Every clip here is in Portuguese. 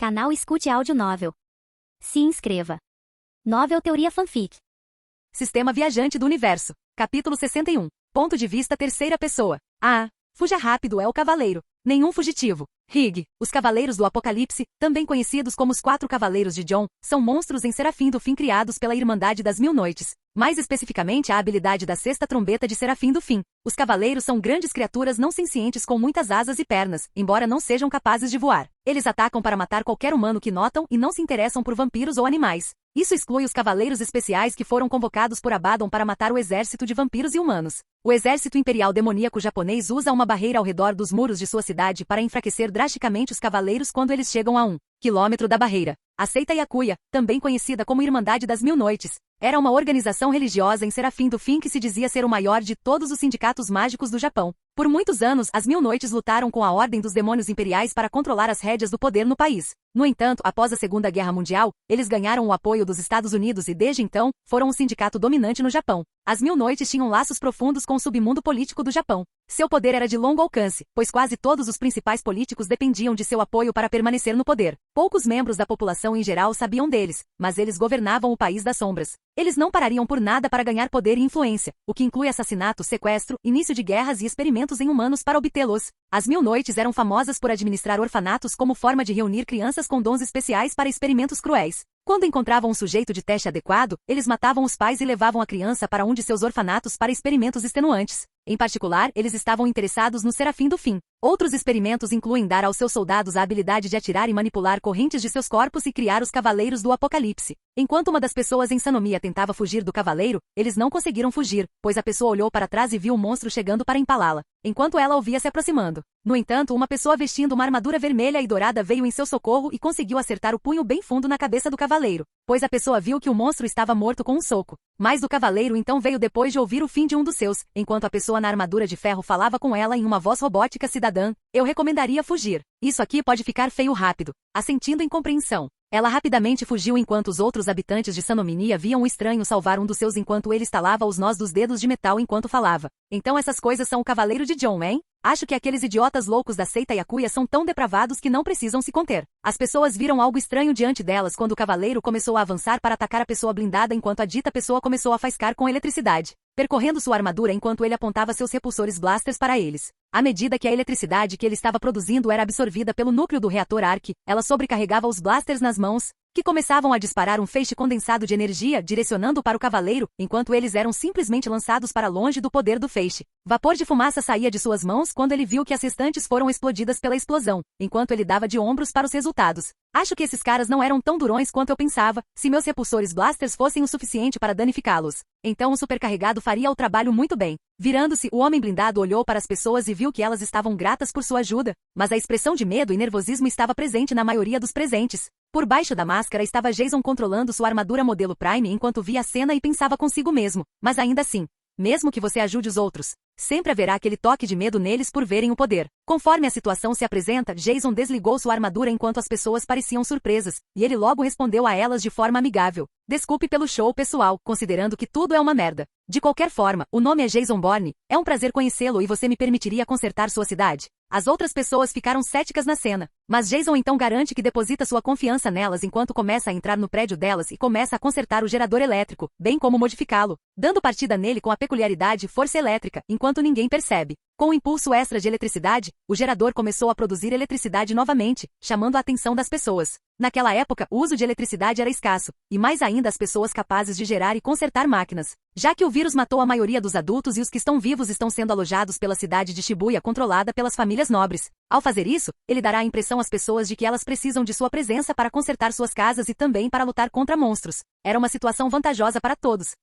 Canal Escute Áudio Novel. Se inscreva. Novel Teoria Fanfic. Sistema Viajante do Universo. Capítulo 61. Ponto de vista terceira pessoa. Fuja rápido é o cavaleiro. Nenhum fugitivo. Rig. Os Cavaleiros do Apocalipse, também conhecidos como os Quatro Cavaleiros de John, são monstros em Serafim do Fim criados pela Irmandade das Mil Noites. Mais especificamente a habilidade da sexta trombeta de Serafim do Fim. Os cavaleiros são grandes criaturas não sencientes com muitas asas e pernas, embora não sejam capazes de voar. Eles atacam para matar qualquer humano que notam e não se interessam por vampiros ou animais. Isso exclui os cavaleiros especiais que foram convocados por Abaddon para matar o exército de vampiros e humanos. O exército imperial demoníaco japonês usa uma barreira ao redor dos muros de sua cidade para enfraquecer drasticamente os cavaleiros quando eles chegam a 1 quilômetro da barreira. A seita Yakuya, também conhecida como Irmandade das Mil Noites, era uma organização religiosa em Serafim do Fim que se dizia ser o maior de todos os sindicatos mágicos do Japão. Por muitos anos, as Mil Noites lutaram com a Ordem dos Demônios Imperiais para controlar as rédeas do poder no país. No entanto, após a Segunda Guerra Mundial, eles ganharam o apoio dos Estados Unidos e desde então, foram o sindicato dominante no Japão. As Mil Noites tinham laços profundos com o submundo político do Japão. Seu poder era de longo alcance, pois quase todos os principais políticos dependiam de seu apoio para permanecer no poder. Poucos membros da população em geral sabiam deles, mas eles governavam o país das sombras. Eles não parariam por nada para ganhar poder e influência, o que inclui assassinato, sequestro, início de guerras e experimentos em humanos para obtê-los. As Mil Noites eram famosas por administrar orfanatos como forma de reunir crianças com dons especiais para experimentos cruéis. Quando encontravam um sujeito de teste adequado, eles matavam os pais e levavam a criança para um de seus orfanatos para experimentos extenuantes. Em particular, eles estavam interessados no Serafim do Fim. Outros experimentos incluem dar aos seus soldados a habilidade de atirar e manipular correntes de seus corpos e criar os Cavaleiros do Apocalipse. Enquanto uma das pessoas em Sanomiya tentava fugir do cavaleiro, eles não conseguiram fugir, pois a pessoa olhou para trás e viu o monstro chegando para empalá-la, enquanto ela o via se aproximando. No entanto, uma pessoa vestindo uma armadura vermelha e dourada veio em seu socorro e conseguiu acertar o punho bem fundo na cabeça do cavaleiro, pois a pessoa viu que o monstro estava morto com um soco. Mas o cavaleiro então veio depois de ouvir o fim de um dos seus, enquanto a pessoa na armadura de ferro falava com ela em uma voz robótica cidadã. Eu recomendaria fugir. Isso aqui pode ficar feio rápido. Assentindo em compreensão. Ela rapidamente fugiu enquanto os outros habitantes de Sanomiya viam o estranho salvar um dos seus enquanto ele estalava os nós dos dedos de metal enquanto falava. Então essas coisas são o Cavaleiro de John, hein? Acho que aqueles idiotas loucos da seita Yakuya são tão depravados que não precisam se conter. As pessoas viram algo estranho diante delas quando o cavaleiro começou a avançar para atacar a pessoa blindada enquanto a dita pessoa começou a faiscar com eletricidade, percorrendo sua armadura enquanto ele apontava seus repulsores blasters para eles. À medida que a eletricidade que ele estava produzindo era absorvida pelo núcleo do reator Arc, ela sobrecarregava os blasters nas mãos, que começavam a disparar um feixe condensado de energia direcionando para o cavaleiro, enquanto eles eram simplesmente lançados para longe do poder do feixe. Vapor de fumaça saía de suas mãos quando ele viu que as restantes foram explodidas pela explosão, enquanto ele dava de ombros para os resultados. Acho que esses caras não eram tão durões quanto eu pensava, se meus repulsores blasters fossem o suficiente para danificá-los. Então o supercarregado faria o trabalho muito bem. Virando-se, o homem blindado olhou para as pessoas e viu que elas estavam gratas por sua ajuda, mas a expressão de medo e nervosismo estava presente na maioria dos presentes. Por baixo da máscara estava Jason controlando sua armadura modelo Prime enquanto via a cena e pensava consigo mesmo, mas ainda assim, mesmo que você ajude os outros, sempre haverá aquele toque de medo neles por verem o poder. Conforme a situação se apresenta, Jason desligou sua armadura enquanto as pessoas pareciam surpresas, e ele logo respondeu a elas de forma amigável. Desculpe pelo show pessoal, considerando que tudo é uma merda. De qualquer forma, o nome é Jason Bourne, é um prazer conhecê-lo e você me permitiria consertar sua cidade? As outras pessoas ficaram céticas na cena, mas Jason então garante que deposita sua confiança nelas enquanto começa a entrar no prédio delas e começa a consertar o gerador elétrico, bem como modificá-lo, dando partida nele com a peculiaridade força elétrica, enquanto ninguém percebe. Com o impulso extra de eletricidade, o gerador começou a produzir eletricidade novamente, chamando a atenção das pessoas. Naquela época, o uso de eletricidade era escasso, e mais ainda as pessoas capazes de gerar e consertar máquinas. Já que o vírus matou a maioria dos adultos e os que estão vivos estão sendo alojados pela cidade de Shibuya controlada pelas famílias nobres. Ao fazer isso, ele dará a impressão às pessoas de que elas precisam de sua presença para consertar suas casas e também para lutar contra monstros. Era uma situação vantajosa para todos.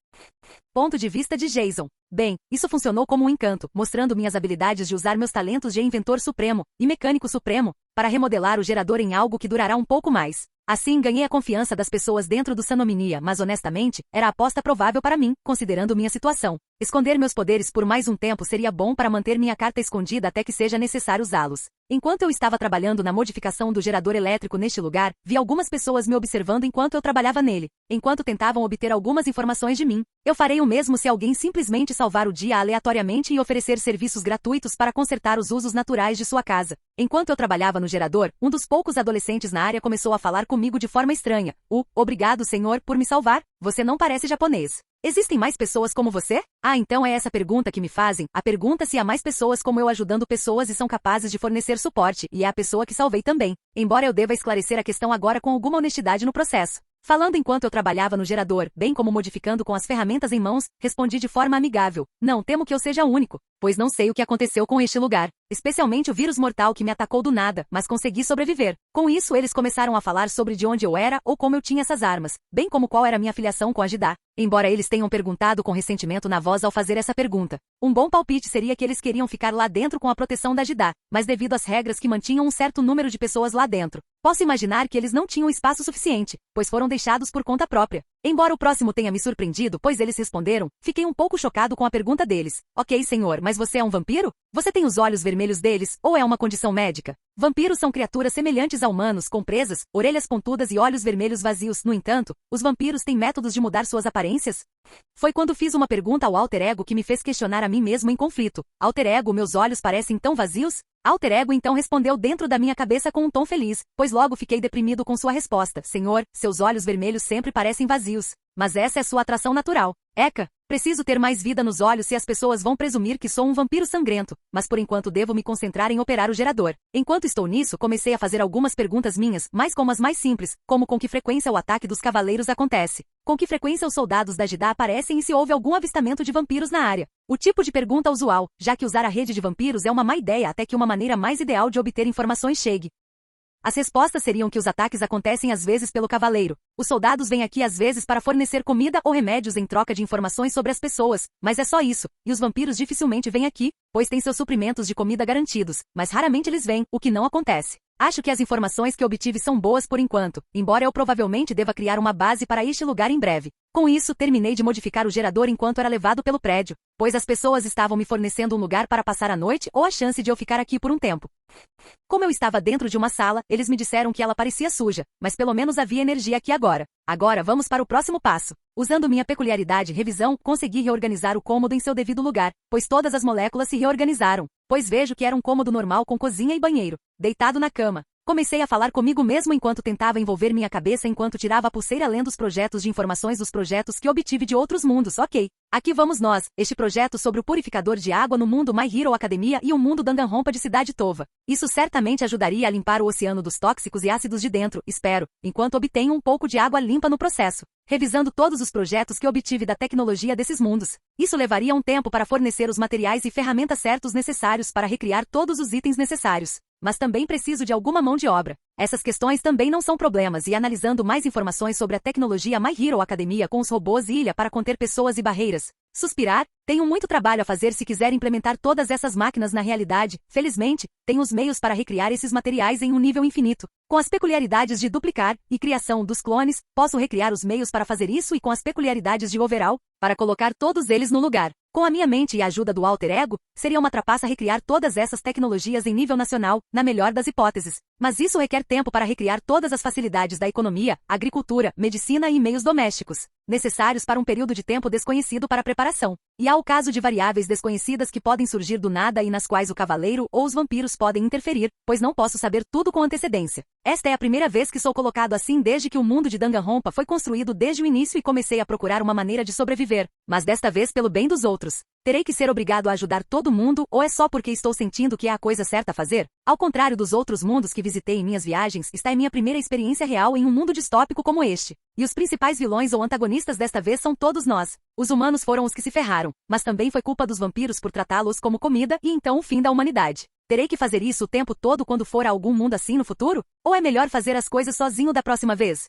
Ponto de vista de Jason. Bem, isso funcionou como um encanto, mostrando minhas habilidades de usar meus talentos de inventor supremo e mecânico supremo para remodelar o gerador em algo que durará um pouco mais. Assim, ganhei a confiança das pessoas dentro do Sanomiya, mas honestamente, era a aposta provável para mim, considerando minha situação. Esconder meus poderes por mais um tempo seria bom para manter minha carta escondida até que seja necessário usá-los. Enquanto eu estava trabalhando na modificação do gerador elétrico neste lugar, vi algumas pessoas me observando enquanto eu trabalhava nele, enquanto tentavam obter algumas informações de mim. Eu farei o mesmo se alguém simplesmente salvar o dia aleatoriamente e oferecer serviços gratuitos para consertar os usos naturais de sua casa. Enquanto eu trabalhava no gerador, um dos poucos adolescentes na área começou a falar comigo de forma estranha. Obrigado, senhor, por me salvar. Você não parece japonês. Existem mais pessoas como você? Então é essa pergunta que me fazem. A pergunta se há mais pessoas como eu ajudando pessoas e são capazes de fornecer suporte, e é a pessoa que salvei também. Embora eu deva esclarecer a questão agora com alguma honestidade no processo. Falando enquanto eu trabalhava no gerador, bem como modificando com as ferramentas em mãos, respondi de forma amigável. Não temo que eu seja o único, pois não sei o que aconteceu com este lugar, especialmente o vírus mortal que me atacou do nada, mas consegui sobreviver. Com isso eles começaram a falar sobre de onde eu era ou como eu tinha essas armas, bem como qual era minha filiação com a Jidá. Embora eles tenham perguntado com ressentimento na voz ao fazer essa pergunta. Um bom palpite seria que eles queriam ficar lá dentro com a proteção da Jidá, mas devido às regras que mantinham um certo número de pessoas lá dentro, posso imaginar que eles não tinham espaço suficiente, pois foram deixados por conta própria. Embora o próximo tenha me surpreendido, pois eles responderam, fiquei um pouco chocado com a pergunta deles. Ok, senhor, mas você é um vampiro? Você tem os olhos vermelhos deles, ou é uma condição médica? Vampiros são criaturas semelhantes a humanos, com presas, orelhas pontudas e olhos vermelhos vazios. No entanto, os vampiros têm métodos de mudar suas aparências? Foi quando fiz uma pergunta ao alter ego que me fez questionar a mim mesmo em conflito. Alter ego, meus olhos parecem tão vazios? Alter ego então respondeu dentro da minha cabeça com um tom feliz, pois logo fiquei deprimido com sua resposta. Senhor, seus olhos vermelhos sempre parecem vazios. Mas essa é sua atração natural. Eka, preciso ter mais vida nos olhos se as pessoas vão presumir que sou um vampiro sangrento, mas por enquanto devo me concentrar em operar o gerador. Enquanto estou nisso, comecei a fazer algumas perguntas minhas, mas como as mais simples, como com que frequência o ataque dos cavaleiros acontece, com que frequência os soldados da Jidá aparecem e se houve algum avistamento de vampiros na área. O tipo de pergunta usual, já que usar a rede de vampiros é uma má ideia até que uma maneira mais ideal de obter informações chegue. As respostas seriam que os ataques acontecem às vezes pelo cavaleiro. Os soldados vêm aqui às vezes para fornecer comida ou remédios em troca de informações sobre as pessoas, mas é só isso, e os vampiros dificilmente vêm aqui, pois têm seus suprimentos de comida garantidos, mas raramente eles vêm, o que não acontece. Acho que as informações que obtive são boas por enquanto, embora eu provavelmente deva criar uma base para este lugar em breve. Com isso, terminei de modificar o gerador enquanto era levado pelo prédio, pois as pessoas estavam me fornecendo um lugar para passar a noite ou a chance de eu ficar aqui por um tempo. Como eu estava dentro de uma sala, eles me disseram que ela parecia suja, mas pelo menos havia energia aqui agora. Agora vamos para o próximo passo. Usando minha peculiaridade revisão, consegui reorganizar o cômodo em seu devido lugar, pois todas as moléculas se reorganizaram, pois vejo que era um cômodo normal com cozinha e banheiro. Deitado na cama, comecei a falar comigo mesmo enquanto tentava envolver minha cabeça enquanto tirava a pulseira lendo os projetos de informações dos projetos que obtive de outros mundos. Ok, aqui vamos nós, este projeto sobre o purificador de água no mundo My Hero Academia e o mundo Danganronpa de Cidade Tova. Isso certamente ajudaria a limpar o oceano dos tóxicos e ácidos de dentro, espero, enquanto obtenho um pouco de água limpa no processo. Revisando todos os projetos que obtive da tecnologia desses mundos. Isso levaria um tempo para fornecer os materiais e ferramentas certos necessários para recriar todos os itens necessários. Mas também preciso de alguma mão de obra. Essas questões também não são problemas e analisando mais informações sobre a tecnologia My Hero Academia com os robôs e ilha para conter pessoas e barreiras. Suspirar, tenho muito trabalho a fazer se quiser implementar todas essas máquinas na realidade. Felizmente, tenho os meios para recriar esses materiais em um nível infinito. Com as peculiaridades de duplicar e criação dos clones, posso recriar os meios para fazer isso e com as peculiaridades de overall, para colocar todos eles no lugar. Com a minha mente e a ajuda do alter ego, seria uma trapaça recriar todas essas tecnologias em nível nacional, na melhor das hipóteses. Mas isso requer tempo para recriar todas as facilidades da economia, agricultura, medicina e meios domésticos, necessários para um período de tempo desconhecido para preparação. E há o caso de variáveis desconhecidas que podem surgir do nada e nas quais o cavaleiro ou os vampiros podem interferir, pois não posso saber tudo com antecedência. Esta é a primeira vez que sou colocado assim desde que o mundo de Danganronpa foi construído desde o início e comecei a procurar uma maneira de sobreviver, mas desta vez pelo bem dos outros. Terei que ser obrigado a ajudar todo mundo ou é só porque estou sentindo que é a coisa certa a fazer? Ao contrário dos outros mundos que visitei em minhas viagens, esta é minha primeira experiência real em um mundo distópico como este. E os principais vilões ou antagonistas desta vez são todos nós. Os humanos foram os que se ferraram, mas também foi culpa dos vampiros por tratá-los como comida e então o fim da humanidade. Terei que fazer isso o tempo todo quando for a algum mundo assim no futuro? Ou é melhor fazer as coisas sozinho da próxima vez?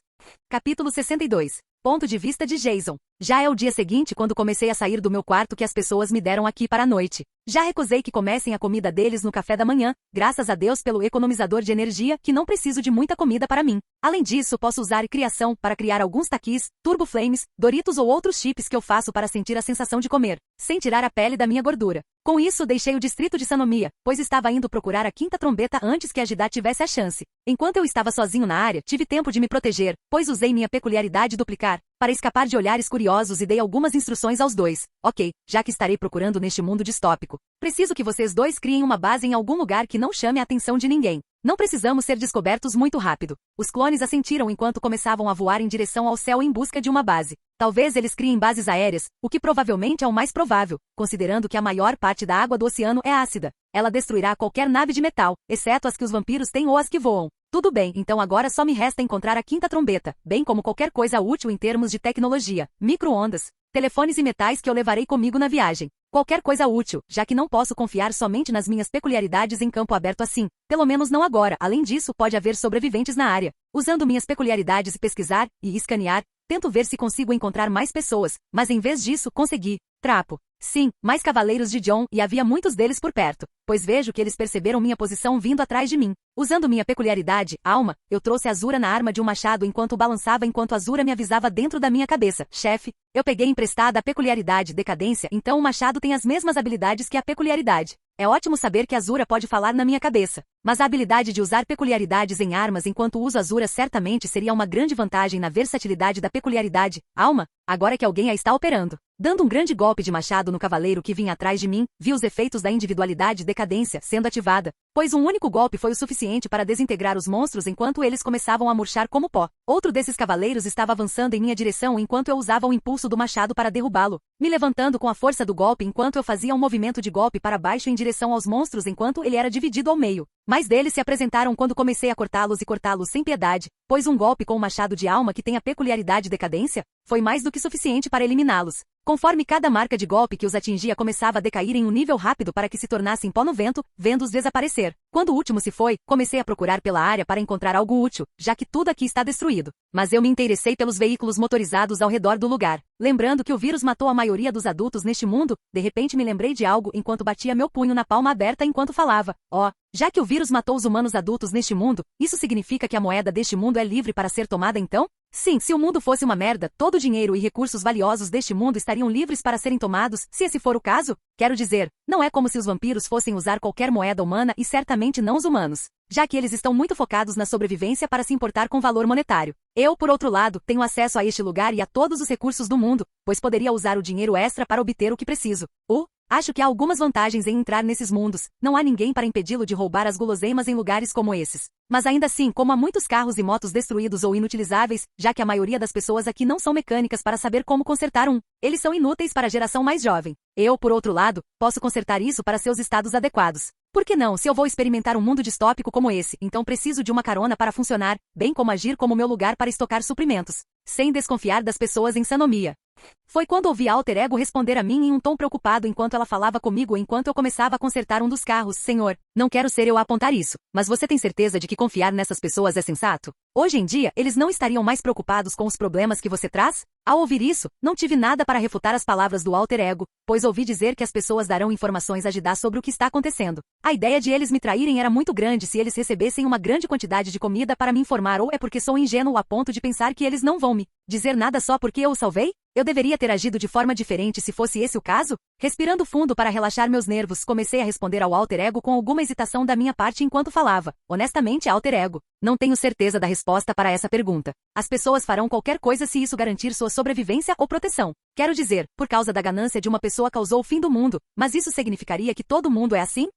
Capítulo 62. Ponto de vista de Jason. Já é o dia seguinte quando comecei a sair do meu quarto que as pessoas me deram aqui para a noite. Já recusei que comecem a comida deles no café da manhã, graças a Deus pelo economizador de energia que não preciso de muita comida para mim. Além disso, posso usar criação para criar alguns taquis, Turbo Flames, Doritos ou outros chips que eu faço para sentir a sensação de comer, sem tirar a pele da minha gordura. Com isso, deixei o distrito de Sanomia, pois estava indo procurar a quinta trombeta antes que a Jidá tivesse a chance. Enquanto eu estava sozinho na área, tive tempo de me proteger, pois usei minha peculiaridade duplicar, para escapar de olhares curiosos e dei algumas instruções aos dois. Ok, já que estarei procurando neste mundo distópico, preciso que vocês dois criem uma base em algum lugar que não chame a atenção de ninguém. Não precisamos ser descobertos muito rápido. Os clones assentiram enquanto começavam a voar em direção ao céu em busca de uma base. Talvez eles criem bases aéreas, o que provavelmente é o mais provável, considerando que a maior parte da água do oceano é ácida. Ela destruirá qualquer nave de metal, exceto as que os vampiros têm ou as que voam. Tudo bem, então agora só me resta encontrar a quinta trombeta, bem como qualquer coisa útil em termos de tecnologia, micro-ondas, telefones e metais que eu levarei comigo na viagem. Qualquer coisa útil, já que não posso confiar somente nas minhas peculiaridades em campo aberto assim. Pelo menos não agora. Além disso, pode haver sobreviventes na área. Usando minhas peculiaridades e pesquisar, e escanear, tento ver se consigo encontrar mais pessoas, mas em vez disso, consegui. Trapo. Sim, mais cavaleiros de John e havia muitos deles por perto, pois vejo que eles perceberam minha posição vindo atrás de mim. Usando minha peculiaridade, alma, eu trouxe Azura na arma de um machado enquanto balançava enquanto Azura me avisava dentro da minha cabeça. Chefe, eu peguei emprestada a peculiaridade decadência, então o machado tem as mesmas habilidades que a peculiaridade. É ótimo saber que Azura pode falar na minha cabeça, mas a habilidade de usar peculiaridades em armas enquanto uso Azura certamente seria uma grande vantagem na versatilidade da peculiaridade, alma, agora que alguém a está operando. Dando um grande golpe de machado no cavaleiro que vinha atrás de mim, vi os efeitos da individualidade decadência sendo ativada, pois um único golpe foi o suficiente para desintegrar os monstros enquanto eles começavam a murchar como pó. Outro desses cavaleiros estava avançando em minha direção enquanto eu usava o impulso do machado para derrubá-lo, me levantando com a força do golpe enquanto eu fazia um movimento de golpe para baixo em direção aos monstros enquanto ele era dividido ao meio. Mais deles se apresentaram quando comecei a cortá-los e cortá-los sem piedade, pois um golpe com o machado de alma que tem a peculiaridade decadência foi mais do que suficiente para eliminá-los. Conforme cada marca de golpe que os atingia começava a decair em um nível rápido para que se tornassem pó no vento, vendo-os desaparecer. Quando o último se foi, comecei a procurar pela área para encontrar algo útil, já que tudo aqui está destruído. Mas eu me interessei pelos veículos motorizados ao redor do lugar. Lembrando que o vírus matou a maioria dos adultos neste mundo, de repente me lembrei de algo enquanto batia meu punho na palma aberta enquanto falava. Já que o vírus matou os humanos adultos neste mundo, isso significa que a moeda deste mundo é livre para ser tomada então? Sim, se o mundo fosse uma merda, todo o dinheiro e recursos valiosos deste mundo estariam livres para serem tomados, se esse for o caso. Quero dizer, não é como se os vampiros fossem usar qualquer moeda humana e certamente não os humanos, já que eles estão muito focados na sobrevivência para se importar com valor monetário. Eu, por outro lado, tenho acesso a este lugar e a todos os recursos do mundo, pois poderia usar o dinheiro extra para obter o que preciso. Acho que há algumas vantagens em entrar nesses mundos, não há ninguém para impedi-lo de roubar as guloseimas em lugares como esses. Mas ainda assim, como há muitos carros e motos destruídos ou inutilizáveis, já que a maioria das pessoas aqui não são mecânicas para saber como consertar um, eles são inúteis para a geração mais jovem. Eu, por outro lado, posso consertar isso para seus estados adequados. Por que não, se eu vou experimentar um mundo distópico como esse, então preciso de uma carona para funcionar, bem como agir como meu lugar para estocar suprimentos, sem desconfiar das pessoas em Sanomia. Foi quando ouvi a Alter Ego responder a mim em um tom preocupado enquanto ela falava comigo enquanto eu começava a consertar um dos carros. Senhor, não quero ser eu a apontar isso, mas você tem certeza de que confiar nessas pessoas é sensato? Hoje em dia, eles não estariam mais preocupados com os problemas que você traz? Ao ouvir isso, não tive nada para refutar as palavras do Alter Ego, pois ouvi dizer que as pessoas darão informações a Jidá sobre o que está acontecendo. A ideia de eles me traírem era muito grande se eles recebessem uma grande quantidade de comida para me informar ou é porque sou ingênuo a ponto de pensar que eles não vão me dizer nada só porque eu o salvei? Eu deveria ter agido de forma diferente se fosse esse o caso? Respirando fundo para relaxar meus nervos, comecei a responder ao Alter Ego com alguma hesitação da minha parte enquanto falava. Honestamente, Alter Ego, não tenho certeza da resposta para essa pergunta. As pessoas farão qualquer coisa se isso garantir sua sobrevivência ou proteção. Quero dizer, por causa da ganância de uma pessoa causou o fim do mundo, mas isso significaria que todo mundo é assim?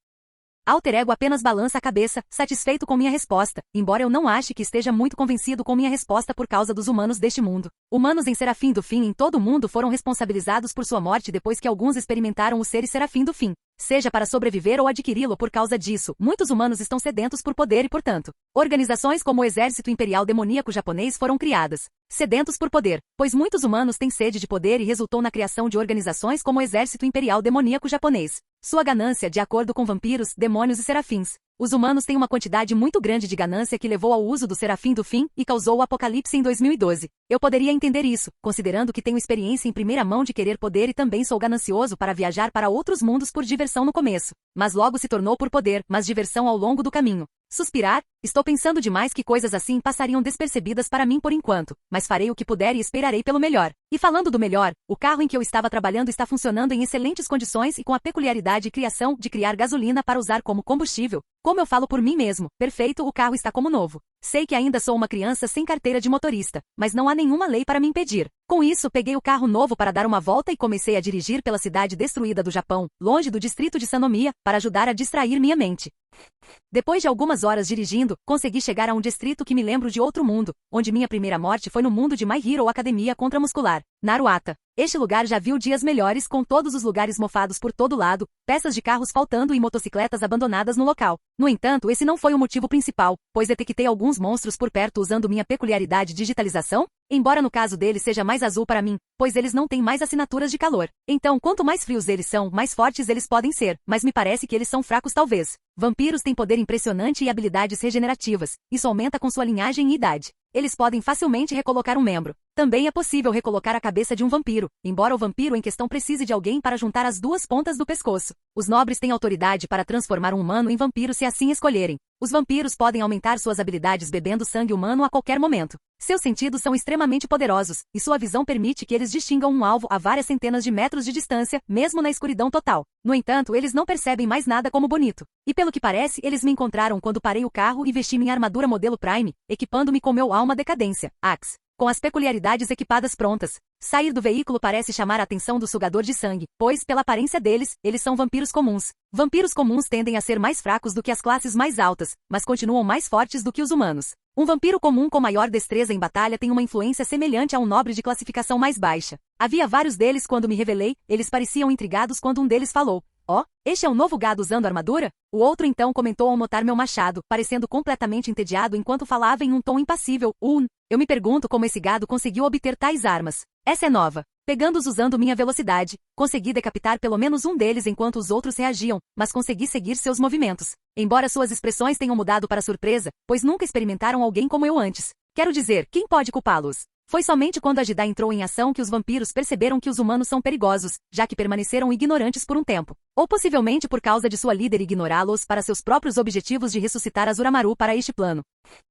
Alter Ego apenas balança a cabeça, satisfeito com minha resposta, embora eu não ache que esteja muito convencido com minha resposta por causa dos humanos deste mundo. Humanos em Serafim do Fim em todo o mundo foram responsabilizados por sua morte depois que alguns experimentaram o ser e Serafim do Fim. Seja para sobreviver ou adquiri-lo por causa disso, muitos humanos estão sedentos por poder e portanto, organizações como o Exército Imperial Demoníaco Japonês foram criadas. Sedentos por poder, pois muitos humanos têm sede de poder e resultou na criação de organizações como o Exército Imperial Demoníaco Japonês. Sua ganância de acordo com vampiros, demônios e serafins. Os humanos têm uma quantidade muito grande de ganância que levou ao uso do serafim do fim e causou o apocalipse em 2012. Eu poderia entender isso, considerando que tenho experiência em primeira mão de querer poder e também sou ganancioso para viajar para outros mundos por diversão no começo. Mas logo se tornou por poder, mas diversão ao longo do caminho. Suspirar? Estou pensando demais que coisas assim passariam despercebidas para mim por enquanto, mas farei o que puder e esperarei pelo melhor. E falando do melhor, o carro em que eu estava trabalhando está funcionando em excelentes condições e com a peculiaridade e criação de criar gasolina para usar como combustível. Como eu falo por mim mesmo, perfeito, o carro está como novo. Sei que ainda sou uma criança sem carteira de motorista, mas não há nenhuma lei para me impedir. Com isso, peguei o carro novo para dar uma volta e comecei a dirigir pela cidade destruída do Japão, longe do distrito de Sanomiya, para ajudar a distrair minha mente. Depois de algumas horas dirigindo, consegui chegar a um distrito que me lembro de outro mundo, onde minha primeira morte foi no mundo de My Hero Academia Contramuscular, Naruata. Este lugar já viu dias melhores com todos os lugares mofados por todo lado, peças de carros faltando e motocicletas abandonadas no local. No entanto, esse não foi o motivo principal, pois detectei alguns monstros por perto usando minha peculiaridade digitalização, embora no caso deles seja mais azul para mim, pois eles não têm mais assinaturas de calor. Então, quanto mais frios eles são, mais fortes eles podem ser, mas me parece que eles são fracos talvez. Vampiros têm poder impressionante e habilidades regenerativas, isso aumenta com sua linhagem e idade. Eles podem facilmente recolocar um membro. Também é possível recolocar a cabeça de um vampiro, embora o vampiro em questão precise de alguém para juntar as duas pontas do pescoço. Os nobres têm autoridade para transformar um humano em vampiro se assim escolherem. Os vampiros podem aumentar suas habilidades bebendo sangue humano a qualquer momento. Seus sentidos são extremamente poderosos, e sua visão permite que eles distingam um alvo a várias centenas de metros de distância, mesmo na escuridão total. No entanto, eles não percebem mais nada como bonito. E pelo que parece, eles me encontraram quando parei o carro e vesti minha armadura modelo Prime, equipando-me com meu alma decadência, Axe, com as peculiaridades equipadas prontas. Sair do veículo parece chamar a atenção do sugador de sangue, pois, pela aparência deles, eles são vampiros comuns. Vampiros comuns tendem a ser mais fracos do que as classes mais altas, mas continuam mais fortes do que os humanos. Um vampiro comum com maior destreza em batalha tem uma influência semelhante a um nobre de classificação mais baixa. Havia vários deles quando me revelei, eles pareciam intrigados quando um deles falou: "Ó, este é o novo gado usando armadura?" O outro então comentou ao notar meu machado, parecendo completamente entediado enquanto falava em um tom impassível: Eu me pergunto como esse gado conseguiu obter tais armas. Essa é nova. Pegando-os usando minha velocidade, consegui decapitar pelo menos um deles enquanto os outros reagiam, mas consegui seguir seus movimentos. Embora suas expressões tenham mudado para surpresa, pois nunca experimentaram alguém como eu antes. Quero dizer, quem pode culpá-los? Foi somente quando a Jedi entrou em ação que os vampiros perceberam que os humanos são perigosos, já que permaneceram ignorantes por um tempo. Ou possivelmente por causa de sua líder ignorá-los para seus próprios objetivos de ressuscitar Azura Maru para este plano.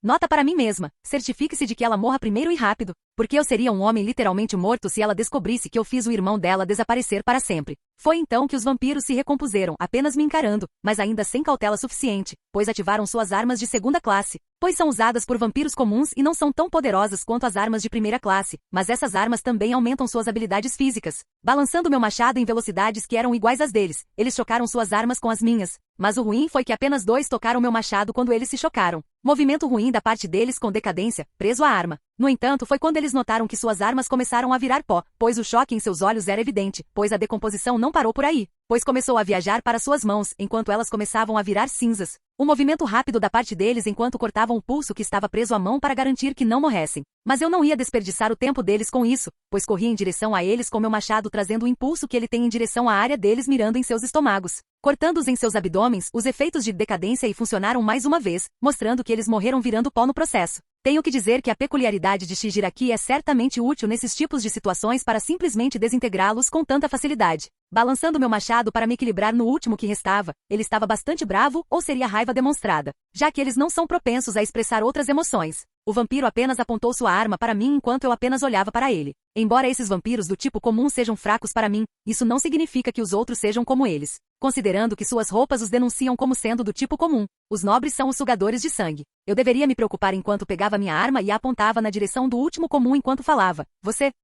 Nota para mim mesma, certifique-se de que ela morra primeiro e rápido, porque eu seria um homem literalmente morto se ela descobrisse que eu fiz o irmão dela desaparecer para sempre. Foi então que os vampiros se recompuseram, apenas me encarando, mas ainda sem cautela suficiente, pois ativaram suas armas de segunda classe, pois são usadas por vampiros comuns e não são tão poderosas quanto as armas de primeira classe, mas essas armas também aumentam suas habilidades físicas. Balançando meu machado em velocidades que eram iguais às deles, eles chocaram suas armas com as minhas, mas o ruim foi que apenas dois tocaram meu machado quando eles se chocaram. Movimento ruim da parte deles com decadência, preso à arma. No entanto, foi quando eles notaram que suas armas começaram a virar pó, pois o choque em seus olhos era evidente, pois a decomposição não parou por aí, pois começou a viajar para suas mãos, enquanto elas começavam a virar cinzas. Um movimento rápido da parte deles enquanto cortavam o pulso que estava preso à mão para garantir que não morressem. Mas eu não ia desperdiçar o tempo deles com isso, pois corria em direção a eles com meu machado trazendo o impulso que ele tem em direção à área deles mirando em seus estômagos. Cortando-os em seus abdômenes, os efeitos de decadência e funcionaram mais uma vez, mostrando que eles morreram virando pó no processo. Tenho que dizer que a peculiaridade de Shijiraki é certamente útil nesses tipos de situações para simplesmente desintegrá-los com tanta facilidade. Balançando meu machado para me equilibrar no último que restava, ele estava bastante bravo, ou seria raiva demonstrada, já que eles não são propensos a expressar outras emoções. O vampiro apenas apontou sua arma para mim enquanto eu apenas olhava para ele. Embora esses vampiros do tipo comum sejam fracos para mim, isso não significa que os outros sejam como eles. Considerando que suas roupas os denunciam como sendo do tipo comum, os nobres são os sugadores de sangue. Eu deveria me preocupar enquanto pegava minha arma e a apontava na direção do último comum enquanto falava: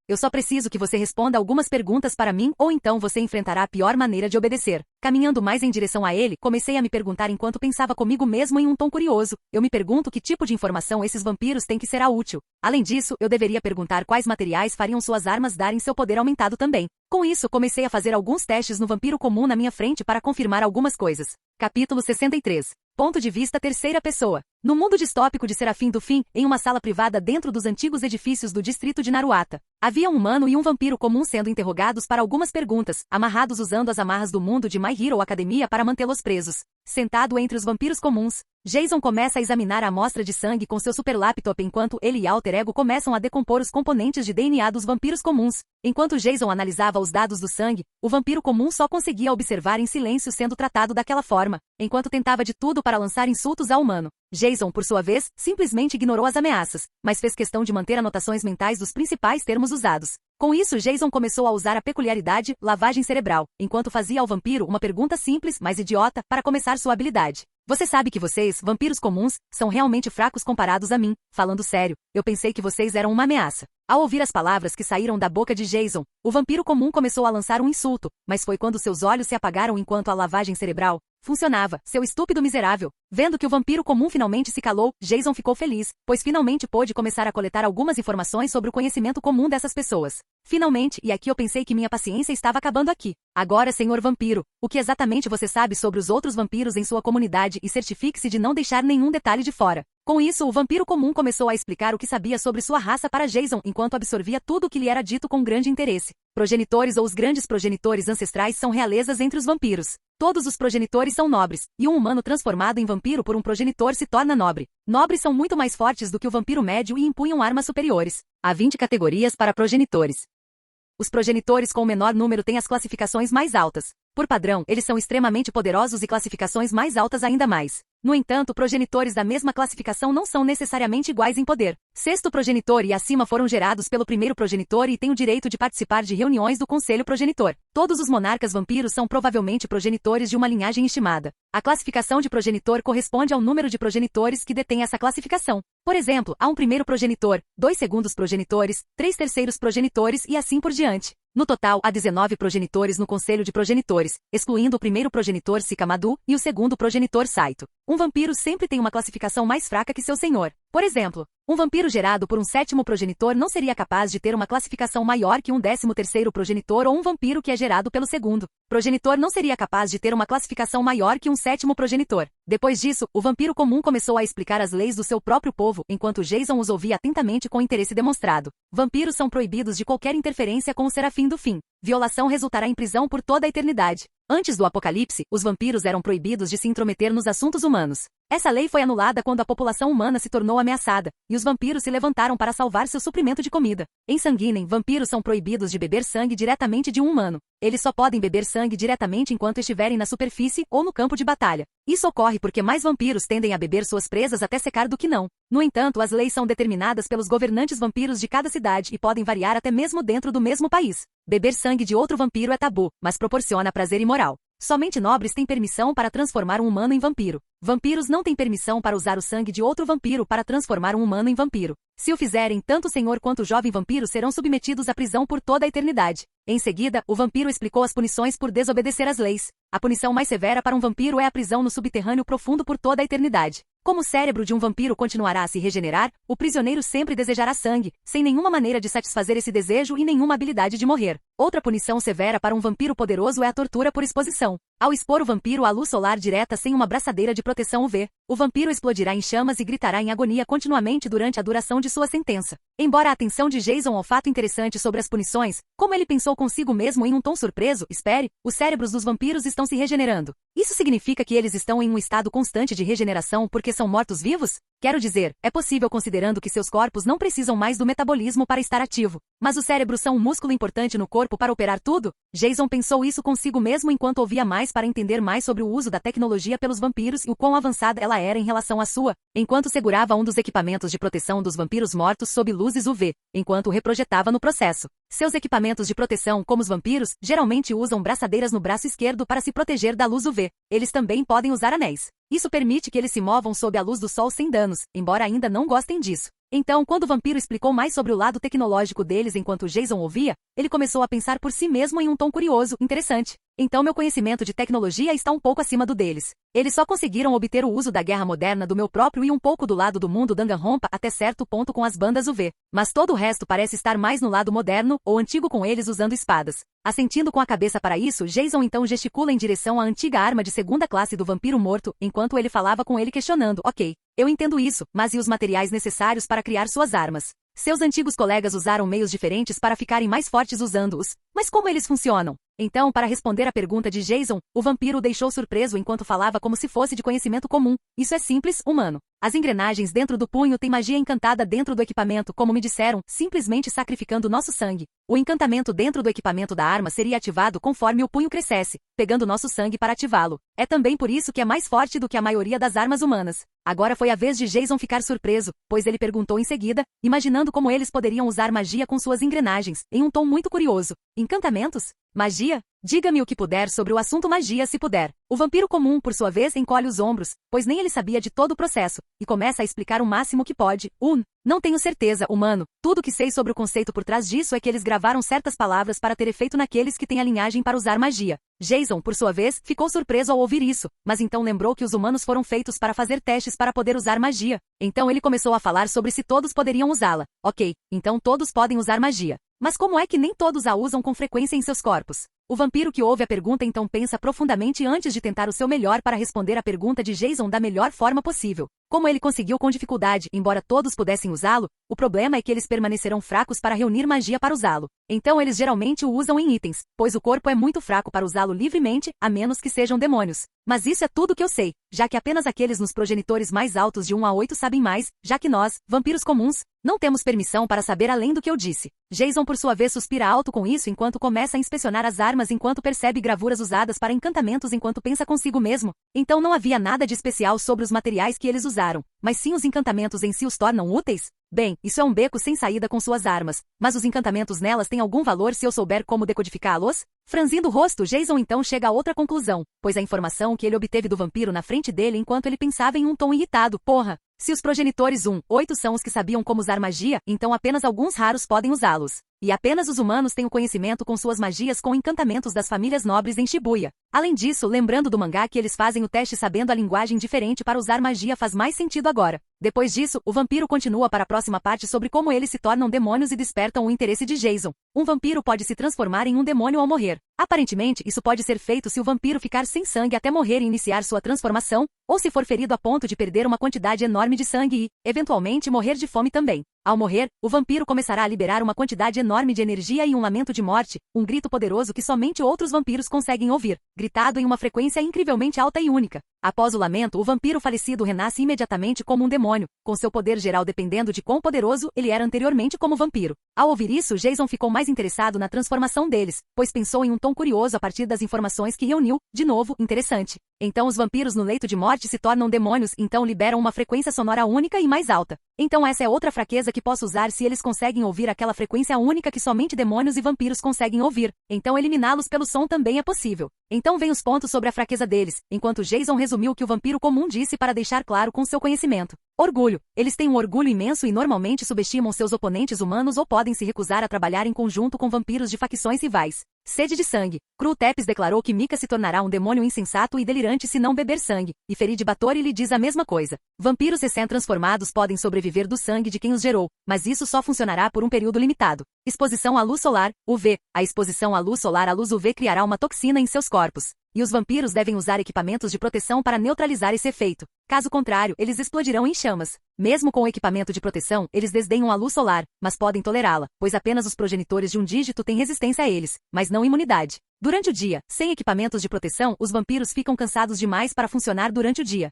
eu só preciso que você responda algumas perguntas para mim ou então você enfrentará a pior maneira de obedecer. Caminhando mais em direção a ele, comecei a me perguntar enquanto pensava comigo mesmo em um tom curioso. Eu me pergunto que tipo de informação esses vampiros têm que será útil. Além disso, eu deveria perguntar quais materiais fariam suas armas darem seu poder aumentado também. Com isso, comecei a fazer alguns testes no vampiro comum na minha frente para confirmar algumas coisas. Capítulo 63. Ponto de vista terceira pessoa. No mundo distópico de Serafim do Fim, em uma sala privada dentro dos antigos edifícios do distrito de Naruata, havia um humano e um vampiro comum sendo interrogados para algumas perguntas, amarrados usando as amarras do mundo de My Hero Academia para mantê-los presos. Sentado entre os vampiros comuns, Jason começa a examinar a amostra de sangue com seu super laptop enquanto ele e Alter Ego começam a decompor os componentes de DNA dos vampiros comuns. Enquanto Jason analisava os dados do sangue, o vampiro comum só conseguia observar em silêncio sendo tratado daquela forma, enquanto tentava de tudo para lançar insultos ao humano. Jason, por sua vez, simplesmente ignorou as ameaças, mas fez questão de manter anotações mentais dos principais termos usados. Com isso, Jason começou a usar a peculiaridade lavagem cerebral, enquanto fazia ao vampiro uma pergunta simples, mas idiota, para começar sua habilidade. Você sabe que vocês, vampiros comuns, são realmente fracos comparados a mim. Falando sério, eu pensei que vocês eram uma ameaça. Ao ouvir as palavras que saíram da boca de Jason, o vampiro comum começou a lançar um insulto, mas foi quando seus olhos se apagaram enquanto a lavagem cerebral funcionava, seu estúpido miserável. Vendo que o vampiro comum finalmente se calou, Jason ficou feliz, pois finalmente pôde começar a coletar algumas informações sobre o conhecimento comum dessas pessoas. Finalmente, e aqui eu pensei que minha paciência estava acabando aqui. Agora, senhor vampiro, o que exatamente você sabe sobre os outros vampiros em sua comunidade e certifique-se de não deixar nenhum detalhe de fora. Com isso, o vampiro comum começou a explicar o que sabia sobre sua raça para Jason enquanto absorvia tudo o que lhe era dito com grande interesse. Progenitores ou os grandes progenitores ancestrais são realezas entre os vampiros. Todos os progenitores são nobres, e um humano transformado em vampiro por um progenitor se torna nobre. Nobres são muito mais fortes do que o vampiro médio e empunham armas superiores. Há 20 categorias para progenitores. Os progenitores com o menor número têm as classificações mais altas. Por padrão, eles são extremamente poderosos e classificações mais altas ainda mais. No entanto, progenitores da mesma classificação não são necessariamente iguais em poder. Sexto progenitor e acima foram gerados pelo primeiro progenitor e têm o direito de participar de reuniões do Conselho Progenitor. Todos os monarcas vampiros são provavelmente progenitores de uma linhagem estimada. A classificação de progenitor corresponde ao número de progenitores que detém essa classificação. Por exemplo, há um primeiro progenitor, 2 segundos progenitores, 3 terceiros progenitores e assim por diante. No total, há 19 progenitores no Conselho de Progenitores, excluindo o primeiro progenitor Sikamadu e o segundo progenitor Saito. Um vampiro sempre tem uma classificação mais fraca que seu senhor. Por exemplo, um vampiro gerado por um sétimo progenitor não seria capaz de ter uma classificação maior que um 13º progenitor ou um vampiro que é gerado pelo segundo progenitor não seria capaz de ter uma classificação maior que um sétimo progenitor. Depois disso, o vampiro comum começou a explicar as leis do seu próprio povo, enquanto Jason os ouvia atentamente com interesse demonstrado. Vampiros são proibidos de qualquer interferência com o Serafim do Fim. Violação resultará em prisão por toda a eternidade. Antes do apocalipse, os vampiros eram proibidos de se intrometer nos assuntos humanos. Essa lei foi anulada quando a população humana se tornou ameaçada, e os vampiros se levantaram para salvar seu suprimento de comida. Em Sanguinem, vampiros são proibidos de beber sangue diretamente de um humano. Eles só podem beber sangue diretamente enquanto estiverem na superfície ou no campo de batalha. Isso ocorre porque mais vampiros tendem a beber suas presas até secar do que não. No entanto, as leis são determinadas pelos governantes vampiros de cada cidade e podem variar até mesmo dentro do mesmo país. Beber sangue de outro vampiro é tabu, mas proporciona prazer imoral. Somente nobres têm permissão para transformar um humano em vampiro. Vampiros não têm permissão para usar o sangue de outro vampiro para transformar um humano em vampiro. Se o fizerem, tanto o senhor quanto o jovem vampiro serão submetidos à prisão por toda a eternidade. Em seguida, o vampiro explicou as punições por desobedecer às leis. A punição mais severa para um vampiro é a prisão no subterrâneo profundo por toda a eternidade. Como o cérebro de um vampiro continuará a se regenerar, o prisioneiro sempre desejará sangue, sem nenhuma maneira de satisfazer esse desejo e nenhuma habilidade de morrer. Outra punição severa para um vampiro poderoso é a tortura por exposição. Ao expor o vampiro à luz solar direta sem uma braçadeira de proteção UV, o vampiro explodirá em chamas e gritará em agonia continuamente durante a duração de sua sentença. Embora a atenção de Jason ao fato interessante sobre as punições, como ele pensou consigo mesmo em um tom surpreso, espere, os cérebros dos vampiros estão se regenerando. Isso significa que eles estão em um estado constante de regeneração porque são mortos-vivos? Quero dizer, é possível considerando que seus corpos não precisam mais do metabolismo para estar ativo. Mas os cérebros são um músculo importante no corpo para operar tudo? Jason pensou isso consigo mesmo enquanto ouvia mais para entender mais sobre o uso da tecnologia pelos vampiros e o quão avançada ela era em relação à sua, enquanto segurava um dos equipamentos de proteção dos vampiros mortos sob luzes UV, enquanto o reprojetava no processo. Seus equipamentos de proteção, como os vampiros, geralmente usam braçadeiras no braço esquerdo para se proteger da luz UV. Eles também podem usar anéis. Isso permite que eles se movam sob a luz do sol sem danos, embora ainda não gostem disso. Então, quando o vampiro explicou mais sobre o lado tecnológico deles enquanto Jason ouvia, ele começou a pensar por si mesmo em um tom curioso, interessante. Então meu conhecimento de tecnologia está um pouco acima do deles. Eles só conseguiram obter o uso da guerra moderna do meu próprio e um pouco do lado do mundo Danganronpa até certo ponto com as bandas UV. Mas todo o resto parece estar mais no lado moderno, ou antigo com eles usando espadas. Assentindo com a cabeça para isso, Jason então gesticula em direção à antiga arma de segunda classe do vampiro morto, enquanto ele falava com ele questionando, ok, eu entendo isso, mas e os materiais necessários para criar suas armas? Seus antigos colegas usaram meios diferentes para ficarem mais fortes usando-os. Mas como eles funcionam? Então, para responder à pergunta de Jason, o vampiro o deixou surpreso enquanto falava como se fosse de conhecimento comum. Isso é simples, humano. As engrenagens dentro do punho têm magia encantada dentro do equipamento, como me disseram, simplesmente sacrificando nosso sangue. O encantamento dentro do equipamento da arma seria ativado conforme o punho crescesse, pegando nosso sangue para ativá-lo. É também por isso que é mais forte do que a maioria das armas humanas. Agora foi a vez de Jason ficar surpreso, pois ele perguntou em seguida, imaginando como eles poderiam usar magia com suas engrenagens, em um tom muito curioso. Encantamentos? Magia? Diga-me o que puder sobre o assunto magia se puder. O vampiro comum, por sua vez, encolhe os ombros, pois nem ele sabia de todo o processo, e começa a explicar o máximo que pode. Não tenho certeza, humano. Tudo que sei sobre o conceito por trás disso é que eles gravaram certas palavras para ter efeito naqueles que têm a linhagem para usar magia. Jason, por sua vez, ficou surpreso ao ouvir isso, mas então lembrou que os humanos foram feitos para fazer testes para poder usar magia. Então ele começou a falar sobre se todos poderiam usá-la. Ok, então todos podem usar magia. Mas como é que nem todos a usam com frequência em seus corpos? O vampiro que ouve a pergunta então pensa profundamente antes de tentar o seu melhor para responder a pergunta de Jason da melhor forma possível. Como ele conseguiu com dificuldade, embora todos pudessem usá-lo, o problema é que eles permanecerão fracos para reunir magia para usá-lo. Então eles geralmente o usam em itens, pois o corpo é muito fraco para usá-lo livremente, a menos que sejam demônios. Mas isso é tudo que eu sei, já que apenas aqueles nos progenitores mais altos de 1 a 8 sabem mais, já que nós, vampiros comuns, não temos permissão para saber além do que eu disse. Jason por sua vez suspira alto com isso enquanto começa a inspecionar as armas enquanto percebe gravuras usadas para encantamentos enquanto pensa consigo mesmo. Então não havia nada de especial sobre os materiais que eles usaram, mas sim os encantamentos em si os tornam úteis? Bem, isso é um beco sem saída com suas armas, mas os encantamentos nelas têm algum valor se eu souber como decodificá-los? Franzindo o rosto, Jason então chega a outra conclusão, pois a informação que ele obteve do vampiro na frente dele enquanto ele pensava em um tom irritado, porra! Se os progenitores 8 são os que sabiam como usar magia, então apenas alguns raros podem usá-los. E apenas os humanos têm o conhecimento com suas magias com encantamentos das famílias nobres em Shibuya. Além disso, lembrando do mangá que eles fazem o teste sabendo a linguagem diferente para usar magia faz mais sentido agora. Depois disso, o vampiro continua para a próxima parte sobre como eles se tornam demônios e despertam o interesse de Jason. Um vampiro pode se transformar em um demônio ao morrer. Aparentemente, isso pode ser feito se o vampiro ficar sem sangue até morrer e iniciar sua transformação, ou se for ferido a ponto de perder uma quantidade enorme de sangue e, eventualmente, morrer de fome também. Ao morrer, o vampiro começará a liberar uma quantidade enorme de energia e um lamento de morte, um grito poderoso que somente outros vampiros conseguem ouvir, gritado em uma frequência incrivelmente alta e única. Após o lamento, o vampiro falecido renasce imediatamente como um demônio, com seu poder geral dependendo de quão poderoso ele era anteriormente como vampiro. Ao ouvir isso, Jason ficou mais interessado na transformação deles, pois pensou em um tom curioso a partir das informações que reuniu, de novo, interessante. Então os vampiros no leito de morte se tornam demônios, então liberam uma frequência sonora única e mais alta. Então essa é outra fraqueza que posso usar se eles conseguem ouvir aquela frequência única que somente demônios e vampiros conseguem ouvir. Então eliminá-los pelo som também é possível. Então vem os pontos sobre a fraqueza deles, enquanto Jason resumiu o que o vampiro comum disse para deixar claro com seu conhecimento. Orgulho. Eles têm um orgulho imenso e normalmente subestimam seus oponentes humanos ou podem se recusar a trabalhar em conjunto com vampiros de facções rivais. Sede de sangue. Cru Tepes declarou que Mika se tornará um demônio insensato e delirante se não beber sangue, e Ferid Batory lhe diz a mesma coisa. Vampiros recém-transformados podem sobreviver do sangue de quem os gerou, mas isso só funcionará por um período limitado. Exposição à luz solar, UV. A exposição à luz solar, a luz UV criará uma toxina em seus corpos. E os vampiros devem usar equipamentos de proteção para neutralizar esse efeito. Caso contrário, eles explodirão em chamas. Mesmo com o equipamento de proteção, eles desdenham a luz solar, mas podem tolerá-la, pois apenas os progenitores de um dígito têm resistência a eles, mas não imunidade. Durante o dia, sem equipamentos de proteção, os vampiros ficam cansados demais para funcionar durante o dia.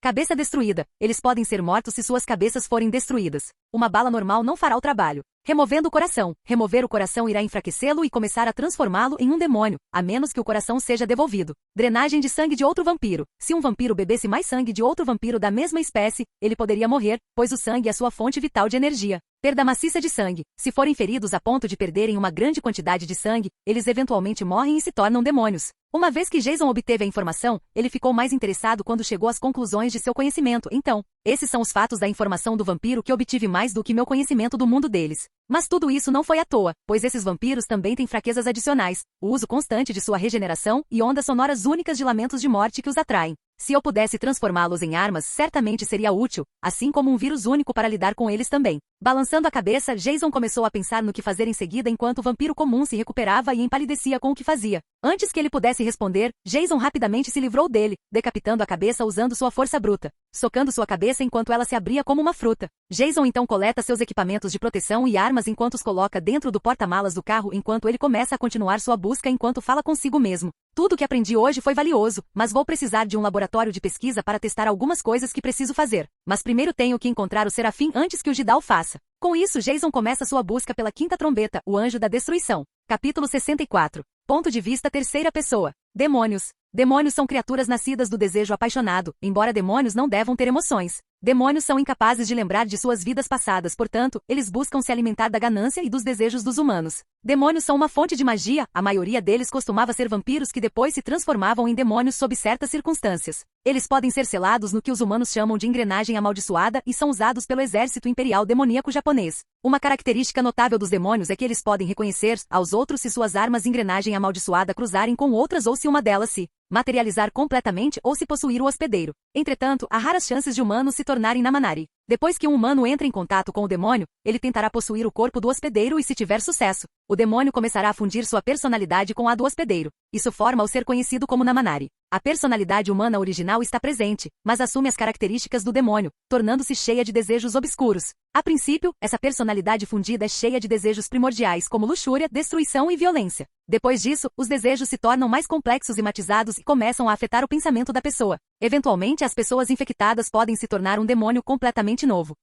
Cabeça destruída. Eles podem ser mortos se suas cabeças forem destruídas. Uma bala normal não fará o trabalho. Removendo o coração. Remover o coração irá enfraquecê-lo e começar a transformá-lo em um demônio, a menos que o coração seja devolvido. Drenagem de sangue de outro vampiro. Se um vampiro bebesse mais sangue de outro vampiro da mesma espécie, ele poderia morrer, pois o sangue é sua fonte vital de energia. Perda maciça de sangue. Se forem feridos a ponto de perderem uma grande quantidade de sangue, eles eventualmente morrem e se tornam demônios. Uma vez que Jason obteve a informação, ele ficou mais interessado quando chegou às conclusões de seu conhecimento. Então, esses são os fatos da informação do vampiro que obtive mais do que meu conhecimento do mundo deles. Mas tudo isso não foi à toa, pois esses vampiros também têm fraquezas adicionais, o uso constante de sua regeneração e ondas sonoras únicas de lamentos de morte que os atraem. Se eu pudesse transformá-los em armas, certamente seria útil, assim como um vírus único para lidar com eles também. Balançando a cabeça, Jason começou a pensar no que fazer em seguida enquanto o vampiro comum se recuperava e empalidecia com o que fazia. Antes que ele pudesse responder, Jason rapidamente se livrou dele, decapitando a cabeça usando sua força bruta, socando sua cabeça enquanto ela se abria como uma fruta. Jason então coleta seus equipamentos de proteção e armas enquanto os coloca dentro do porta-malas do carro enquanto ele começa a continuar sua busca enquanto fala consigo mesmo. Tudo que aprendi hoje foi valioso, mas vou precisar de um laboratório de pesquisa para testar algumas coisas que preciso fazer. Mas primeiro tenho que encontrar o Serafim antes que o Gidal faça. Com isso, Jason começa sua busca pela quinta trombeta, o Anjo da Destruição. Capítulo 64. Ponto de vista terceira pessoa. Demônios. Demônios são criaturas nascidas do desejo apaixonado, embora demônios não devam ter emoções. Demônios são incapazes de lembrar de suas vidas passadas, portanto, eles buscam se alimentar da ganância e dos desejos dos humanos. Demônios são uma fonte de magia, a maioria deles costumava ser vampiros que depois se transformavam em demônios sob certas circunstâncias. Eles podem ser selados no que os humanos chamam de engrenagem amaldiçoada e são usados pelo exército imperial demoníaco japonês. Uma característica notável dos demônios é que eles podem reconhecer aos outros se suas armas engrenagem amaldiçoada cruzarem com outras ou se uma delas se materializar completamente ou se possuir o hospedeiro. Entretanto, há raras chances de humanos se tornarem Namanari. Depois que um humano entra em contato com o demônio, ele tentará possuir o corpo do hospedeiro e se tiver sucesso, o demônio começará a fundir sua personalidade com a do hospedeiro. Isso forma o ser conhecido como Namanari. A personalidade humana original está presente, mas assume as características do demônio, tornando-se cheia de desejos obscuros. A princípio, essa personalidade fundida é cheia de desejos primordiais como luxúria, destruição e violência. Depois disso, os desejos se tornam mais complexos e matizados e começam a afetar o pensamento da pessoa. Eventualmente, as pessoas infectadas podem se tornar um demônio completamente novo.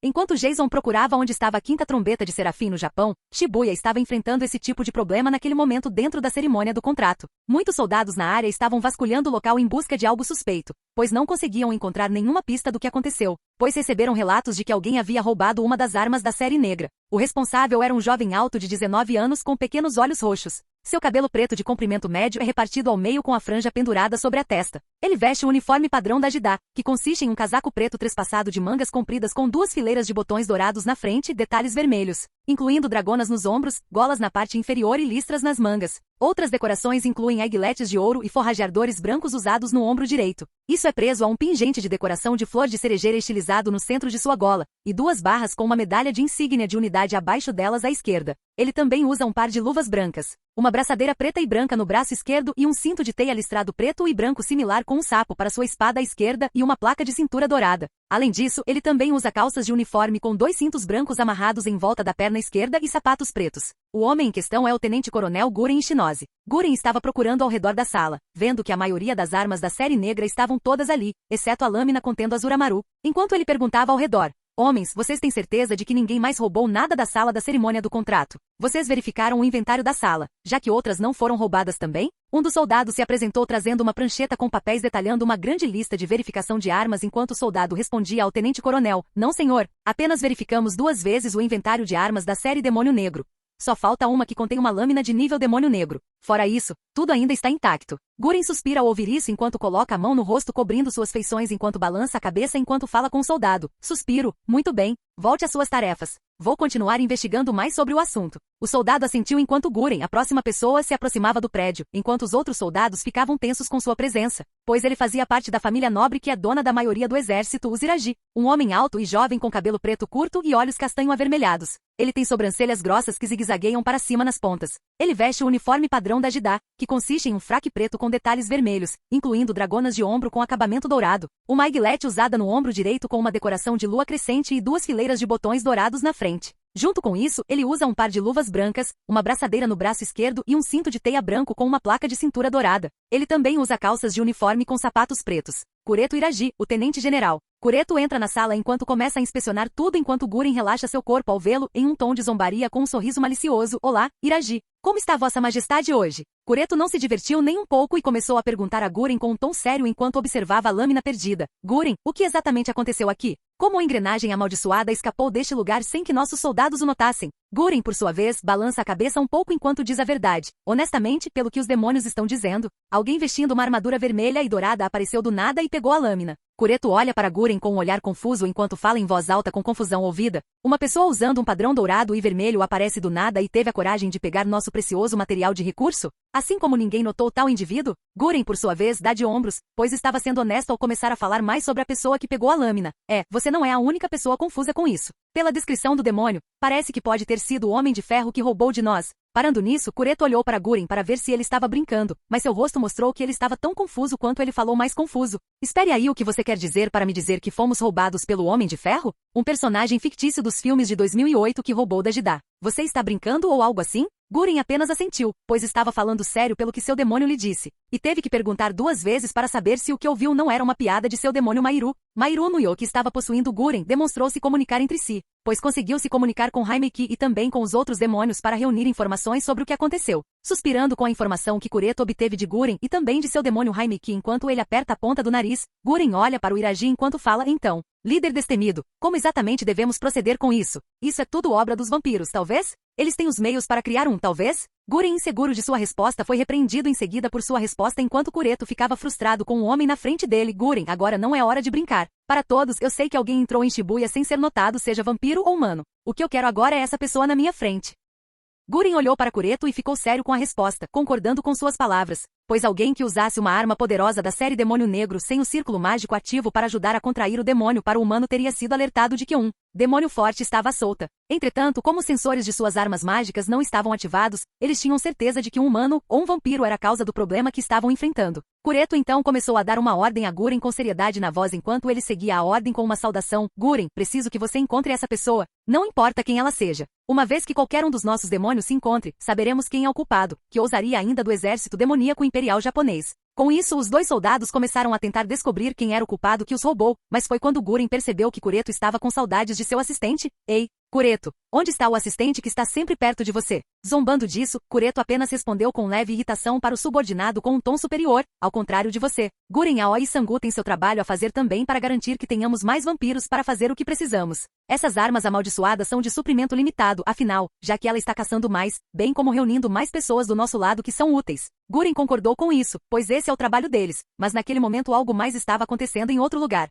Enquanto Jason procurava onde estava a quinta trombeta de Serafim no Japão, Shibuya estava enfrentando esse tipo de problema naquele momento dentro da cerimônia do contrato. Muitos soldados na área estavam vasculhando o local em busca de algo suspeito, pois não conseguiam encontrar nenhuma pista do que aconteceu, pois receberam relatos de que alguém havia roubado uma das armas da série negra. O responsável era um jovem alto de 19 anos com pequenos olhos roxos. Seu cabelo preto de comprimento médio é repartido ao meio com a franja pendurada sobre a testa. Ele veste o uniforme padrão da Jidá, que consiste em um casaco preto trespassado de mangas compridas com 2 fileiras de botões dourados na frente e detalhes vermelhos, incluindo dragonas nos ombros, golas na parte inferior e listras nas mangas. Outras decorações incluem aiguiletes de ouro e forrageadores brancos usados no ombro direito. Isso é preso a um pingente de decoração de flor de cerejeira estilizado no centro de sua gola, e 2 barras com uma medalha de insígnia de unidade abaixo delas à esquerda. Ele também usa um par de luvas brancas, uma braçadeira preta e branca no braço esquerdo e um cinto de teia listrado preto e branco similar com um sapo para sua espada à esquerda e uma placa de cintura dourada. Além disso, ele também usa calças de uniforme com 2 cintos brancos amarrados em volta da perna esquerda e sapatos pretos. O homem em questão é o tenente-coronel Guren Ishinose. Guren estava procurando ao redor da sala, vendo que a maioria das armas da série negra estavam todas ali, exceto a lâmina contendo Azuramaru. Enquanto ele perguntava ao redor: "Homens, vocês têm certeza de que ninguém mais roubou nada da sala da cerimônia do contrato? Vocês verificaram o inventário da sala, já que outras não foram roubadas também?" Um dos soldados se apresentou trazendo uma prancheta com papéis detalhando uma grande lista de verificação de armas enquanto o soldado respondia ao tenente-coronel: "Não, senhor. Apenas verificamos 2 vezes o inventário de armas da série Demônio Negro. Só falta uma que contém uma lâmina de nível Demônio Negro. Fora isso, tudo ainda está intacto." Guren suspira ao ouvir isso enquanto coloca a mão no rosto cobrindo suas feições enquanto balança a cabeça enquanto fala com o soldado. Suspiro: "Muito bem, volte às suas tarefas. Vou continuar investigando mais sobre o assunto." O soldado assentiu enquanto Guren, a próxima pessoa, se aproximava do prédio, enquanto os outros soldados ficavam tensos com sua presença, pois ele fazia parte da família nobre que é dona da maioria do exército, os Iragi, um homem alto e jovem com cabelo preto curto e olhos castanho avermelhados. Ele tem sobrancelhas grossas que zigue-zagueiam para cima nas pontas. Ele veste o uniforme padrão da Jidá, que consiste em um fraque preto com detalhes vermelhos, incluindo dragonas de ombro com acabamento dourado, uma aiguilete usada no ombro direito com uma decoração de lua crescente e 2 fileiras de botões dourados na frente. Junto com isso, ele usa um par de luvas brancas, uma braçadeira no braço esquerdo e um cinto de teia branco com uma placa de cintura dourada. Ele também usa calças de uniforme com sapatos pretos. Kureto Iragi, o tenente-general. Kureto entra na sala enquanto começa a inspecionar tudo enquanto Guren relaxa seu corpo ao vê-lo em um tom de zombaria com um sorriso malicioso. "Olá, Iragi. Como está Vossa Majestade hoje?" Kureto não se divertiu nem um pouco e começou a perguntar a Guren com um tom sério enquanto observava a lâmina perdida. "Guren, o que exatamente aconteceu aqui?" Como a engrenagem amaldiçoada escapou deste lugar sem que nossos soldados o notassem. Guren, por sua vez, balança a cabeça um pouco enquanto diz a verdade. Honestamente, pelo que os demônios estão dizendo, alguém vestindo uma armadura vermelha e dourada apareceu do nada e pegou a lâmina. Kureto olha para Guren com um olhar confuso enquanto fala em voz alta com confusão ouvida. Uma pessoa usando um padrão dourado e vermelho aparece do nada e teve a coragem de pegar nosso precioso material de recurso? Assim como ninguém notou tal indivíduo, Guren, por sua vez, dá de ombros, pois estava sendo honesto ao começar a falar mais sobre a pessoa que pegou a lâmina. Você não é a única pessoa confusa com isso. Pela descrição do demônio, parece que pode ter sido o Homem de Ferro que roubou de nós. Parando nisso, Kureto olhou para Guren para ver se ele estava brincando, mas seu rosto mostrou que ele estava tão confuso quanto ele falou mais confuso. Espere aí, o que você quer dizer para me dizer que fomos roubados pelo Homem de Ferro? Um personagem fictício dos filmes de 2008 que roubou da Jidá. Você está brincando ou algo assim? Guren apenas assentiu, pois estava falando sério pelo que seu demônio lhe disse, e teve que perguntar 2 vezes para saber se o que ouviu não era uma piada de seu demônio Mairu. Mairu Nuyo, que estava possuindo Guren, demonstrou se comunicar entre si, pois conseguiu se comunicar com Haimeki e também com os outros demônios para reunir informações sobre o que aconteceu. Suspirando com a informação que Kureto obteve de Guren e também de seu demônio Haimeki enquanto ele aperta a ponta do nariz, Guren olha para o Iraji enquanto fala então. Líder destemido, como exatamente devemos proceder com isso? Isso é tudo obra dos vampiros, talvez? Eles têm os meios para criar um, talvez? Guren, inseguro de sua resposta, foi repreendido em seguida por sua resposta enquanto Kureto ficava frustrado com o homem na frente dele. Guren, agora não é hora de brincar. Para todos, eu sei que alguém entrou em Shibuya sem ser notado, seja vampiro ou humano. O que eu quero agora é essa pessoa na minha frente. Guren olhou para Kureto e ficou sério com a resposta, concordando com suas palavras, pois alguém que usasse uma arma poderosa da série Demônio Negro sem o círculo mágico ativo para ajudar a contrair o demônio para o humano teria sido alertado de que um demônio forte estava à solta. Entretanto, como os sensores de suas armas mágicas não estavam ativados, eles tinham certeza de que um humano ou um vampiro era a causa do problema que estavam enfrentando. Kureto então começou a dar uma ordem a Guren com seriedade na voz enquanto ele seguia a ordem com uma saudação. Guren, preciso que você encontre essa pessoa, não importa quem ela seja. Uma vez que qualquer um dos nossos demônios se encontre, saberemos quem é o culpado, que ousaria ainda do exército demoníaco imperial japonês. Com isso, os 2 soldados começaram a tentar descobrir quem era o culpado que os roubou, mas foi quando Guren percebeu que Kureto estava com saudades de seu assistente. Ei, Kureto, onde está o assistente que está sempre perto de você? Zombando disso, Kureto apenas respondeu com leve irritação para o subordinado com um tom superior, ao contrário de você. Guren, Aoi e Sangu têm seu trabalho a fazer também para garantir que tenhamos mais vampiros para fazer o que precisamos. Essas armas amaldiçoadas são de suprimento limitado, afinal, já que ela está caçando mais, bem como reunindo mais pessoas do nosso lado que são úteis. Guren concordou com isso, pois esse é o trabalho deles, mas naquele momento algo mais estava acontecendo em outro lugar.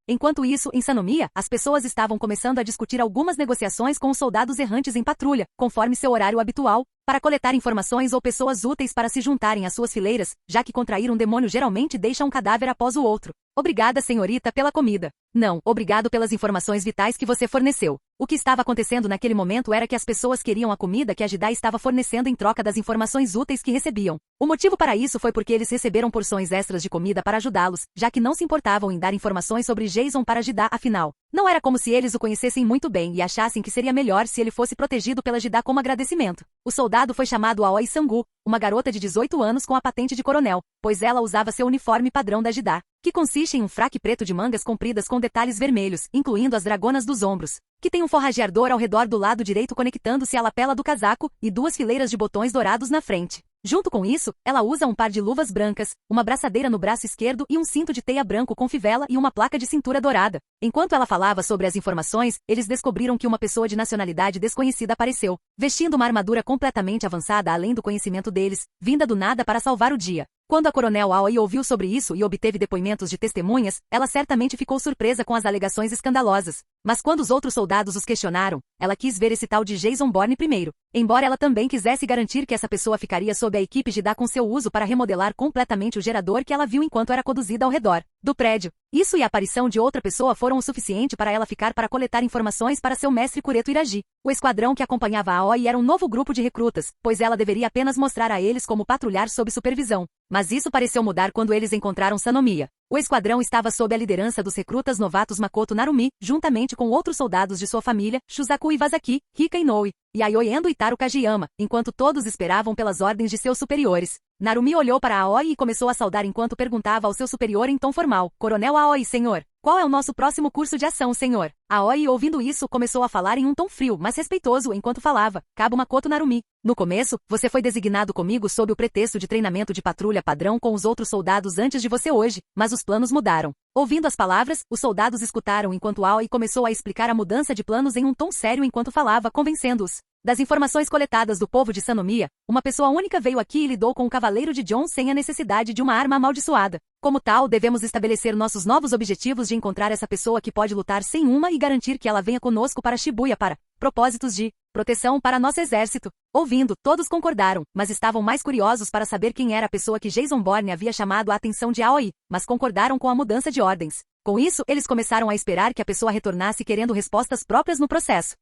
Enquanto isso, em Sanomiya, as pessoas estavam começando a discutir algumas negociações com os soldados errantes em patrulha, conforme seu horário habitual, para coletar informações ou pessoas úteis para se juntarem às suas fileiras, já que contrair um demônio geralmente deixa um cadáver após o outro. Obrigada, senhorita, pela comida. Não, obrigado pelas informações vitais que você forneceu. O que estava acontecendo naquele momento era que as pessoas queriam a comida que a Jidá estava fornecendo em troca das informações úteis que recebiam. O motivo para isso foi porque eles receberam porções extras de comida para ajudá-los, já que não se importavam em dar informações sobre Jason para Jidá, afinal. Não era como se eles o conhecessem muito bem e achassem que seria melhor se ele fosse protegido pela Jidá como agradecimento. O soldado foi chamado Aoi Sangu, uma garota de 18 anos com a patente de coronel, pois ela usava seu uniforme padrão da Jidá, que consiste em um fraque preto de mangas compridas com detalhes vermelhos, incluindo as dragonas dos ombros, que tem um forrageador ao redor do lado direito conectando-se à lapela do casaco, e 2 fileiras de botões dourados na frente. Junto com isso, ela usa um par de luvas brancas, uma braçadeira no braço esquerdo e um cinto de teia branco com fivela e uma placa de cintura dourada. Enquanto ela falava sobre as informações, eles descobriram que uma pessoa de nacionalidade desconhecida apareceu, vestindo uma armadura completamente avançada além do conhecimento deles, vinda do nada para salvar o dia. Quando a coronel Aoi ouviu sobre isso e obteve depoimentos de testemunhas, ela certamente ficou surpresa com as alegações escandalosas. Mas quando os outros soldados os questionaram, ela quis ver esse tal de Jason Bourne primeiro, embora ela também quisesse garantir que essa pessoa ficaria sob a equipe Jidá com seu uso para remodelar completamente o gerador que ela viu enquanto era conduzida ao redor do prédio. Isso e a aparição de outra pessoa foram o suficiente para ela ficar para coletar informações para seu mestre Kureto Iraji. O esquadrão que acompanhava a Aoi era um novo grupo de recrutas, pois ela deveria apenas mostrar a eles como patrulhar sob supervisão. Mas isso pareceu mudar quando eles encontraram Sanomiya. O esquadrão estava sob a liderança dos recrutas novatos Makoto Narumi, juntamente com outros soldados de sua família, Shusaku Iwasaki, Rika Inoue, Yayoi Endo e Taro Kageyama, enquanto todos esperavam pelas ordens de seus superiores. Narumi olhou para Aoi e começou a saudar enquanto perguntava ao seu superior em tom formal: Coronel Aoi, senhor. Qual é o nosso próximo curso de ação, senhor? Aoi, ouvindo isso, começou a falar em um tom frio, mas respeitoso enquanto falava. Cabo Makoto Narumi. No começo, você foi designado comigo sob o pretexto de treinamento de patrulha padrão com os outros soldados antes de você hoje, mas os planos mudaram. Ouvindo as palavras, os soldados escutaram enquanto Aoi começou a explicar a mudança de planos em um tom sério enquanto falava, convencendo-os. Das informações coletadas do povo de Sanomiya, uma pessoa única veio aqui e lidou com o Cavaleiro de John sem a necessidade de uma arma amaldiçoada. Como tal, devemos estabelecer nossos novos objetivos de encontrar essa pessoa que pode lutar sem uma e garantir que ela venha conosco para Shibuya para propósitos de proteção para nosso exército. Ouvindo, todos concordaram, mas estavam mais curiosos para saber quem era a pessoa que Jason Bourne havia chamado a atenção de Aoi, mas concordaram com a mudança de ordens. Com isso, eles começaram a esperar que a pessoa retornasse querendo respostas próprias no processo.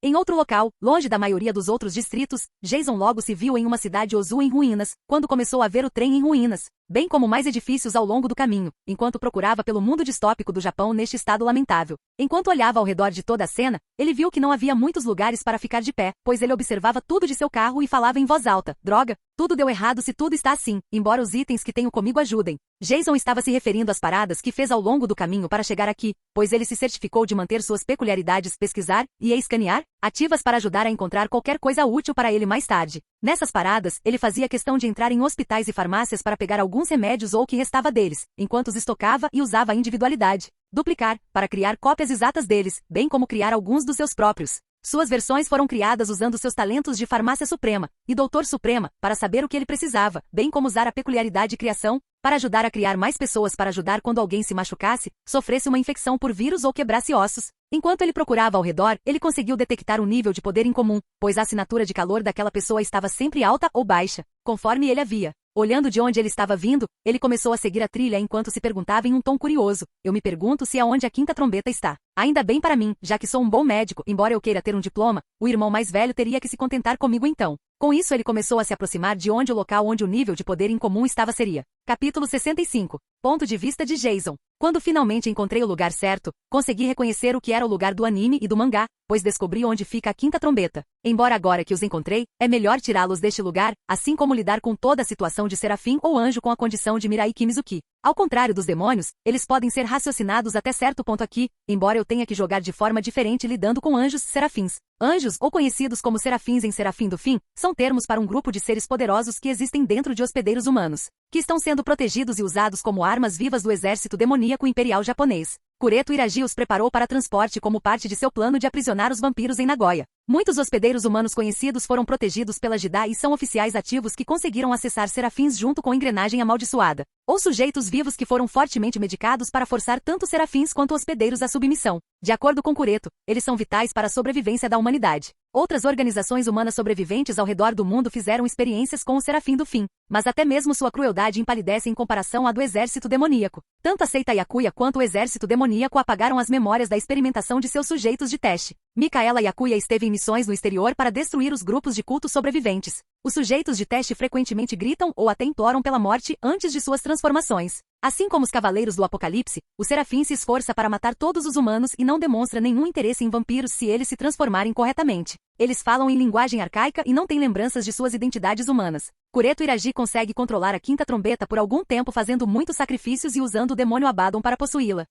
Em outro local, longe da maioria dos outros distritos, Jason logo se viu em uma cidade Ozu em ruínas, quando começou a ver o trem em ruínas, bem como mais edifícios ao longo do caminho, enquanto procurava pelo mundo distópico do Japão neste estado lamentável. Enquanto olhava ao redor de toda a cena, ele viu que não havia muitos lugares para ficar de pé, pois ele observava tudo de seu carro e falava em voz alta. Droga, tudo deu errado se tudo está assim, embora os itens que tenho comigo ajudem. Jason estava se referindo às paradas que fez ao longo do caminho para chegar aqui, pois ele se certificou de manter suas peculiaridades pesquisar e escanear, ativas para ajudar a encontrar qualquer coisa útil para ele mais tarde. Nessas paradas, ele fazia questão de entrar em hospitais e farmácias para pegar alguns remédios ou o que restava deles, enquanto os estocava e usava a individualidade. Duplicar, para criar cópias exatas deles, bem como criar alguns dos seus próprios. Suas versões foram criadas usando seus talentos de Farmácia Suprema e Doutor Suprema para saber o que ele precisava, bem como usar a peculiaridade de criação para ajudar a criar mais pessoas para ajudar quando alguém se machucasse, sofresse uma infecção por vírus ou quebrasse ossos. Enquanto ele procurava ao redor, ele conseguiu detectar um nível de poder incomum, pois a assinatura de calor daquela pessoa estava sempre alta ou baixa, conforme ele havia. Olhando de onde ele estava vindo, ele começou a seguir a trilha enquanto se perguntava em um tom curioso. Eu me pergunto se é onde a quinta trombeta está. Ainda bem para mim, já que sou um bom médico, embora eu queira ter um diploma, o irmão mais velho teria que se contentar comigo então. Com isso ele começou a se aproximar de onde o local onde o nível de poder incomum estava seria. Capítulo 65. Ponto de vista de Jason. Quando finalmente encontrei o lugar certo, consegui reconhecer o que era o lugar do anime e do mangá, pois descobri onde fica a quinta trombeta. Embora agora que os encontrei, é melhor tirá-los deste lugar, assim como lidar com toda a situação de serafim ou anjo com a condição de Mirai Kimizuki. Ao contrário dos demônios, eles podem ser raciocinados até certo ponto aqui, embora eu tenha que jogar de forma diferente lidando com anjos serafins. Anjos, ou conhecidos como serafins em Serafim do Fim, são termos para um grupo de seres poderosos que existem dentro de hospedeiros humanos, que estão sendo protegidos e usados como armas vivas do exército demoníaco imperial japonês. Kureto Iraji os preparou para transporte como parte de seu plano de aprisionar os vampiros em Nagoya. Muitos hospedeiros humanos conhecidos foram protegidos pela Jidai e são oficiais ativos que conseguiram acessar serafins junto com engrenagem amaldiçoada, ou sujeitos vivos que foram fortemente medicados para forçar tanto serafins quanto hospedeiros à submissão. De acordo com Kureto, eles são vitais para a sobrevivência da humanidade. Outras organizações humanas sobreviventes ao redor do mundo fizeram experiências com o Serafim do Fim, mas até mesmo sua crueldade empalidece em comparação à do exército demoníaco. Tanto a seita Yakuya quanto o exército demoníaco apagaram as memórias da experimentação de seus sujeitos de teste. Micaela Yakuya esteve em missões no exterior para destruir os grupos de culto sobreviventes. Os sujeitos de teste frequentemente gritam ou até imploram pela morte antes de suas transformações. Assim como os Cavaleiros do Apocalipse, o Serafim se esforça para matar todos os humanos e não demonstra nenhum interesse em vampiros se eles se transformarem corretamente. Eles falam em linguagem arcaica e não têm lembranças de suas identidades humanas. Kureto Iraji consegue controlar a quinta trombeta por algum tempo fazendo muitos sacrifícios e usando o demônio Abaddon para possuí-la.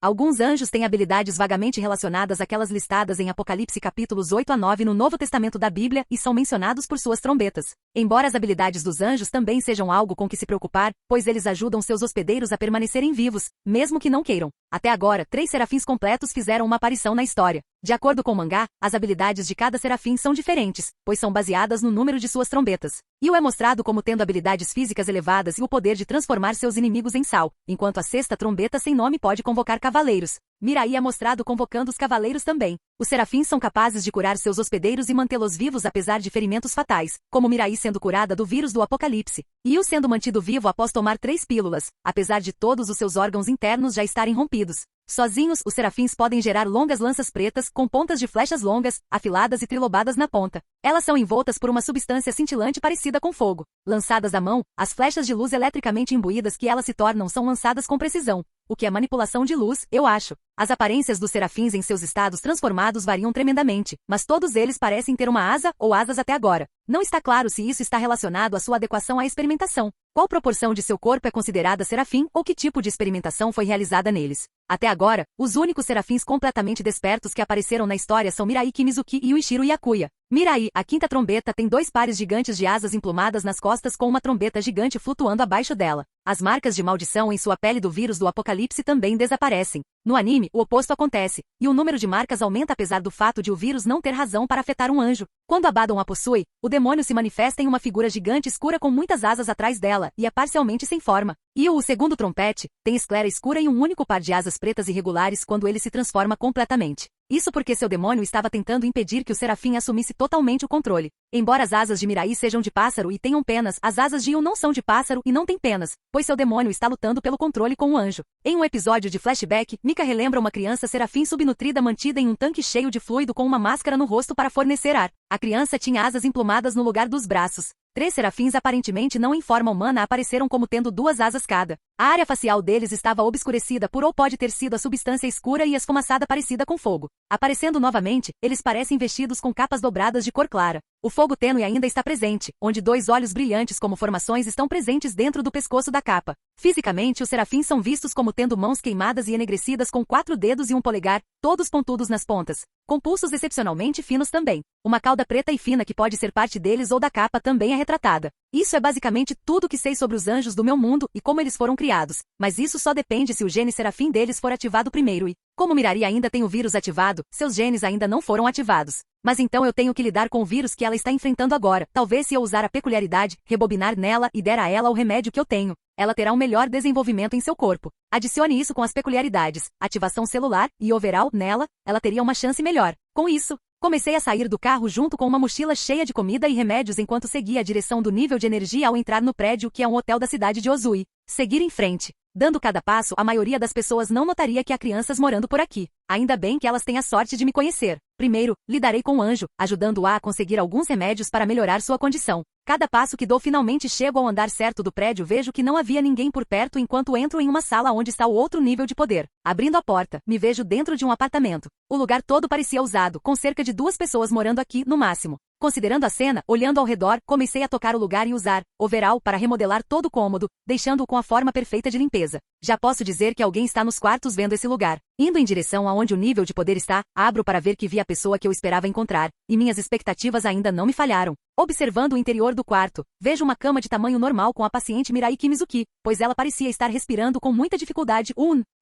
Alguns anjos têm habilidades vagamente relacionadas àquelas listadas em Apocalipse capítulos 8 a 9 no Novo Testamento da Bíblia e são mencionados por suas trombetas. Embora as habilidades dos anjos também sejam algo com que se preocupar, pois eles ajudam seus hospedeiros a permanecerem vivos, mesmo que não queiram. Até agora, 3 serafins completos fizeram uma aparição na história. De acordo com o mangá, as habilidades de cada serafim são diferentes, pois são baseadas no número de suas trombetas. Yu é mostrado como tendo habilidades físicas elevadas e o poder de transformar seus inimigos em sal, enquanto a sexta trombeta sem nome pode convocar cavaleiros. Mirai é mostrado convocando os cavaleiros também. Os serafins são capazes de curar seus hospedeiros e mantê-los vivos apesar de ferimentos fatais, como Mirai sendo curada do vírus do Apocalipse, e Yu sendo mantido vivo após tomar 3 pílulas, apesar de todos os seus órgãos internos já estarem rompidos. Sozinhos, os serafins podem gerar longas lanças pretas com pontas de flechas longas, afiladas e trilobadas na ponta. Elas são envoltas por uma substância cintilante parecida com fogo. Lançadas à mão, as flechas de luz eletricamente imbuídas que elas se tornam são lançadas com precisão, o que é manipulação de luz, eu acho. As aparências dos serafins em seus estados transformados variam tremendamente, mas todos eles parecem ter uma asa ou asas até agora. Não está claro se isso está relacionado à sua adequação à experimentação. Qual proporção de seu corpo é considerada serafim ou que tipo de experimentação foi realizada neles? Até agora, os únicos serafins completamente despertos que apareceram na história são Mirai Kimizuki e Uichiro Yakuya. Mirai, a quinta trombeta, tem 2 pares gigantes de asas emplumadas nas costas com uma trombeta gigante flutuando abaixo dela. As marcas de maldição em sua pele do vírus do apocalipse também desaparecem. No anime, o oposto acontece, e o número de marcas aumenta apesar do fato de o vírus não ter razão para afetar um anjo. Quando Abaddon a possui, o demônio se manifesta em uma figura gigante escura com muitas asas atrás dela, e é parcialmente sem forma. E o segundo trompete tem esclera escura e um único par de asas pretas irregulares quando ele se transforma completamente. Isso porque seu demônio estava tentando impedir que o serafim assumisse totalmente o controle. Embora as asas de Mirai sejam de pássaro e tenham penas, as asas de Yu não são de pássaro e não têm penas, pois seu demônio está lutando pelo controle com o anjo. Em um episódio de flashback, Mika relembra uma criança serafim subnutrida mantida em um tanque cheio de fluido com uma máscara no rosto para fornecer ar. A criança tinha asas emplumadas no lugar dos braços. 3 serafins aparentemente não em forma humana apareceram como tendo 2 asas cada. A área facial deles estava obscurecida por ou pode ter sido a substância escura e esfumaçada parecida com fogo. Aparecendo novamente, eles parecem vestidos com capas dobradas de cor clara. O fogo tênue ainda está presente, onde 2 olhos brilhantes como formações estão presentes dentro do pescoço da capa. Fisicamente, os serafins são vistos como tendo mãos queimadas e enegrecidas com 4 dedos e um polegar, todos pontudos nas pontas, com pulsos excepcionalmente finos também. Uma cauda preta e fina que pode ser parte deles ou da capa também é retratada. Isso é basicamente tudo que sei sobre os anjos do meu mundo e como eles foram criados, mas isso só depende se o gene serafim deles for ativado primeiro e, como Mirari ainda tem o vírus ativado, seus genes ainda não foram ativados. Mas então eu tenho que lidar com o vírus que ela está enfrentando agora. Talvez se eu usar a peculiaridade, rebobinar nela e der a ela o remédio que eu tenho, ela terá um melhor desenvolvimento em seu corpo. Adicione isso com as peculiaridades, ativação celular e overall nela, ela teria uma chance melhor. Com isso, comecei a sair do carro junto com uma mochila cheia de comida e remédios enquanto seguia a direção do nível de energia ao entrar no prédio que é um hotel da cidade de Ozui. Seguir em frente. Dando cada passo, a maioria das pessoas não notaria que há crianças morando por aqui. Ainda bem que elas têm a sorte de me conhecer. Primeiro, lidarei com o anjo, ajudando-a a conseguir alguns remédios para melhorar sua condição. Cada passo que dou finalmente chego ao andar certo do prédio vejo que não havia ninguém por perto enquanto entro em uma sala onde está o outro nível de poder. Abrindo a porta, me vejo dentro de um apartamento. O lugar todo parecia usado, com cerca de 2 pessoas morando aqui, no máximo. Considerando a cena, olhando ao redor, comecei a tocar o lugar e usar overall para remodelar todo o cômodo, deixando-o com a forma perfeita de limpeza. Já posso dizer que alguém está nos quartos vendo esse lugar. Indo em direção aonde o nível de poder está, abro para ver que vi a pessoa que eu esperava encontrar, e minhas expectativas ainda não me falharam. Observando o interior do quarto, vejo uma cama de tamanho normal com a paciente Mirai Kimizuki, pois ela parecia estar respirando com muita dificuldade.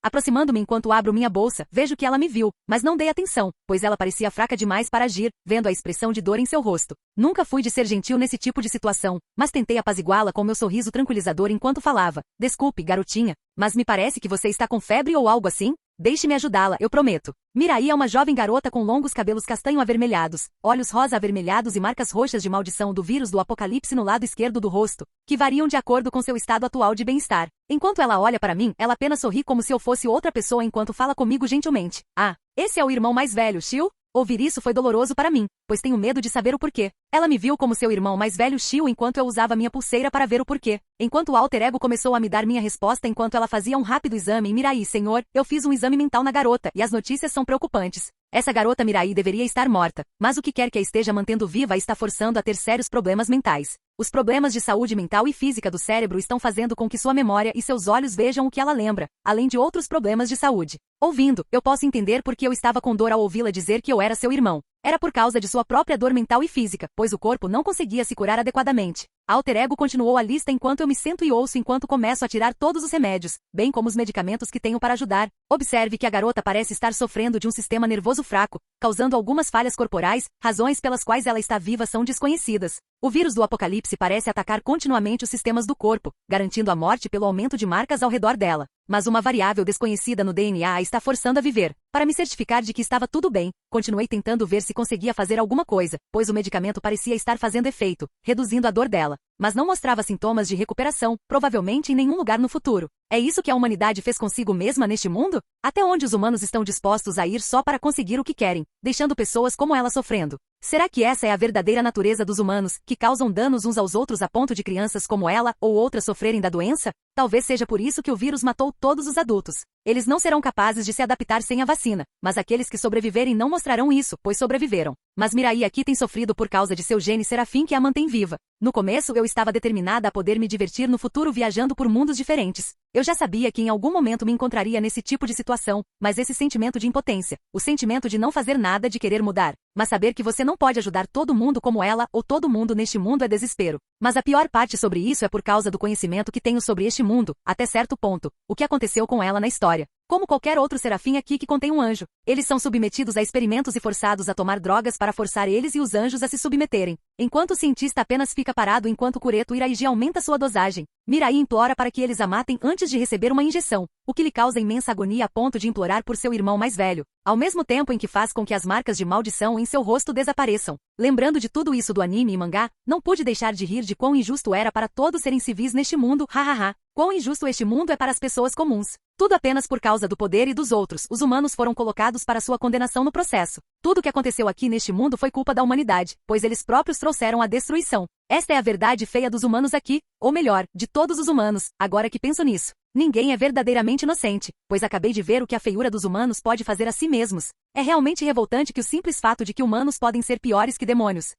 Aproximando-me enquanto abro minha bolsa, vejo que ela me viu, mas não dei atenção, pois ela parecia fraca demais para agir, vendo a expressão de dor em seu rosto. Nunca fui de ser gentil nesse tipo de situação, mas tentei apaziguá-la com meu sorriso tranquilizador enquanto falava. Desculpe, garotinha, mas me parece que você está com febre ou algo assim? Deixe-me ajudá-la, eu prometo. Mirai é uma jovem garota com longos cabelos castanho avermelhados, olhos rosa avermelhados e marcas roxas de maldição do vírus do apocalipse no lado esquerdo do rosto, que variam de acordo com seu estado atual de bem-estar. Enquanto ela olha para mim, ela apenas sorri como se eu fosse outra pessoa enquanto fala comigo gentilmente. Ah, esse é o irmão mais velho, Shio? Ouvir isso foi doloroso para mim, pois tenho medo de saber o porquê. Ela me viu como seu irmão mais velho Shio enquanto eu usava minha pulseira para ver o porquê. Enquanto o alter ego começou a me dar minha resposta enquanto ela fazia um rápido exame em Mirai, senhor, eu fiz um exame mental na garota e as notícias são preocupantes. Essa garota Mirai deveria estar morta, mas o que quer que a esteja mantendo viva a está forçando a ter sérios problemas mentais. Os problemas de saúde mental e física do cérebro estão fazendo com que sua memória e seus olhos vejam o que ela lembra, além de outros problemas de saúde. Ouvindo, eu posso entender por que eu estava com dor ao ouvi-la dizer que eu era seu irmão. Era por causa de sua própria dor mental e física, pois o corpo não conseguia se curar adequadamente. A alter ego continuou a lista enquanto eu me sento e ouço enquanto começo a tirar todos os remédios, bem como os medicamentos que tenho para ajudar. Observe que a garota parece estar sofrendo de um sistema nervoso fraco, causando algumas falhas corporais, razões pelas quais ela está viva são desconhecidas. O vírus do apocalipse parece atacar continuamente os sistemas do corpo, garantindo a morte pelo aumento de marcas ao redor dela. Mas uma variável desconhecida no DNA a está forçando a viver. Para me certificar de que estava tudo bem, continuei tentando ver se conseguia fazer alguma coisa, pois o medicamento parecia estar fazendo efeito, reduzindo a dor dela, mas não mostrava sintomas de recuperação, provavelmente em nenhum lugar no futuro. É isso que a humanidade fez consigo mesma neste mundo? Até onde os humanos estão dispostos a ir só para conseguir o que querem, deixando pessoas como ela sofrendo? Será que essa é a verdadeira natureza dos humanos, que causam danos uns aos outros a ponto de crianças como ela ou outras sofrerem da doença? Talvez seja por isso que o vírus matou todos os adultos. Eles não serão capazes de se adaptar sem a vacina, mas aqueles que sobreviverem não mostrarão isso, pois sobreviveram. Mas Mirai aqui tem sofrido por causa de seu gene serafim que a mantém viva. No começo eu estava determinada a poder me divertir no futuro viajando por mundos diferentes. Eu já sabia que em algum momento me encontraria nesse tipo de situação, mas esse sentimento de impotência, o sentimento de não fazer nada, de querer mudar, mas saber que você não pode ajudar todo mundo como ela ou todo mundo neste mundo é desespero. Mas a pior parte sobre isso é por causa do conhecimento que tenho sobre este mundo, até certo ponto, o que aconteceu com ela na história. Como qualquer outro serafim aqui que contém um anjo, eles são submetidos a experimentos e forçados a tomar drogas para forçar eles e os anjos a se submeterem. Enquanto o cientista apenas fica parado enquanto Kureto Iraiji aumenta sua dosagem, Mirai implora para que eles a matem antes de receber uma injeção, o que lhe causa imensa agonia a ponto de implorar por seu irmão mais velho, ao mesmo tempo em que faz com que as marcas de maldição em seu rosto desapareçam. Lembrando de tudo isso do anime e mangá, não pude deixar de rir de quão injusto era para todos serem civis neste mundo, hahaha. Quão injusto este mundo é para as pessoas comuns. Tudo apenas por causa do poder e dos outros, os humanos foram colocados para sua condenação no processo. Tudo o que aconteceu aqui neste mundo foi culpa da humanidade, pois eles próprios trouxeram a destruição. Esta é a verdade feia dos humanos aqui, ou melhor, de todos os humanos, agora que penso nisso. Ninguém é verdadeiramente inocente, pois acabei de ver o que a feiura dos humanos pode fazer a si mesmos. É realmente revoltante que o simples fato de que humanos podem ser piores que demônios.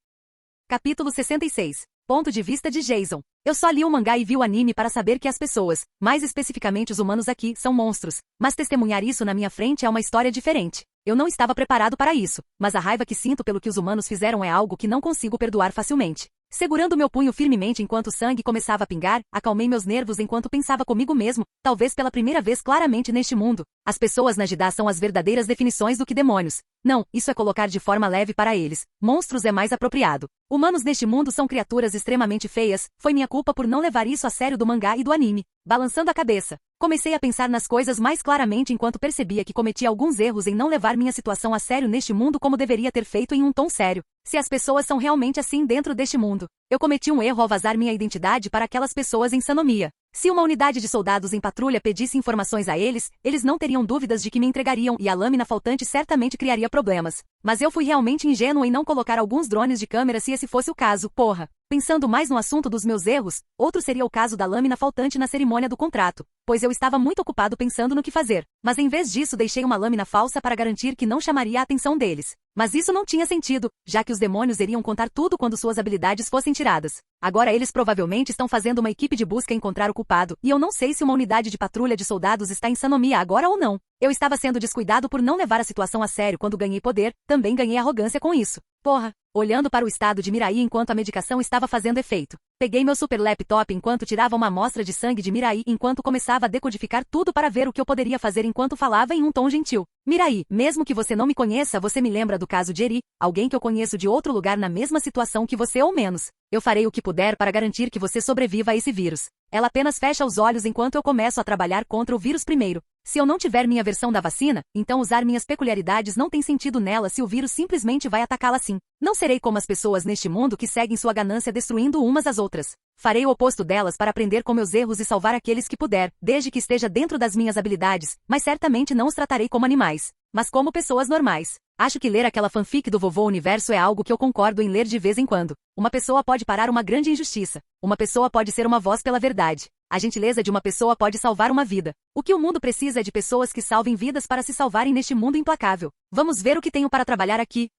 Capítulo 66. Ponto de vista de Jason. Eu só li o mangá e vi o anime para saber que as pessoas, mais especificamente os humanos aqui, são monstros, mas testemunhar isso na minha frente é uma história diferente. Eu não estava preparado para isso, mas a raiva que sinto pelo que os humanos fizeram é algo que não consigo perdoar facilmente. Segurando meu punho firmemente enquanto o sangue começava a pingar, acalmei meus nervos enquanto pensava comigo mesmo, talvez pela primeira vez claramente neste mundo. As pessoas na Jidá são as verdadeiras definições do que demônios. Não, isso é colocar de forma leve para eles. Monstros é mais apropriado. Humanos neste mundo são criaturas extremamente feias, foi minha culpa por não levar isso a sério do mangá e do anime. Balançando a cabeça, comecei a pensar nas coisas mais claramente enquanto percebia que cometi alguns erros em não levar minha situação a sério neste mundo como deveria ter feito em um tom sério. Se as pessoas são realmente assim dentro deste mundo, eu cometi um erro ao vazar minha identidade para aquelas pessoas em Sanomiya. Se uma unidade de soldados em patrulha pedisse informações a eles, eles não teriam dúvidas de que me entregariam e a lâmina faltante certamente criaria problemas. Mas eu fui realmente ingênuo em não colocar alguns drones de câmera se esse fosse o caso, porra. Pensando mais no assunto dos meus erros, outro seria o caso da lâmina faltante na cerimônia do contrato, pois eu estava muito ocupado pensando no que fazer. Mas em vez disso deixei uma lâmina falsa para garantir que não chamaria a atenção deles. Mas isso não tinha sentido, já que os demônios iriam contar tudo quando suas habilidades fossem tiradas. Agora eles provavelmente estão fazendo uma equipe de busca encontrar o culpado, e eu não sei se uma unidade de patrulha de soldados está em Sanomiya agora ou não. Eu estava sendo descuidado por não levar a situação a sério quando ganhei poder, também ganhei arrogância com isso. Porra! Olhando para o estado de Mirai enquanto a medicação estava fazendo efeito. Peguei meu super laptop enquanto tirava uma amostra de sangue de Mirai enquanto começava a decodificar tudo para ver o que eu poderia fazer enquanto falava em um tom gentil. Mirai, mesmo que você não me conheça, você me lembra do caso de Eri, alguém que eu conheço de outro lugar na mesma situação que você ou menos. Eu farei o que puder para garantir que você sobreviva a esse vírus. Ela apenas fecha os olhos enquanto eu começo a trabalhar contra o vírus primeiro. Se eu não tiver minha versão da vacina, então usar minhas peculiaridades não tem sentido nela se o vírus simplesmente vai atacá-la assim. Não serei como as pessoas neste mundo que seguem sua ganância destruindo umas às outras. Farei o oposto delas para aprender com meus erros e salvar aqueles que puder, desde que esteja dentro das minhas habilidades, mas certamente não os tratarei como animais, mas como pessoas normais. Acho que ler aquela fanfic do Vovô Universo é algo que eu concordo em ler de vez em quando. Uma pessoa pode parar uma grande injustiça. Uma pessoa pode ser uma voz pela verdade. A gentileza de uma pessoa pode salvar uma vida. O que o mundo precisa é de pessoas que salvem vidas para se salvarem neste mundo implacável. Vamos ver o que tenho para trabalhar aqui.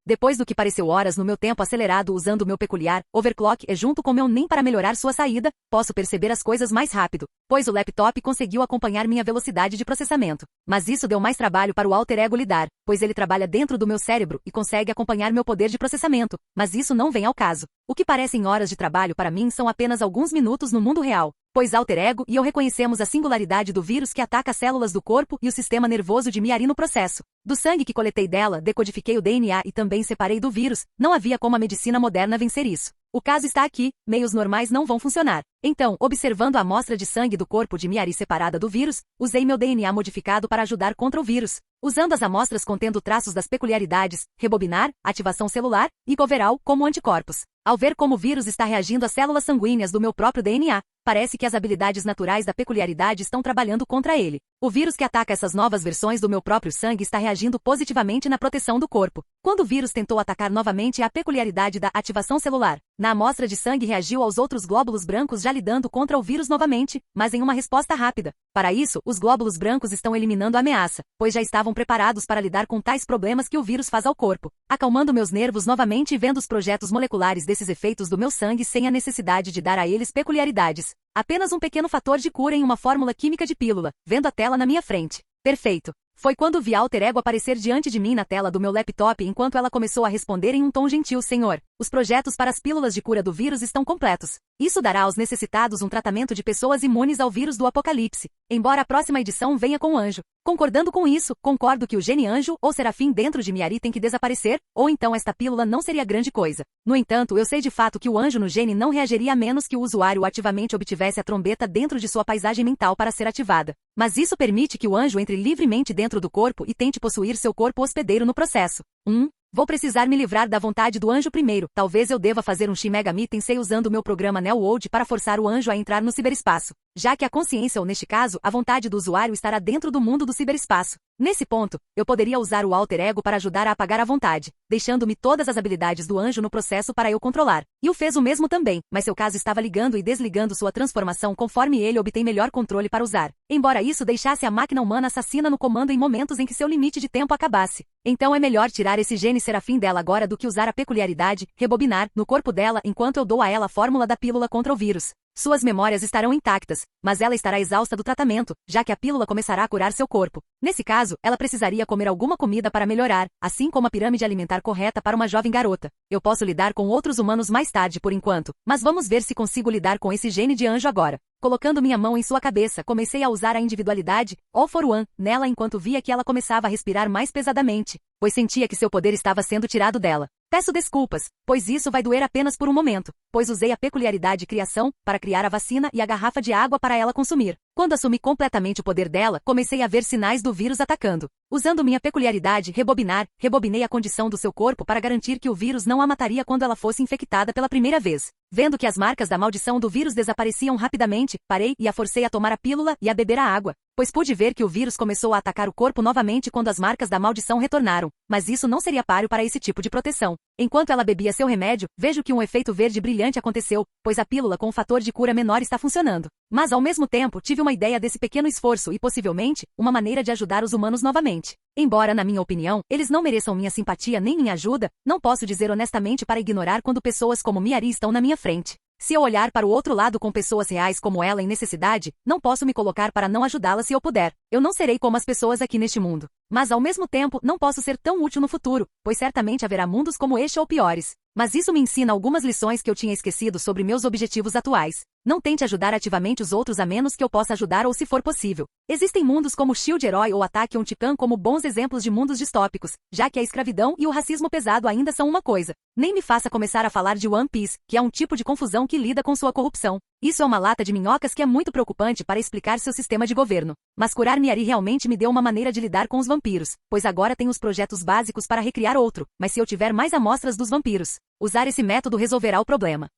Depois do que pareceu horas no meu tempo acelerado usando o meu peculiar, overclock é junto com meu NEM para melhorar sua saída, posso perceber as coisas mais rápido, pois o laptop conseguiu acompanhar minha velocidade de processamento. Mas isso deu mais trabalho para o alter ego lidar, pois ele trabalha dentro do meu cérebro e consegue acompanhar meu poder de processamento, mas isso não vem ao caso. O que parecem horas de trabalho para mim são apenas alguns minutos no mundo real, pois alter ego e eu reconhecemos a singularidade do vírus que ataca as células do corpo e o sistema nervoso de Miari no processo. Do sangue que coletei dela, decodifiquei o DNA e também separei do vírus, não havia como a medicina moderna vencer isso. O caso está aqui, meios normais não vão funcionar. Então, observando a amostra de sangue do corpo de Miari separada do vírus, usei meu DNA modificado para ajudar contra o vírus. Usando as amostras contendo traços das peculiaridades, rebobinar, ativação celular e coveral como anticorpos. Ao ver como o vírus está reagindo às células sanguíneas do meu próprio DNA, parece que as habilidades naturais da peculiaridade estão trabalhando contra ele. O vírus que ataca essas novas versões do meu próprio sangue está reagindo positivamente na proteção do corpo. Quando o vírus tentou atacar novamente a peculiaridade da ativação celular, na amostra de sangue reagiu aos outros glóbulos brancos já lidando contra o vírus novamente, mas em uma resposta rápida. Para isso, os glóbulos brancos estão eliminando a ameaça, pois já estavam preparados para lidar com tais problemas que o vírus faz ao corpo, acalmando meus nervos novamente e vendo os projetos moleculares desses efeitos do meu sangue sem a necessidade de dar a eles peculiaridades. Apenas um pequeno fator de cura em uma fórmula química de pílula, vendo a tela na minha frente. Perfeito. Foi quando vi a alter ego aparecer diante de mim na tela do meu laptop enquanto ela começou a responder em um tom gentil: Senhor, os projetos para as pílulas de cura do vírus estão completos. Isso dará aos necessitados um tratamento de pessoas imunes ao vírus do apocalipse, embora a próxima edição venha com o anjo. Concordando com isso, concordo que o gene anjo ou serafim dentro de Miari tem que desaparecer, ou então esta pílula não seria grande coisa. No entanto, eu sei de fato que o anjo no gene não reagiria a menos que o usuário ativamente obtivesse a trombeta dentro de sua paisagem mental para ser ativada. Mas isso permite que o anjo entre livremente dentro do corpo e tente possuir seu corpo hospedeiro no processo. Vou precisar me livrar da vontade do anjo primeiro. Talvez eu deva fazer um Shin-Megami Tensei usando o meu programa Neo-World para forçar o anjo a entrar no ciberespaço, já que a consciência ou neste caso, a vontade do usuário estará dentro do mundo do ciberespaço. Nesse ponto, eu poderia usar o alter ego para ajudar a apagar a vontade, deixando-me todas as habilidades do anjo no processo para eu controlar. E o fez o mesmo também, mas seu caso estava ligando e desligando sua transformação conforme ele obtém melhor controle para usar. Embora isso deixasse a máquina humana assassina no comando em momentos em que seu limite de tempo acabasse. Então é melhor tirar esse gene serafim dela agora do que usar a peculiaridade, rebobinar, no corpo dela enquanto eu dou a ela a fórmula da pílula contra o vírus. Suas memórias estarão intactas, mas ela estará exausta do tratamento, já que a pílula começará a curar seu corpo. Nesse caso, ela precisaria comer alguma comida para melhorar, assim como a pirâmide alimentar correta para uma jovem garota. Eu posso lidar com outros humanos mais tarde por enquanto, mas vamos ver se consigo lidar com esse gene de anjo agora. Colocando minha mão em sua cabeça, comecei a usar a individualidade, All for One, nela enquanto via que ela começava a respirar mais pesadamente, pois sentia que seu poder estava sendo tirado dela. Peço desculpas, pois isso vai doer apenas por um momento, pois usei a peculiaridade criação para criar a vacina e a garrafa de água para ela consumir. Quando assumi completamente o poder dela, comecei a ver sinais do vírus atacando. Usando minha peculiaridade rebobinar, rebobinei a condição do seu corpo para garantir que o vírus não a mataria quando ela fosse infectada pela primeira vez. Vendo que as marcas da maldição do vírus desapareciam rapidamente, parei e a forcei a tomar a pílula e a beber a água, pois pude ver que o vírus começou a atacar o corpo novamente quando as marcas da maldição retornaram, mas isso não seria páreo para esse tipo de proteção. Enquanto ela bebia seu remédio, vejo que um efeito verde brilhante aconteceu, pois a pílula com um fator de cura menor está funcionando. Mas ao mesmo tempo tive uma ideia desse pequeno esforço e possivelmente, uma maneira de ajudar os humanos novamente. Embora, na minha opinião, eles não mereçam minha simpatia nem minha ajuda, não posso dizer honestamente para ignorar quando pessoas como Miari estão na minha frente. Se eu olhar para o outro lado com pessoas reais como ela em necessidade, não posso me colocar para não ajudá-la se eu puder. Eu não serei como as pessoas aqui neste mundo. Mas ao mesmo tempo, não posso ser tão útil no futuro, pois certamente haverá mundos como este ou piores. Mas isso me ensina algumas lições que eu tinha esquecido sobre meus objetivos atuais. Não tente ajudar ativamente os outros a menos que eu possa ajudar ou se for possível. Existem mundos como Shield Herói ou Attack on Titan como bons exemplos de mundos distópicos, já que a escravidão e o racismo pesado ainda são uma coisa. Nem me faça começar a falar de One Piece, que é um tipo de confusão que lida com sua corrupção. Isso é uma lata de minhocas que é muito preocupante para explicar seu sistema de governo. Mas curar Miari realmente me deu uma maneira de lidar com os vampiros, pois agora tenho os projetos básicos para recriar outro, mas se eu tiver mais amostras dos vampiros, usar esse método resolverá o problema.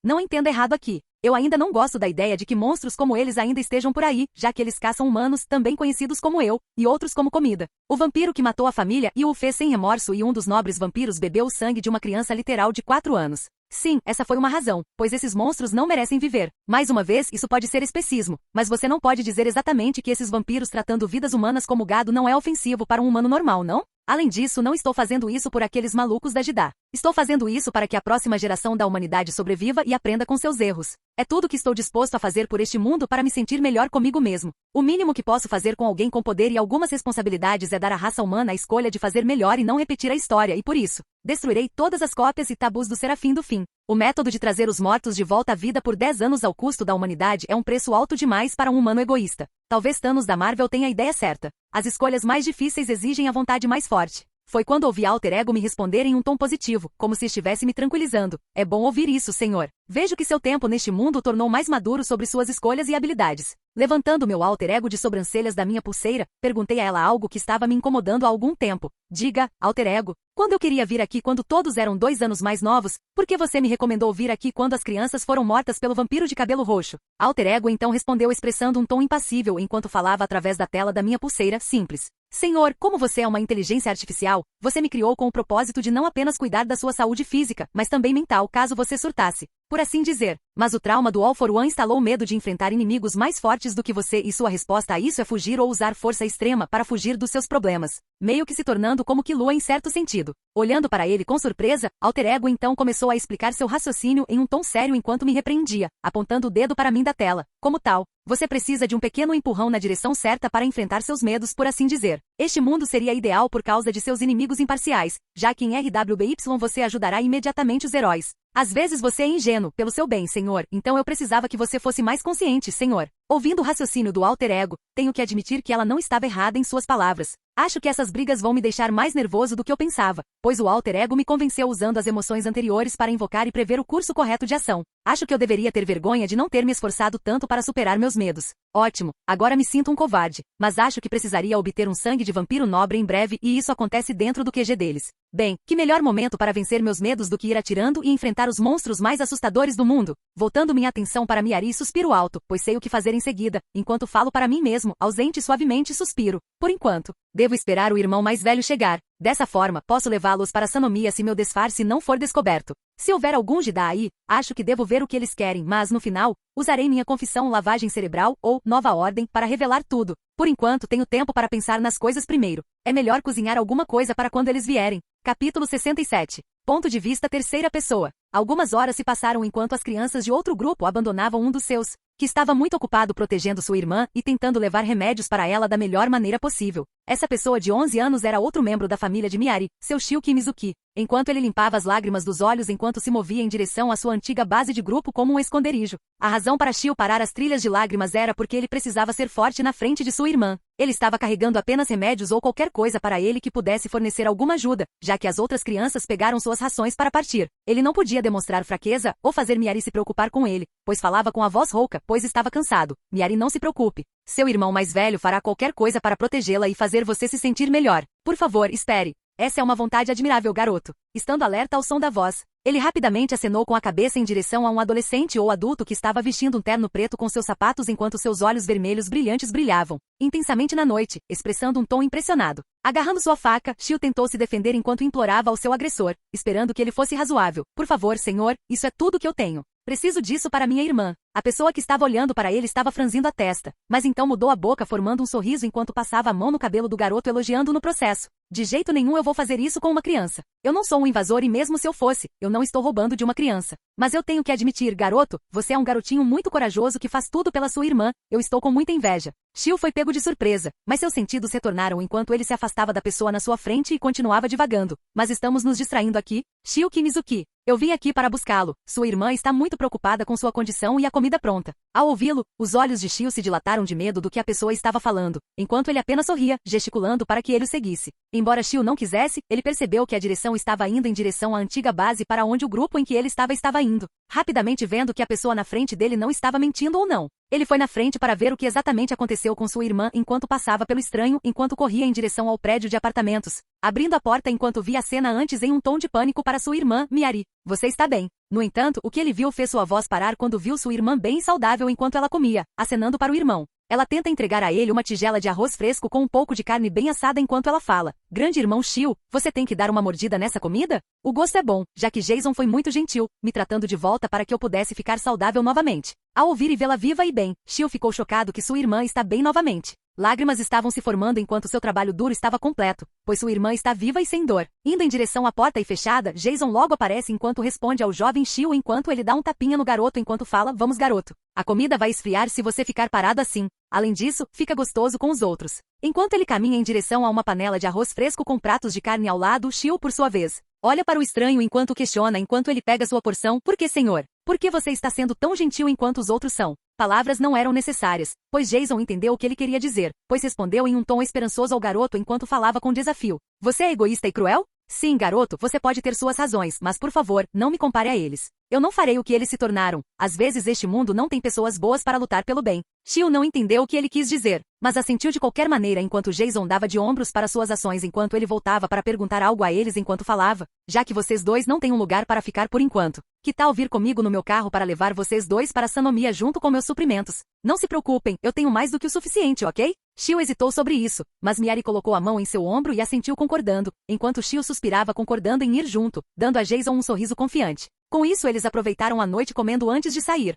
Não entenda errado aqui. Eu ainda não gosto da ideia de que monstros como eles ainda estejam por aí, já que eles caçam humanos, também conhecidos como eu, e outros como comida. O vampiro que matou a família e o fez sem remorso e um dos nobres vampiros bebeu o sangue de uma criança literal de 4 anos. Sim, essa foi uma razão, pois esses monstros não merecem viver. Mais uma vez, isso pode ser especismo, mas você não pode dizer exatamente que esses vampiros tratando vidas humanas como gado não é ofensivo para um humano normal, não? Além disso, não estou fazendo isso por aqueles malucos da Jedi. Estou fazendo isso para que a próxima geração da humanidade sobreviva e aprenda com seus erros. É tudo que estou disposto a fazer por este mundo para me sentir melhor comigo mesmo. O mínimo que posso fazer com alguém com poder e algumas responsabilidades é dar à raça humana a escolha de fazer melhor e não repetir a história, e por isso, destruirei todas as cópias e tabus do Serafim do Fim. O método de trazer os mortos de volta à vida por 10 anos ao custo da humanidade é um preço alto demais para um humano egoísta. Talvez Thanos da Marvel tenha a ideia certa. As escolhas mais difíceis exigem a vontade mais forte. Foi quando ouvi a alter ego me responder em um tom positivo, como se estivesse me tranquilizando. É bom ouvir isso, senhor. Vejo que seu tempo neste mundo o tornou mais maduro sobre suas escolhas e habilidades. Levantando meu alter ego de sobrancelhas da minha pulseira, perguntei a ela algo que estava me incomodando há algum tempo. Diga, alter ego, quando eu queria vir aqui quando todos eram 2 anos mais novos, por que você me recomendou vir aqui quando as crianças foram mortas pelo vampiro de cabelo roxo? Alter ego então respondeu expressando um tom impassível enquanto falava através da tela da minha pulseira, simples. Senhor, como você é uma inteligência artificial, você me criou com o propósito de não apenas cuidar da sua saúde física, mas também mental caso você surtasse. Por assim dizer. Mas o trauma do All for One instalou medo de enfrentar inimigos mais fortes do que você e sua resposta a isso é fugir ou usar força extrema para fugir dos seus problemas. Meio que se tornando como que Lua em certo sentido. Olhando para ele com surpresa, alter ego então começou a explicar seu raciocínio em um tom sério enquanto me repreendia, apontando o dedo para mim da tela. Como tal, você precisa de um pequeno empurrão na direção certa para enfrentar seus medos, por assim dizer. Este mundo seria ideal por causa de seus inimigos imparciais, já que em RWBY você ajudará imediatamente os heróis. Às vezes você é ingênuo, pelo seu bem, senhor, então eu precisava que você fosse mais consciente, senhor. Ouvindo o raciocínio do alter ego, tenho que admitir que ela não estava errada em suas palavras. Acho que essas brigas vão me deixar mais nervoso do que eu pensava, pois o alter ego me convenceu usando as emoções anteriores para invocar e prever o curso correto de ação. Acho que eu deveria ter vergonha de não ter me esforçado tanto para superar meus medos. Ótimo, agora me sinto um covarde, mas acho que precisaria obter um sangue de vampiro nobre em breve e isso acontece dentro do QG deles. Bem, que melhor momento para vencer meus medos do que ir atirando e enfrentar os monstros mais assustadores do mundo. Voltando minha atenção para Miari, suspiro alto, pois sei o que fazer em seguida, enquanto falo para mim mesmo, ausente e suavemente suspiro. Por enquanto, devo esperar o irmão mais velho chegar. Dessa forma, posso levá-los para Sanomiya se meu disfarce não for descoberto. Se houver algum Jedi aí, acho que devo ver o que eles querem, mas no final, usarei minha confissão lavagem cerebral ou nova ordem para revelar tudo. Por enquanto, tenho tempo para pensar nas coisas primeiro. É melhor cozinhar alguma coisa para quando eles vierem. Capítulo 67. Ponto de vista terceira pessoa. Algumas horas se passaram enquanto as crianças de outro grupo abandonavam um dos seus, que estava muito ocupado protegendo sua irmã e tentando levar remédios para ela da melhor maneira possível. Essa pessoa de 11 anos era outro membro da família de Miari, seu Shio Mizuki. Enquanto ele limpava as lágrimas dos olhos enquanto se movia em direção à sua antiga base de grupo como um esconderijo. A razão para Shio parar as trilhas de lágrimas era porque ele precisava ser forte na frente de sua irmã. Ele estava carregando apenas remédios ou qualquer coisa para ele que pudesse fornecer alguma ajuda, já que as outras crianças pegaram suas rações para partir. Ele não podia demonstrar fraqueza ou fazer Miari se preocupar com ele, pois falava com a voz rouca, pois estava cansado. Miari, não se preocupe. Seu irmão mais velho fará qualquer coisa para protegê-la e fazer você se sentir melhor. Por favor, espere. Essa é uma vontade admirável, garoto. Estando alerta ao som da voz, ele rapidamente acenou com a cabeça em direção a um adolescente ou adulto que estava vestindo um terno preto com seus sapatos enquanto seus olhos vermelhos brilhantes brilhavam intensamente na noite, expressando um tom impressionado. Agarrando sua faca, Shio tentou se defender enquanto implorava ao seu agressor, esperando que ele fosse razoável. Por favor, senhor, isso é tudo que eu tenho. Preciso disso para minha irmã. A pessoa que estava olhando para ele estava franzindo a testa, mas então mudou a boca formando um sorriso enquanto passava a mão no cabelo do garoto elogiando no processo. De jeito nenhum eu vou fazer isso com uma criança. Eu não sou um invasor e mesmo se eu fosse, eu não estou roubando de uma criança. Mas eu tenho que admitir, garoto, você é um garotinho muito corajoso que faz tudo pela sua irmã. Eu estou com muita inveja. Shio foi pego de surpresa, mas seus sentidos retornaram enquanto ele se afastava da pessoa na sua frente e continuava divagando. Mas estamos nos distraindo aqui, Shio Mizuki. Eu vim aqui para buscá-lo. Sua irmã está muito preocupada com sua condição e a comida pronta. Ao ouvi-lo, os olhos de Shio se dilataram de medo do que a pessoa estava falando, enquanto ele apenas sorria, gesticulando para que ele o seguisse. Embora Shio não quisesse, ele percebeu que a direção estava indo em direção à antiga base para onde o grupo em que ele estava indo. Rapidamente vendo que a pessoa na frente dele não estava mentindo ou não. Ele foi na frente para ver o que exatamente aconteceu com sua irmã enquanto passava pelo estranho enquanto corria em direção ao prédio de apartamentos, abrindo a porta enquanto via a cena antes em um tom de pânico para sua irmã, Miari. Você está bem. No entanto, o que ele viu fez sua voz parar quando viu sua irmã bem saudável enquanto ela comia, acenando para o irmão. Ela tenta entregar a ele uma tigela de arroz fresco com um pouco de carne bem assada enquanto ela fala. Grande irmão Shio, você tem que dar uma mordida nessa comida? O gosto é bom, já que Jason foi muito gentil, me tratando de volta para que eu pudesse ficar saudável novamente. Ao ouvir e vê-la viva e bem, Shio ficou chocado que sua irmã está bem novamente. Lágrimas estavam se formando enquanto seu trabalho duro estava completo, pois sua irmã está viva e sem dor. Indo em direção à porta e fechada, Jason logo aparece enquanto responde ao jovem Shio enquanto ele dá um tapinha no garoto enquanto fala, vamos garoto. A comida vai esfriar se você ficar parado assim. Além disso, fica gostoso com os outros. Enquanto ele caminha em direção a uma panela de arroz fresco com pratos de carne ao lado, Shio, por sua vez, olha para o estranho enquanto questiona enquanto ele pega sua porção, por que senhor? Por que você está sendo tão gentil enquanto os outros são? Palavras não eram necessárias, pois Jason entendeu o que ele queria dizer, pois respondeu em um tom esperançoso ao garoto enquanto falava com desafio. Você é egoísta e cruel? Sim, garoto, você pode ter suas razões, mas por favor, não me compare a eles. Eu não farei o que eles se tornaram. Às vezes este mundo não tem pessoas boas para lutar pelo bem. Shio não entendeu o que ele quis dizer, mas assentiu de qualquer maneira enquanto Jason dava de ombros para suas ações enquanto ele voltava para perguntar algo a eles enquanto falava. Já que vocês dois não têm um lugar para ficar por enquanto, que tal vir comigo no meu carro para levar vocês dois para Sanomia junto com meus suprimentos? Não se preocupem, eu tenho mais do que o suficiente, ok? Shio hesitou sobre isso, mas Miari colocou a mão em seu ombro e assentiu concordando, enquanto Shio suspirava concordando em ir junto, dando a Jason um sorriso confiante. Com isso eles aproveitaram a noite comendo antes de sair.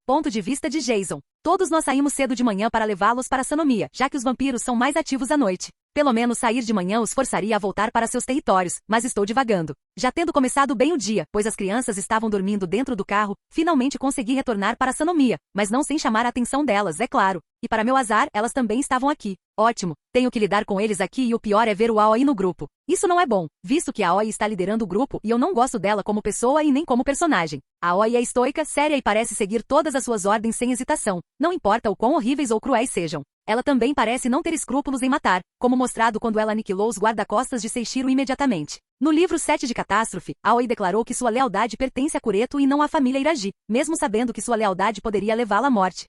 Ponto de vista de Jason. Todos nós saímos cedo de manhã para levá-los para Sanomia, já que os vampiros são mais ativos à noite. Pelo menos sair de manhã os forçaria a voltar para seus territórios, mas estou divagando. Já tendo começado bem o dia, pois as crianças estavam dormindo dentro do carro, finalmente consegui retornar para Sanomia, mas não sem chamar a atenção delas, é claro. E para meu azar, elas também estavam aqui. Ótimo, tenho que lidar com eles aqui e o pior é ver o Aoi no grupo. Isso não é bom, visto que a Aoi está liderando o grupo e eu não gosto dela como pessoa e nem como personagem. A Aoi é estoica, séria e parece seguir todas as suas ordens sem hesitação, não importa o quão horríveis ou cruéis sejam. Ela também parece não ter escrúpulos em matar, como mostrado quando ela aniquilou os guarda-costas de Seishiro imediatamente. No livro 7 de Catástrofe, Aoi declarou que sua lealdade pertence a Kureto e não à família Iraji, mesmo sabendo que sua lealdade poderia levá-la à morte.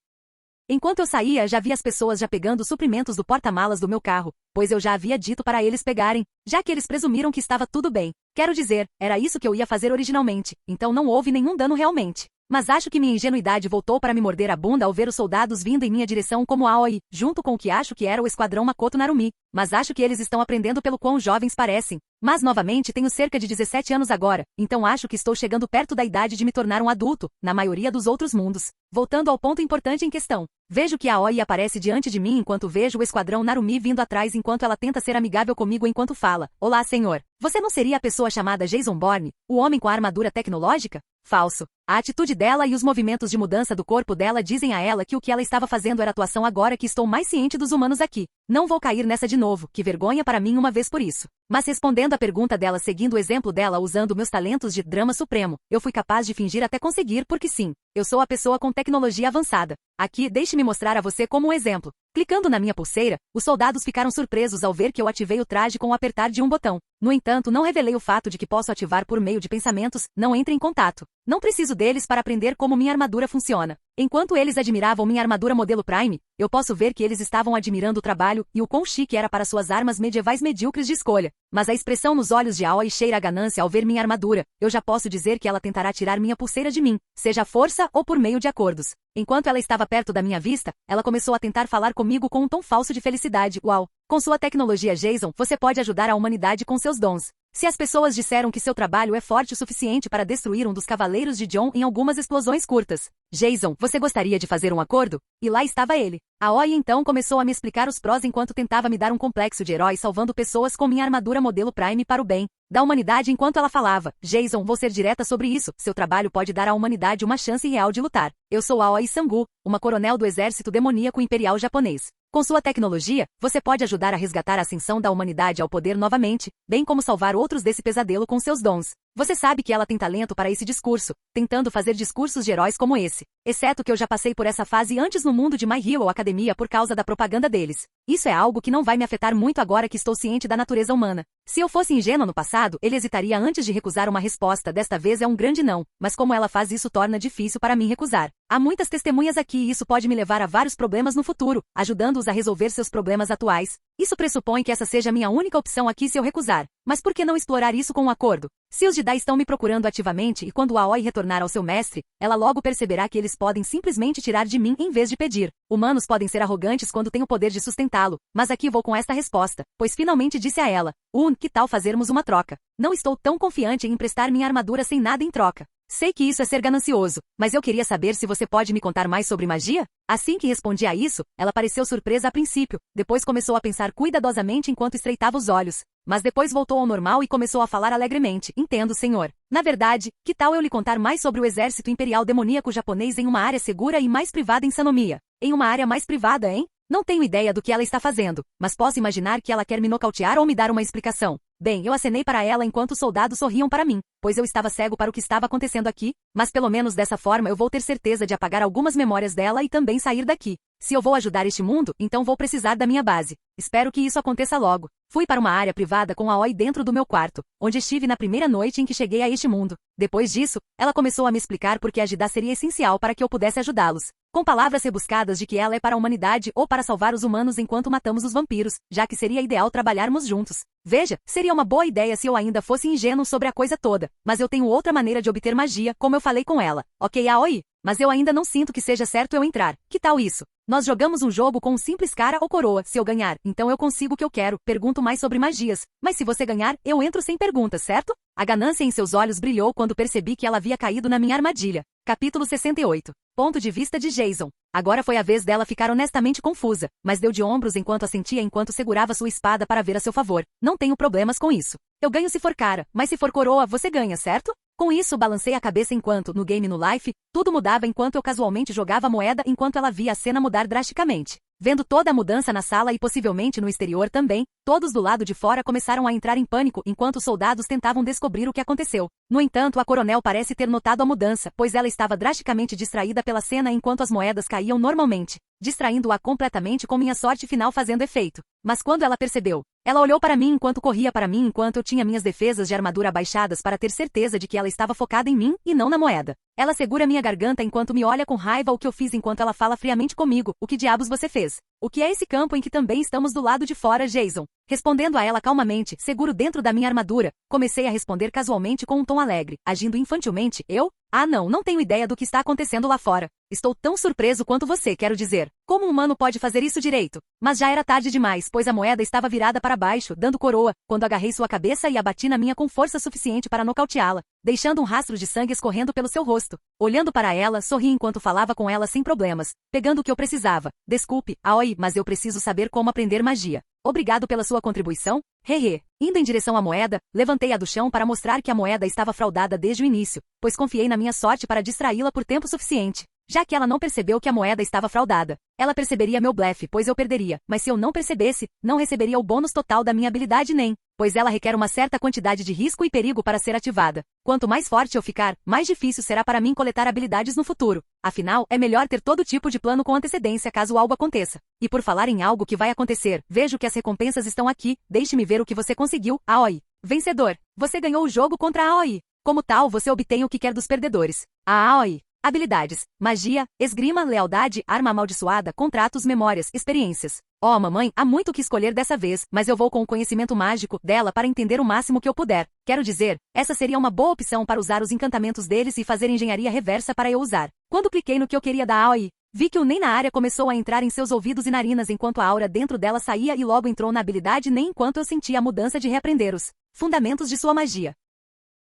Enquanto eu saía, já vi as pessoas já pegando os suprimentos do porta-malas do meu carro, pois eu já havia dito para eles pegarem, já que eles presumiram que estava tudo bem. Quero dizer, era isso que eu ia fazer originalmente, então não houve nenhum dano realmente. Mas acho que minha ingenuidade voltou para me morder a bunda ao ver os soldados vindo em minha direção como Aoi, junto com o que acho que era o esquadrão Makoto Narumi. Mas acho que eles estão aprendendo pelo quão jovens parecem. Mas novamente tenho cerca de 17 anos agora, então acho que estou chegando perto da idade de me tornar um adulto, na maioria dos outros mundos. Voltando ao ponto importante em questão. Vejo que a Aoi aparece diante de mim enquanto vejo o esquadrão Narumi vindo atrás enquanto ela tenta ser amigável comigo enquanto fala. Olá, senhor. Você não seria a pessoa chamada Jason Bourne, o homem com a armadura tecnológica? Falso. A atitude dela e os movimentos de mudança do corpo dela dizem a ela que o que ela estava fazendo era atuação agora que estou mais ciente dos humanos aqui. Não vou cair nessa de novo, que vergonha para mim uma vez por isso. Mas respondendo à pergunta dela seguindo o exemplo dela usando meus talentos de drama supremo, eu fui capaz de fingir até conseguir porque sim, eu sou a pessoa com tecnologia avançada. Aqui, deixe-me mostrar a você como um exemplo. Clicando na minha pulseira, os soldados ficaram surpresos ao ver que eu ativei o traje com o apertar de um botão. No entanto, não revelei o fato de que posso ativar por meio de pensamentos, não entre em contato. Não preciso deles para aprender como minha armadura funciona. Enquanto eles admiravam minha armadura modelo Prime, eu posso ver que eles estavam admirando o trabalho e o quão chique era para suas armas medievais medíocres de escolha. Mas a expressão nos olhos de Aoi cheira a ganância ao ver minha armadura. Eu já posso dizer que ela tentará tirar minha pulseira de mim, seja à força ou por meio de acordos. Enquanto ela estava perto da minha vista, ela começou a tentar falar comigo com um tom falso de felicidade. Uau! Com sua tecnologia Jason, você pode ajudar a humanidade com seus dons. Se as pessoas disseram que seu trabalho é forte o suficiente para destruir um dos cavaleiros de John em algumas explosões curtas. Jason, você gostaria de fazer um acordo? E lá estava ele. Aoi então começou a me explicar os prós enquanto tentava me dar um complexo de herói salvando pessoas com minha armadura modelo Prime para o bem da humanidade enquanto ela falava. Jason, vou ser direta sobre isso. Seu trabalho pode dar à humanidade uma chance real de lutar. Eu sou Aoi Sangu, uma coronel do exército demoníaco imperial japonês. Com sua tecnologia, você pode ajudar a resgatar a ascensão da humanidade ao poder novamente, bem como salvar outros desse pesadelo com seus dons. Você sabe que ela tem talento para esse discurso, tentando fazer discursos de heróis como esse. Exceto que eu já passei por essa fase antes no mundo de My Hero Academia por causa da propaganda deles. Isso é algo que não vai me afetar muito agora que estou ciente da natureza humana. Se eu fosse ingênua no passado, ele hesitaria antes de recusar uma resposta. Desta vez é um grande não, mas como ela faz isso torna difícil para mim recusar. Há muitas testemunhas aqui e isso pode me levar a vários problemas no futuro, ajudando-os a resolver seus problemas atuais. Isso pressupõe que essa seja a minha única opção aqui se eu recusar. Mas por que não explorar isso com um acordo? Se os Jedi estão me procurando ativamente e quando Aoi retornar ao seu mestre, ela logo perceberá que eles podem simplesmente tirar de mim em vez de pedir. Humanos podem ser arrogantes quando têm o poder de sustentá-lo, mas aqui vou com esta resposta, pois finalmente disse a ela, que tal fazermos uma troca? Não estou tão confiante em emprestar minha armadura sem nada em troca. Sei que isso é ser ganancioso, mas eu queria saber se você pode me contar mais sobre magia? Assim que respondi a isso, ela pareceu surpresa a princípio, depois começou a pensar cuidadosamente enquanto estreitava os olhos. Mas depois voltou ao normal e começou a falar alegremente. Entendo, senhor. Na verdade, que tal eu lhe contar mais sobre o exército imperial demoníaco japonês em uma área segura e mais privada em Sanomia? Em uma área mais privada, hein? Não tenho ideia do que ela está fazendo, mas posso imaginar que ela quer me nocautear ou me dar uma explicação. Bem, eu acenei para ela enquanto os soldados sorriam para mim, pois eu estava cego para o que estava acontecendo aqui, mas pelo menos dessa forma eu vou ter certeza de apagar algumas memórias dela e também sair daqui. Se eu vou ajudar este mundo, então vou precisar da minha base. Espero que isso aconteça logo. Fui para uma área privada com a Aoi dentro do meu quarto, onde estive na primeira noite em que cheguei a este mundo. Depois disso, ela começou a me explicar por que a Jidá seria essencial para que eu pudesse ajudá-los. Com palavras rebuscadas de que ela é para a humanidade ou para salvar os humanos enquanto matamos os vampiros, já que seria ideal trabalharmos juntos. Veja, seria uma boa ideia se eu ainda fosse ingênuo sobre a coisa toda, mas eu tenho outra maneira de obter magia, como eu falei com ela. Ok, Aoi? Mas eu ainda não sinto que seja certo eu entrar. Que tal isso? Nós jogamos um jogo com um simples cara ou coroa. Se eu ganhar, então eu consigo o que eu quero. Pergunto mais sobre magias. Mas se você ganhar, eu entro sem perguntas, certo? A ganância em seus olhos brilhou quando percebi que ela havia caído na minha armadilha. Capítulo 68. Ponto de vista de Jason. Agora foi a vez dela ficar honestamente confusa, mas deu de ombros enquanto assentia enquanto segurava sua espada para ver a seu favor. Não tenho problemas com isso. Eu ganho se for cara, mas se for coroa, você ganha, certo? Com isso, balancei a cabeça enquanto, no game no Life, tudo mudava enquanto eu casualmente jogava a moeda enquanto ela via a cena mudar drasticamente. Vendo toda a mudança na sala e possivelmente no exterior também, todos do lado de fora começaram a entrar em pânico enquanto os soldados tentavam descobrir o que aconteceu. No entanto, a coronel parece ter notado a mudança, pois ela estava drasticamente distraída pela cena enquanto as moedas caíam normalmente, distraindo-a completamente com minha sorte final fazendo efeito. Mas quando ela percebeu, ela olhou para mim enquanto corria para mim enquanto eu tinha minhas defesas de armadura abaixadas para ter certeza de que ela estava focada em mim e não na moeda. Ela segura minha garganta enquanto me olha com raiva o que eu fiz enquanto ela fala friamente comigo. O que diabos você fez? O que é esse campo em que também estamos do lado de fora, Jason? Respondendo a ela calmamente, seguro dentro da minha armadura, comecei a responder casualmente com um tom alegre, agindo infantilmente, eu? Ah não tenho ideia do que está acontecendo lá fora. Estou tão surpreso quanto você, quero dizer. Como um humano pode fazer isso direito? Mas já era tarde demais, pois a moeda estava virada para baixo, dando coroa, quando agarrei sua cabeça e a bati na minha com força suficiente para nocauteá-la, deixando um rastro de sangue escorrendo pelo seu rosto. Olhando para ela, sorri enquanto falava com ela sem problemas, pegando o que eu precisava. Desculpe, Aoi, mas eu preciso saber como aprender magia. Obrigado pela sua contribuição. Hehe. Indo em direção à moeda, levantei-a do chão para mostrar que a moeda estava fraudada desde o início, pois confiei na minha sorte para distraí-la por tempo suficiente. Já que ela não percebeu que a moeda estava fraudada, ela perceberia meu blefe, pois eu perderia, mas se eu não percebesse, não receberia o bônus total da minha habilidade nem, pois ela requer uma certa quantidade de risco e perigo para ser ativada. Quanto mais forte eu ficar, mais difícil será para mim coletar habilidades no futuro. Afinal, é melhor ter todo tipo de plano com antecedência caso algo aconteça. E por falar em algo que vai acontecer, vejo que as recompensas estão aqui, deixe-me ver o que você conseguiu, Aoi. Vencedor. Você ganhou o jogo contra a Aoi. Como tal, você obtém o que quer dos perdedores. A Aoi. Habilidades: magia, esgrima, lealdade, arma amaldiçoada, contratos, memórias, experiências. Oh, mamãe, há muito o que escolher dessa vez, mas eu vou com o conhecimento mágico dela para entender o máximo que eu puder. Quero dizer, essa seria uma boa opção para usar os encantamentos deles e fazer engenharia reversa para eu usar. Quando cliquei no que eu queria da Aoi, vi que o Nen na área começou a entrar em seus ouvidos e narinas enquanto a aura dentro dela saía e logo entrou na habilidade nem enquanto eu sentia a mudança de reaprender os fundamentos de sua magia.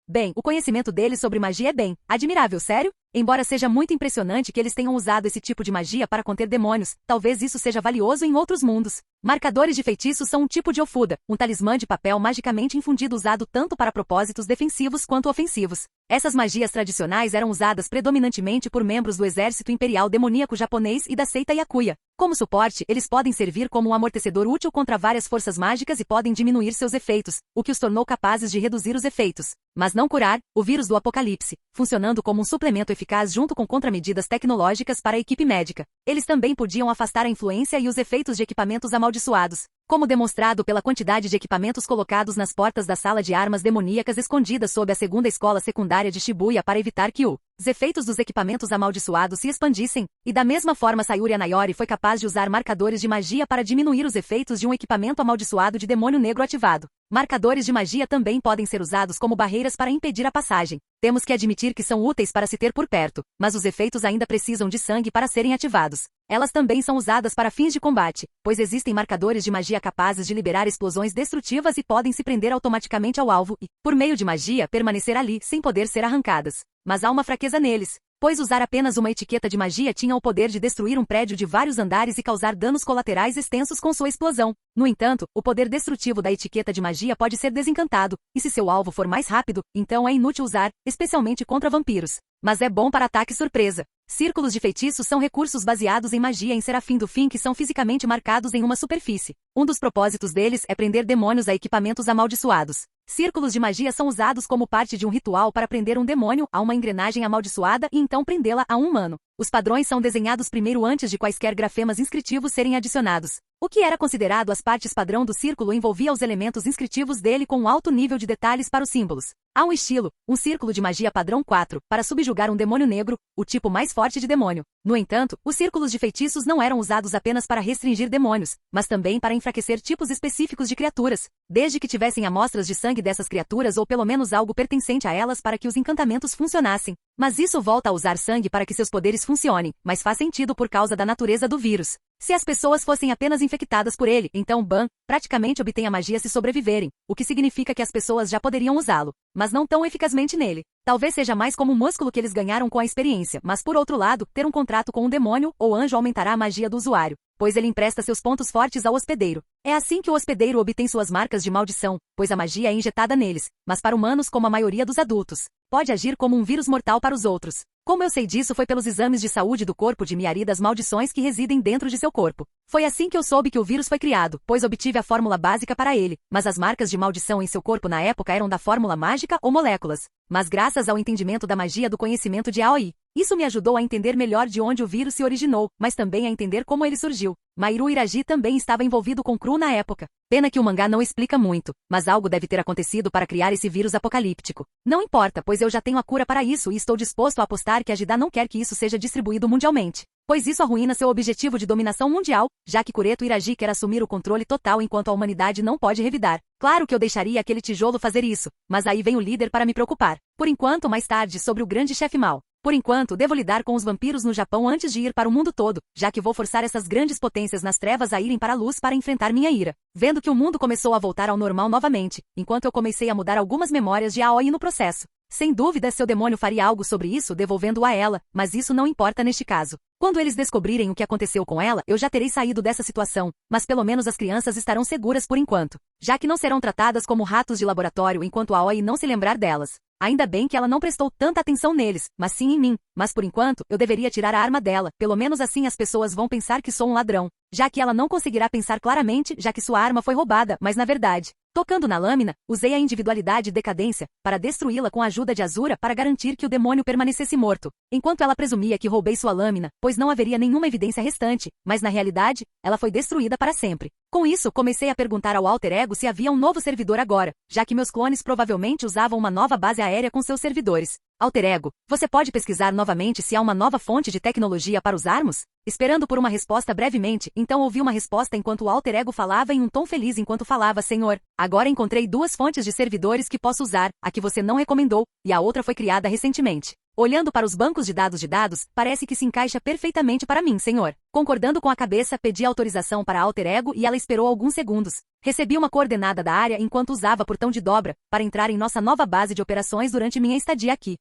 Bem, o conhecimento deles sobre magia é bem admirável, sério? Embora seja muito impressionante que eles tenham usado esse tipo de magia para conter demônios, talvez isso seja valioso em outros mundos. Marcadores de feitiços são um tipo de ofuda, um talismã de papel magicamente infundido usado tanto para propósitos defensivos quanto ofensivos. Essas magias tradicionais eram usadas predominantemente por membros do exército imperial demoníaco japonês e da seita Yakuya. Como suporte, eles podem servir como um amortecedor útil contra várias forças mágicas e podem diminuir seus efeitos, o que os tornou capazes de reduzir os efeitos, mas não curar, o vírus do apocalipse, funcionando como um suplemento eficaz junto com contramedidas tecnológicas para a equipe médica. Eles também podiam afastar a influência e os efeitos de equipamentos amaldiçoados, como demonstrado pela quantidade de equipamentos colocados nas portas da sala de armas demoníacas escondidas sob a segunda escola secundária de Shibuya para evitar que os efeitos dos equipamentos amaldiçoados se expandissem, e da mesma forma Sayuri Anayori foi capaz de usar marcadores de magia para diminuir os efeitos de um equipamento amaldiçoado de demônio negro ativado. Marcadores de magia também podem ser usados como barreiras para impedir a passagem. Temos que admitir que são úteis para se ter por perto, mas os efeitos ainda precisam de sangue para serem ativados. Elas também são usadas para fins de combate, pois existem marcadores de magia capazes de liberar explosões destrutivas e podem se prender automaticamente ao alvo e, por meio de magia, permanecer ali sem poder ser arrancadas. Mas há uma fraqueza neles, pois usar apenas uma etiqueta de magia tinha o poder de destruir um prédio de vários andares e causar danos colaterais extensos com sua explosão. No entanto, o poder destrutivo da etiqueta de magia pode ser desencantado, e se seu alvo for mais rápido, então é inútil usar, especialmente contra vampiros. Mas é bom para ataque surpresa. Círculos de feitiço são recursos baseados em magia em Serafim do Fim que são fisicamente marcados em uma superfície. Um dos propósitos deles é prender demônios a equipamentos amaldiçoados. Círculos de magia são usados como parte de um ritual para prender um demônio a uma engrenagem amaldiçoada e então prendê-la a um humano. Os padrões são desenhados primeiro antes de quaisquer grafemas inscritivos serem adicionados. O que era considerado as partes padrão do círculo envolvia os elementos inscritivos dele com um alto nível de detalhes para os símbolos. Há um estilo, um círculo de magia padrão 4, para subjugar um demônio negro, o tipo mais forte de demônio. No entanto, os círculos de feitiços não eram usados apenas para restringir demônios, mas também para enfraquecer tipos específicos de criaturas, desde que tivessem amostras de sangue dessas criaturas ou pelo menos algo pertencente a elas para que os encantamentos funcionassem. Mas isso volta a usar sangue para que seus poderes funcionem, mas faz sentido por causa da natureza do vírus. Se as pessoas fossem apenas infectadas por ele, então Ban praticamente obtém a magia se sobreviverem, o que significa que as pessoas já poderiam usá-lo, mas não tão eficazmente nele. Talvez seja mais como um músculo que eles ganharam com a experiência, mas por outro lado, ter um contrato com um demônio ou anjo aumentará a magia do usuário, pois ele empresta seus pontos fortes ao hospedeiro. É assim que o hospedeiro obtém suas marcas de maldição, pois a magia é injetada neles, mas para humanos como a maioria dos adultos, pode agir como um vírus mortal para os outros. Como eu sei disso foi pelos exames de saúde do corpo de Miari das maldições que residem dentro de seu corpo. Foi assim que eu soube que o vírus foi criado, pois obtive a fórmula básica para ele, mas as marcas de maldição em seu corpo na época eram da fórmula mágica ou moléculas. Mas graças ao entendimento da magia do conhecimento de Aoi, isso me ajudou a entender melhor de onde o vírus se originou, mas também a entender como ele surgiu. Mairu Iraji também estava envolvido com Cru na época. Pena que o mangá não explica muito, mas algo deve ter acontecido para criar esse vírus apocalíptico. Não importa, pois eu já tenho a cura para isso e estou disposto a apostar que a Jida não quer que isso seja distribuído mundialmente, pois isso arruína seu objetivo de dominação mundial, já que Kureto Iraji quer assumir o controle total enquanto a humanidade não pode revidar. Claro que eu deixaria aquele tijolo fazer isso, mas aí vem o líder para me preocupar. Por enquanto, mais tarde, sobre o grande chefe mau. Por enquanto, devo lidar com os vampiros no Japão antes de ir para o mundo todo, já que vou forçar essas grandes potências nas trevas a irem para a luz para enfrentar minha ira. Vendo que o mundo começou a voltar ao normal novamente, enquanto eu comecei a mudar algumas memórias de Aoi no processo. Sem dúvida seu demônio faria algo sobre isso devolvendo-o a ela, mas isso não importa neste caso. Quando eles descobrirem o que aconteceu com ela, eu já terei saído dessa situação, mas pelo menos as crianças estarão seguras por enquanto, já que não serão tratadas como ratos de laboratório enquanto Aoi não se lembrar delas. Ainda bem que ela não prestou tanta atenção neles, mas sim em mim. Mas por enquanto, eu deveria tirar a arma dela, pelo menos assim as pessoas vão pensar que sou um ladrão. Já que ela não conseguirá pensar claramente, já que sua arma foi roubada, mas na verdade, tocando na lâmina, usei a individualidade e decadência para destruí-la com a ajuda de Azura para garantir que o demônio permanecesse morto. Enquanto ela presumia que roubei sua lâmina, pois não haveria nenhuma evidência restante, mas na realidade, ela foi destruída para sempre. Com isso, comecei a perguntar ao alter ego se havia um novo servidor agora, já que meus clones provavelmente usavam uma nova base aérea com seus servidores. Alter ego, você pode pesquisar novamente se há uma nova fonte de tecnologia para usarmos? Esperando por uma resposta brevemente, então ouvi uma resposta enquanto o alter ego falava em um tom feliz enquanto falava, senhor. Agora encontrei duas fontes de servidores que posso usar, a que você não recomendou, e a outra foi criada recentemente. Olhando para os bancos de dados, parece que se encaixa perfeitamente para mim, senhor. Concordando com a cabeça, pedi autorização para a alter ego e ela esperou alguns segundos. Recebi uma coordenada da área enquanto usava portão de dobra para entrar em nossa nova base de operações durante minha estadia aqui.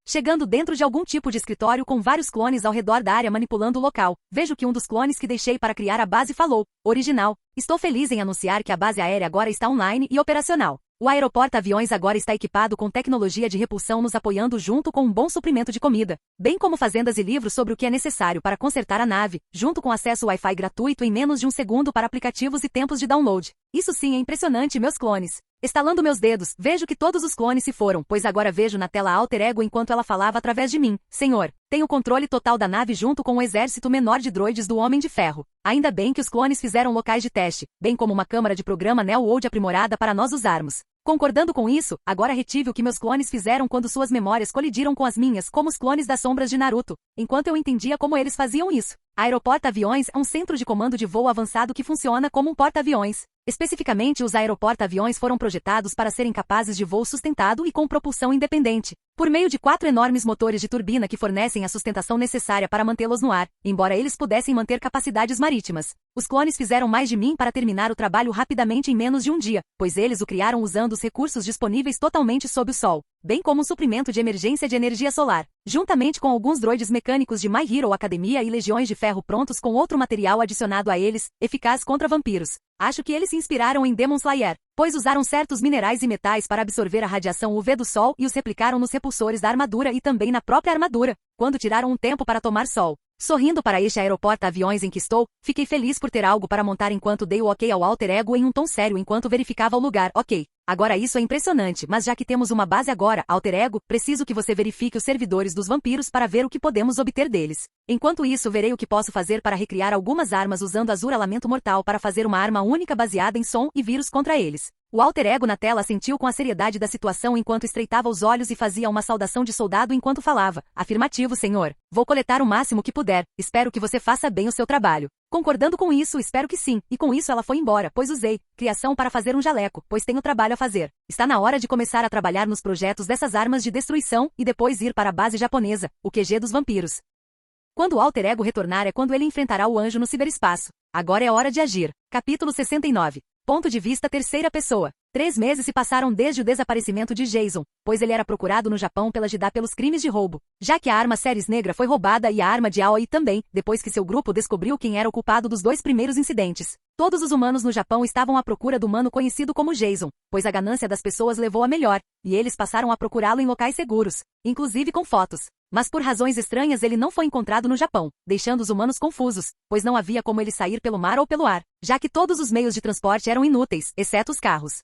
Chegando dentro de algum tipo de escritório com vários clones ao redor da área manipulando o local, vejo que um dos clones que deixei para criar a base falou, original. Estou feliz em anunciar que a base aérea agora está online e operacional. O aeroporto-aviões agora está equipado com tecnologia de repulsão nos apoiando junto com um bom suprimento de comida, bem como fazendas e livros sobre o que é necessário para consertar a nave, junto com acesso Wi-Fi gratuito em menos de um segundo para aplicativos e tempos de download. Isso sim é impressionante, meus clones. Estalando meus dedos, vejo que todos os clones se foram, pois agora vejo na tela a alter ego enquanto ela falava através de mim. Senhor, tenho controle total da nave junto com um exército menor de droides do Homem de Ferro. Ainda bem que os clones fizeram locais de teste, bem como uma câmara de programa Neo-World aprimorada para nós usarmos. Concordando com isso, agora retive o que meus clones fizeram quando suas memórias colidiram com as minhas, como os clones das sombras de Naruto, enquanto eu entendia como eles faziam isso. Aeroporto-aviões é um centro de comando de voo avançado que funciona como um porta-aviões. Especificamente, os aeroporto-aviões foram projetados para serem capazes de voo sustentado e com propulsão independente, por meio de 4 enormes motores de turbina que fornecem a sustentação necessária para mantê-los no ar, embora eles pudessem manter capacidades marítimas. Os clones fizeram mais de mim para terminar o trabalho rapidamente em menos de um dia, pois eles o criaram usando os recursos disponíveis totalmente sob o sol, bem como um suprimento de emergência de energia solar, juntamente com alguns droides mecânicos de My Hero Academia e legiões de ferro prontos com outro material adicionado a eles, eficaz contra vampiros. Acho que eles se inspiraram em Demon Slayer, pois usaram certos minerais e metais para absorver a radiação UV do sol e os replicaram nos repulsores da armadura e também na própria armadura, quando tiraram um tempo para tomar sol. Sorrindo para este aeroporta-aviões em que estou, fiquei feliz por ter algo para montar enquanto dei o ok ao alter ego em um tom sério enquanto verificava o lugar. Ok. Agora isso é impressionante, mas já que temos uma base agora, alter ego, preciso que você verifique os servidores dos vampiros para ver o que podemos obter deles. Enquanto isso, verei o que posso fazer para recriar algumas armas usando Azura Lamento Mortal para fazer uma arma única baseada em som e vírus contra eles. O alter ego na tela sentiu com a seriedade da situação enquanto estreitava os olhos e fazia uma saudação de soldado enquanto falava. Afirmativo, senhor. Vou coletar o máximo que puder. Espero que você faça bem o seu trabalho. Concordando com isso, espero que sim. E com isso ela foi embora, pois usei criação para fazer um jaleco, pois tenho trabalho a fazer. Está na hora de começar a trabalhar nos projetos dessas armas de destruição e depois ir para a base japonesa, o QG dos vampiros. Quando o alter ego retornar é quando ele enfrentará o anjo no ciberespaço. Agora é hora de agir. Capítulo 69. Ponto de vista terceira pessoa. 3 meses se passaram desde o desaparecimento de Jason, pois ele era procurado no Japão pela JIDA pelos crimes de roubo, já que a arma Ceres Negra foi roubada e a arma de Aoi também, depois que seu grupo descobriu quem era o culpado dos 2 primeiros incidentes. Todos os humanos no Japão estavam à procura do humano conhecido como Jason, pois a ganância das pessoas levou a melhor, e eles passaram a procurá-lo em locais seguros, inclusive com fotos. Mas por razões estranhas ele não foi encontrado no Japão, deixando os humanos confusos, pois não havia como ele sair pelo mar ou pelo ar, já que todos os meios de transporte eram inúteis, exceto os carros.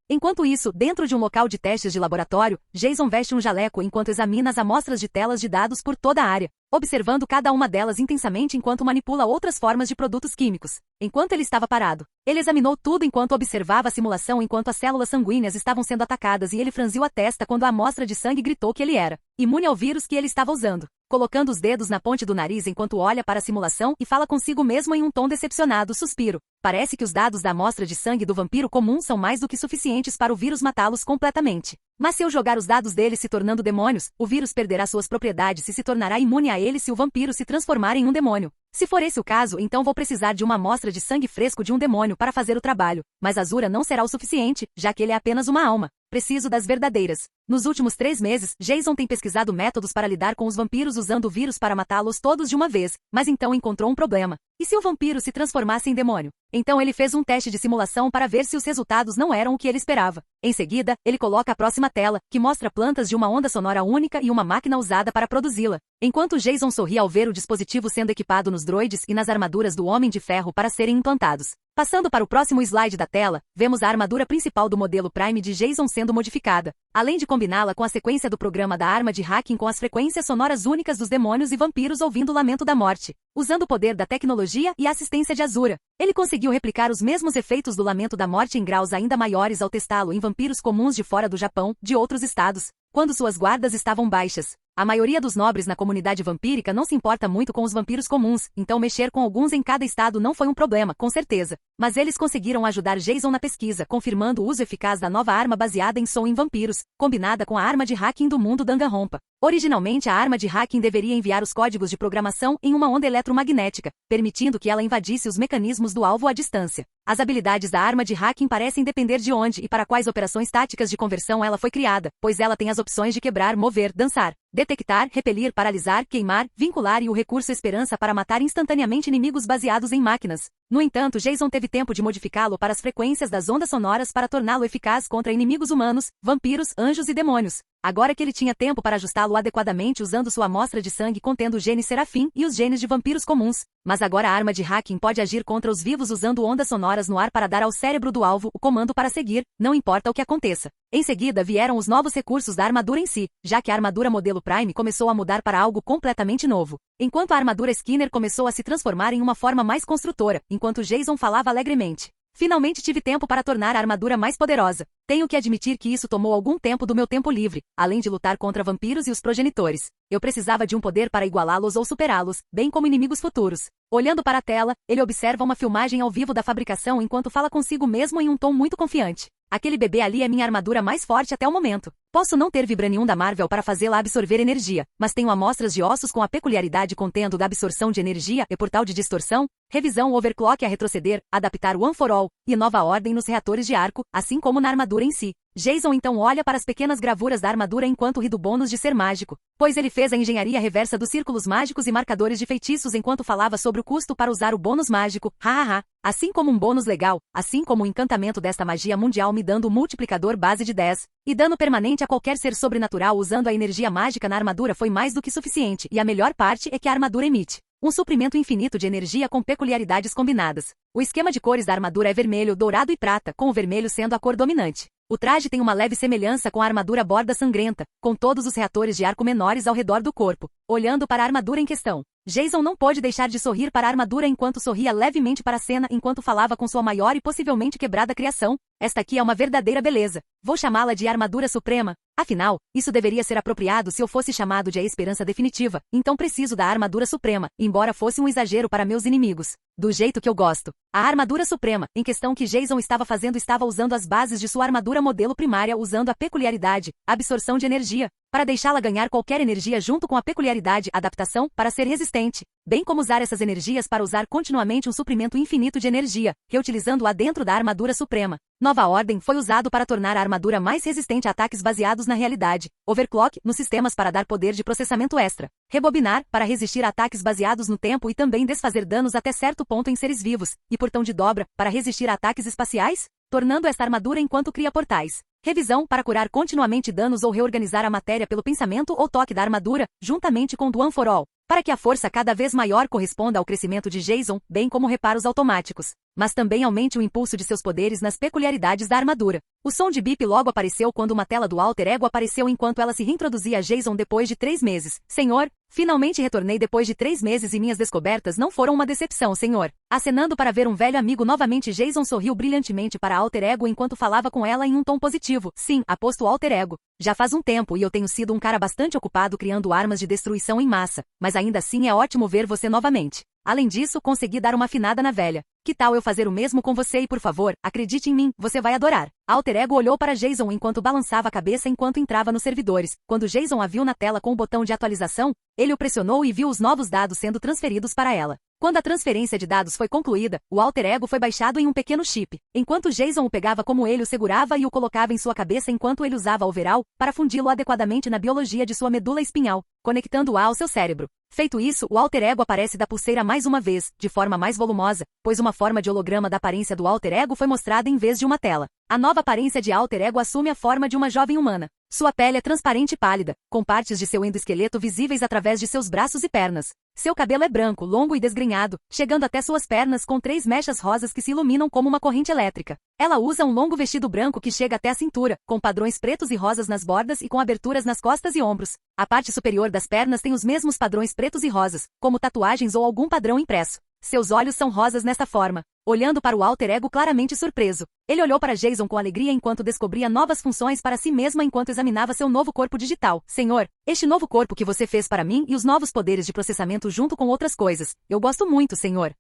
Enquanto isso, dentro de um local de testes de laboratório, Jason veste um jaleco enquanto examina as amostras de telas de dados por toda a área, observando cada uma delas intensamente enquanto manipula outras formas de produtos químicos. Enquanto ele estava parado, ele examinou tudo enquanto observava a simulação enquanto as células sanguíneas estavam sendo atacadas e ele franziu a testa quando a amostra de sangue gritou que ele era imune ao vírus que ele estava usando, colocando os dedos na ponte do nariz enquanto olha para a simulação e fala consigo mesmo em um tom decepcionado, suspiro. Parece que os dados da amostra de sangue do vampiro comum são mais do que suficientes para o vírus matá-los completamente. Mas se eu jogar os dados dele se tornando demônios, o vírus perderá suas propriedades e se tornará imune a ele se o vampiro se transformar em um demônio. Se for esse o caso, então vou precisar de uma amostra de sangue fresco de um demônio para fazer o trabalho. Mas Azura não será o suficiente, já que ele é apenas uma alma. Preciso das verdadeiras. Nos últimos 3 meses, Jason tem pesquisado métodos para lidar com os vampiros usando o vírus para matá-los todos de uma vez, mas então encontrou um problema. E se o vampiro se transformasse em demônio? Então ele fez um teste de simulação para ver se os resultados não eram o que ele esperava. Em seguida, ele coloca a próxima tela, que mostra plantas de uma onda sonora única e uma máquina usada para produzi-la. Enquanto Jason sorri ao ver o dispositivo sendo equipado nos droides e nas armaduras do Homem de Ferro para serem implantados. Passando para o próximo slide da tela, vemos a armadura principal do modelo Prime de Jason sendo modificada, além de combiná-la com a sequência do programa da arma de hacking com as frequências sonoras únicas dos demônios e vampiros ouvindo o lamento da morte. Usando o poder da tecnologia e a assistência de Azura, ele conseguiu replicar os mesmos efeitos do lamento da morte em graus ainda maiores ao testá-lo em vampiros comuns de fora do Japão, de outros estados, quando suas guardas estavam baixas. A maioria dos nobres na comunidade vampírica não se importa muito com os vampiros comuns, então mexer com alguns em cada estado não foi um problema, com certeza. Mas eles conseguiram ajudar Jason na pesquisa, confirmando o uso eficaz da nova arma baseada em som em vampiros, combinada com a arma de hacking do mundo Danganronpa. Originalmente a arma de hacking deveria enviar os códigos de programação em uma onda eletromagnética, permitindo que ela invadisse os mecanismos do alvo à distância. As habilidades da arma de hacking parecem depender de onde e para quais operações táticas de conversão ela foi criada, pois ela tem as opções de quebrar, mover, dançar, detectar, repelir, paralisar, queimar, vincular e o recurso esperança para matar instantaneamente inimigos baseados em máquinas. No entanto, Jason teve tempo de modificá-lo para as frequências das ondas sonoras para torná-lo eficaz contra inimigos humanos, vampiros, anjos e demônios. Agora que ele tinha tempo para ajustá-lo adequadamente usando sua amostra de sangue contendo o gene Serafim e os genes de vampiros comuns. Mas agora a arma de hacking pode agir contra os vivos usando ondas sonoras no ar para dar ao cérebro do alvo o comando para seguir, não importa o que aconteça. Em seguida vieram os novos recursos da armadura em si, já que a armadura modelo Prime começou a mudar para algo completamente novo. Enquanto a armadura Skinner começou a se transformar em uma forma mais construtora, enquanto Jason falava alegremente. Finalmente tive tempo para tornar a armadura mais poderosa. Tenho que admitir que isso tomou algum tempo do meu tempo livre, além de lutar contra vampiros e os progenitores. Eu precisava de um poder para igualá-los ou superá-los, bem como inimigos futuros. Olhando para a tela, ele observa uma filmagem ao vivo da fabricação enquanto fala consigo mesmo em um tom muito confiante. Aquele bebê ali é minha armadura mais forte até o momento. Posso não ter Vibranium da Marvel para fazê-la absorver energia, mas tenho amostras de ossos com a peculiaridade contendo da absorção de energia e portal de distorção, revisão overclock a retroceder, adaptar One for All, e nova ordem nos reatores de arco, assim como na armadura em si. Jason então olha para as pequenas gravuras da armadura enquanto ri do bônus de ser mágico, pois ele fez a engenharia reversa dos círculos mágicos e marcadores de feitiços enquanto falava sobre o custo para usar o bônus mágico, hahaha, assim como um bônus legal, assim como o encantamento desta magia mundial me dando o multiplicador base de 10, e dano permanente a qualquer ser sobrenatural usando a energia mágica na armadura foi mais do que suficiente, e a melhor parte é que a armadura emite um suprimento infinito de energia com peculiaridades combinadas. O esquema de cores da armadura é vermelho, dourado e prata, com o vermelho sendo a cor dominante. O traje tem uma leve semelhança com a armadura borda sangrenta, com todos os reatores de arco menores ao redor do corpo. Olhando para a armadura em questão, Jason não pôde deixar de sorrir para a armadura enquanto sorria levemente para a cena enquanto falava com sua maior e possivelmente quebrada criação. Esta aqui é uma verdadeira beleza. Vou chamá-la de Armadura Suprema. Afinal, isso deveria ser apropriado se eu fosse chamado de A Esperança Definitiva, então preciso da Armadura Suprema, embora fosse um exagero para meus inimigos. Do jeito que eu gosto. A Armadura Suprema, em questão que Jason estava fazendo estava usando as bases de sua armadura modelo primária usando a peculiaridade, absorção de energia, para deixá-la ganhar qualquer energia junto com a peculiaridade, adaptação, para ser resistente, bem como usar essas energias para usar continuamente um suprimento infinito de energia, reutilizando-a dentro da Armadura Suprema. Nova Ordem foi usado para tornar a armadura mais resistente a ataques baseados na realidade. Overclock, nos sistemas para dar poder de processamento extra. Rebobinar, para resistir a ataques baseados no tempo e também desfazer danos até certo ponto em seres vivos. E portão de dobra, para resistir a ataques espaciais, tornando esta armadura enquanto cria portais. Revisão, para curar continuamente danos ou reorganizar a matéria pelo pensamento ou toque da armadura, juntamente com do One for All, para que a força cada vez maior corresponda ao crescimento de Jason, bem como reparos automáticos, mas também aumente o impulso de seus poderes nas peculiaridades da armadura. O som de bip logo apareceu quando uma tela do alter ego apareceu enquanto ela se reintroduzia a Jason depois de 3 meses. Senhor, finalmente retornei depois de 3 meses e minhas descobertas não foram uma decepção, senhor. Acenando para ver um velho amigo novamente, Jason sorriu brilhantemente para a alter ego enquanto falava com ela em um tom positivo. Sim, aposto alter ego. Já faz um tempo e eu tenho sido um cara bastante ocupado criando armas de destruição em massa, mas ainda assim é ótimo ver você novamente. Além disso, consegui dar uma afinada na velha. Que tal eu fazer o mesmo com você e por favor, acredite em mim, você vai adorar. A alter ego olhou para Jason enquanto balançava a cabeça enquanto entrava nos servidores. Quando Jason a viu na tela com o botão de atualização, ele o pressionou e viu os novos dados sendo transferidos para ela. Quando a transferência de dados foi concluída, o alter ego foi baixado em um pequeno chip, enquanto Jason o pegava como ele o segurava e o colocava em sua cabeça enquanto ele usava o overall para fundi-lo adequadamente na biologia de sua medula espinhal, conectando-a ao seu cérebro. Feito isso, o alter ego aparece da pulseira mais uma vez, de forma mais volumosa, pois uma forma de holograma da aparência do alter ego foi mostrada em vez de uma tela. A nova aparência de alter ego assume a forma de uma jovem humana. Sua pele é transparente e pálida, com partes de seu endoesqueleto visíveis através de seus braços e pernas. Seu cabelo é branco, longo e desgrenhado, chegando até suas pernas com 3 mechas rosas que se iluminam como uma corrente elétrica. Ela usa um longo vestido branco que chega até a cintura, com padrões pretos e rosas nas bordas e com aberturas nas costas e ombros. A parte superior das pernas tem os mesmos padrões pretos e rosas, como tatuagens ou algum padrão impresso. Seus olhos são rosas nesta forma. Olhando para o alter ego claramente surpreso, ele olhou para Jason com alegria enquanto descobria novas funções para si mesma enquanto examinava seu novo corpo digital. Senhor, este novo corpo que você fez para mim e os novos poderes de processamento junto com outras coisas. Eu gosto muito, senhor.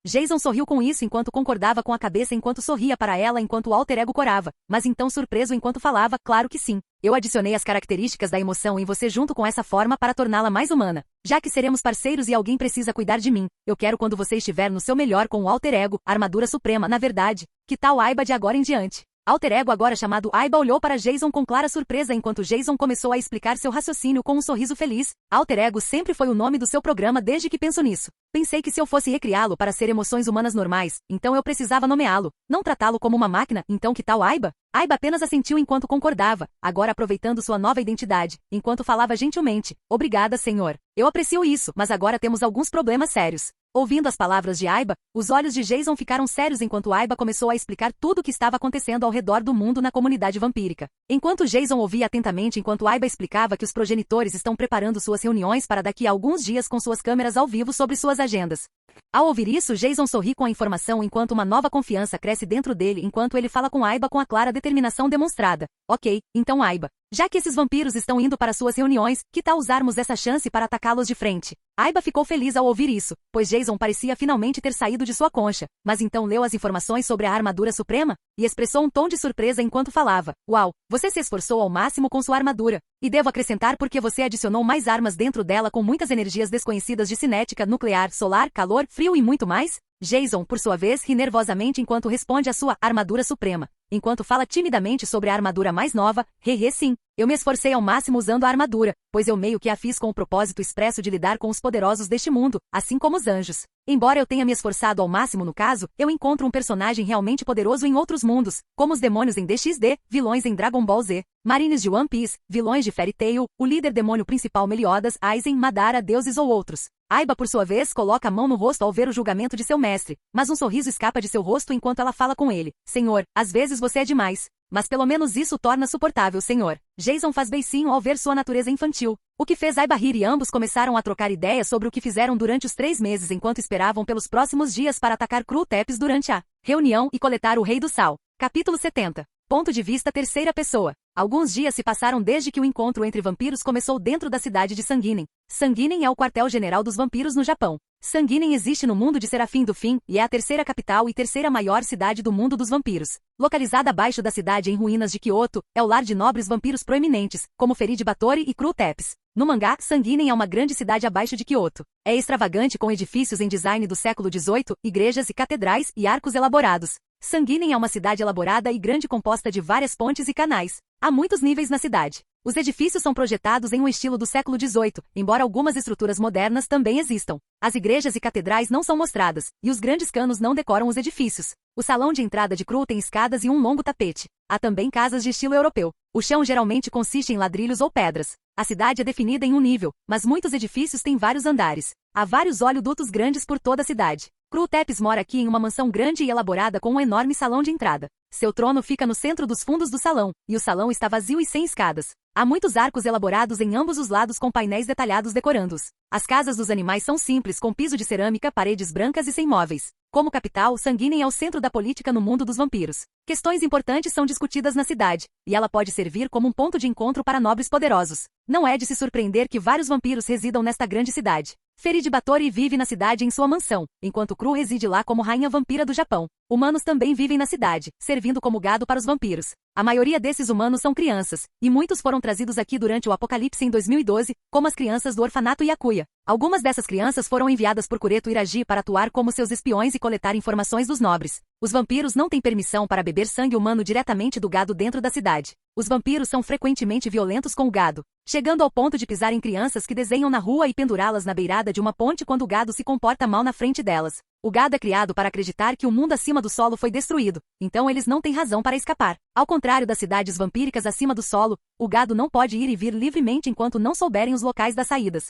Jason sorriu com isso enquanto concordava com a cabeça enquanto sorria para ela enquanto o alter ego corava, mas então surpreso enquanto falava, claro que sim. Eu adicionei as características da emoção em você junto com essa forma para torná-la mais humana. Já que seremos parceiros e alguém precisa cuidar de mim, eu quero quando você estiver no seu melhor com o alter ego, Armadura Suprema, na verdade. Que tal Aiba de agora em diante? Alter ego agora chamado Aiba olhou para Jason com clara surpresa enquanto Jason começou a explicar seu raciocínio com um sorriso feliz. Alter ego sempre foi o nome do seu programa desde que penso nisso. Pensei que se eu fosse recriá-lo para ser emoções humanas normais, então eu precisava nomeá-lo, não tratá-lo como uma máquina, então que tal Aiba? Aiba apenas assentiu enquanto concordava, agora aproveitando sua nova identidade, enquanto falava gentilmente. Obrigada, senhor. Eu aprecio isso, mas agora temos alguns problemas sérios. Ouvindo as palavras de Aiba, os olhos de Jason ficaram sérios enquanto Aiba começou a explicar tudo o que estava acontecendo ao redor do mundo na comunidade vampírica. Enquanto Jason ouvia atentamente enquanto Aiba explicava que os progenitores estão preparando suas reuniões para daqui a alguns dias com suas câmeras ao vivo sobre suas agendas. Ao ouvir isso, Jason sorri com a informação enquanto uma nova confiança cresce dentro dele enquanto ele fala com Aiba com a clara determinação demonstrada. Ok, então Aiba. Já que esses vampiros estão indo para suas reuniões, que tal usarmos essa chance para atacá-los de frente? Aiba ficou feliz ao ouvir isso, pois Jason parecia finalmente ter saído de sua concha, mas então leu as informações sobre a Armadura Suprema? e expressou um tom de surpresa enquanto falava. Uau, você se esforçou ao máximo com sua armadura. E devo acrescentar porque você adicionou mais armas dentro dela com muitas energias desconhecidas de cinética, nuclear, solar, calor, frio e muito mais? Jason, por sua vez, ri nervosamente enquanto responde à sua armadura suprema. Enquanto fala timidamente sobre a armadura mais nova, sim. Eu me esforcei ao máximo usando a armadura, pois eu meio que a fiz com o propósito expresso de lidar com os poderosos deste mundo, assim como os anjos. Embora eu tenha me esforçado ao máximo no caso, eu encontro um personagem realmente poderoso em outros mundos, como os demônios em DxD, vilões em Dragon Ball Z, marines de One Piece, vilões de Fairy Tail, o líder demônio principal Meliodas, Aizen, Madara, deuses ou outros. Aiba, por sua vez, coloca a mão no rosto ao ver o julgamento de seu mestre, mas um sorriso escapa de seu rosto enquanto ela fala com ele. Senhor, às vezes você é demais. Mas pelo menos isso torna suportável, senhor. Jason faz beicinho ao ver sua natureza infantil, o que fez Aiba rir e ambos começaram a trocar ideias sobre o que fizeram durante os 3 meses enquanto esperavam pelos próximos dias para atacar Cru Tepes durante a reunião e coletar o Rei do Sal. Capítulo 70. Ponto de vista terceira pessoa. Alguns dias se passaram desde que o encontro entre vampiros começou dentro da cidade de Sanguinem. Sanguinem é o quartel-general dos vampiros no Japão. Sanguinem existe no mundo de Serafim do Fim e é a terceira capital e terceira maior cidade do mundo dos vampiros. Localizada abaixo da cidade em ruínas de Kyoto, é o lar de nobres vampiros proeminentes, como Ferid Batori e Cru Tepes. No mangá, Sanguinem é uma grande cidade abaixo de Kyoto. É extravagante com edifícios em design do século XVIII, igrejas e catedrais e arcos elaborados. Sanguinem é uma cidade elaborada e grande composta de várias pontes e canais. Há muitos níveis na cidade. Os edifícios são projetados em um estilo do século XVIII, embora algumas estruturas modernas também existam. As igrejas e catedrais não são mostradas, e os grandes canos não decoram os edifícios. O salão de entrada de Cru tem escadas e um longo tapete. Há também casas de estilo europeu. O chão geralmente consiste em ladrilhos ou pedras. A cidade é definida em um nível, mas muitos edifícios têm vários andares. Há vários oleodutos grandes por toda a cidade. Cru Tepes mora aqui em uma mansão grande e elaborada com um enorme salão de entrada. Seu trono fica no centro dos fundos do salão, e o salão está vazio e sem escadas. Há muitos arcos elaborados em ambos os lados com painéis detalhados decorando-os. As casas dos animais são simples, com piso de cerâmica, paredes brancas e sem móveis. Como capital, Sanguinem é o centro da política no mundo dos vampiros. Questões importantes são discutidas na cidade, e ela pode servir como um ponto de encontro para nobres poderosos. Não é de se surpreender que vários vampiros residam nesta grande cidade. Ferid Batori vive na cidade em sua mansão, enquanto Cru reside lá como rainha vampira do Japão. Humanos também vivem na cidade, servindo como gado para os vampiros. A maioria desses humanos são crianças, e muitos foram trazidos aqui durante o apocalipse em 2012, como as crianças do orfanato Yakuya. Algumas dessas crianças foram enviadas por Kureto Iraji para atuar como seus espiões e coletar informações dos nobres. Os vampiros não têm permissão para beber sangue humano diretamente do gado dentro da cidade. Os vampiros são frequentemente violentos com o gado, chegando ao ponto de pisar em crianças que desenham na rua e pendurá-las na beirada de uma ponte quando o gado se comporta mal na frente delas. O gado é criado para acreditar que o mundo acima do solo foi destruído, então eles não têm razão para escapar. Ao contrário das cidades vampíricas acima do solo, o gado não pode ir e vir livremente enquanto não souberem os locais das saídas.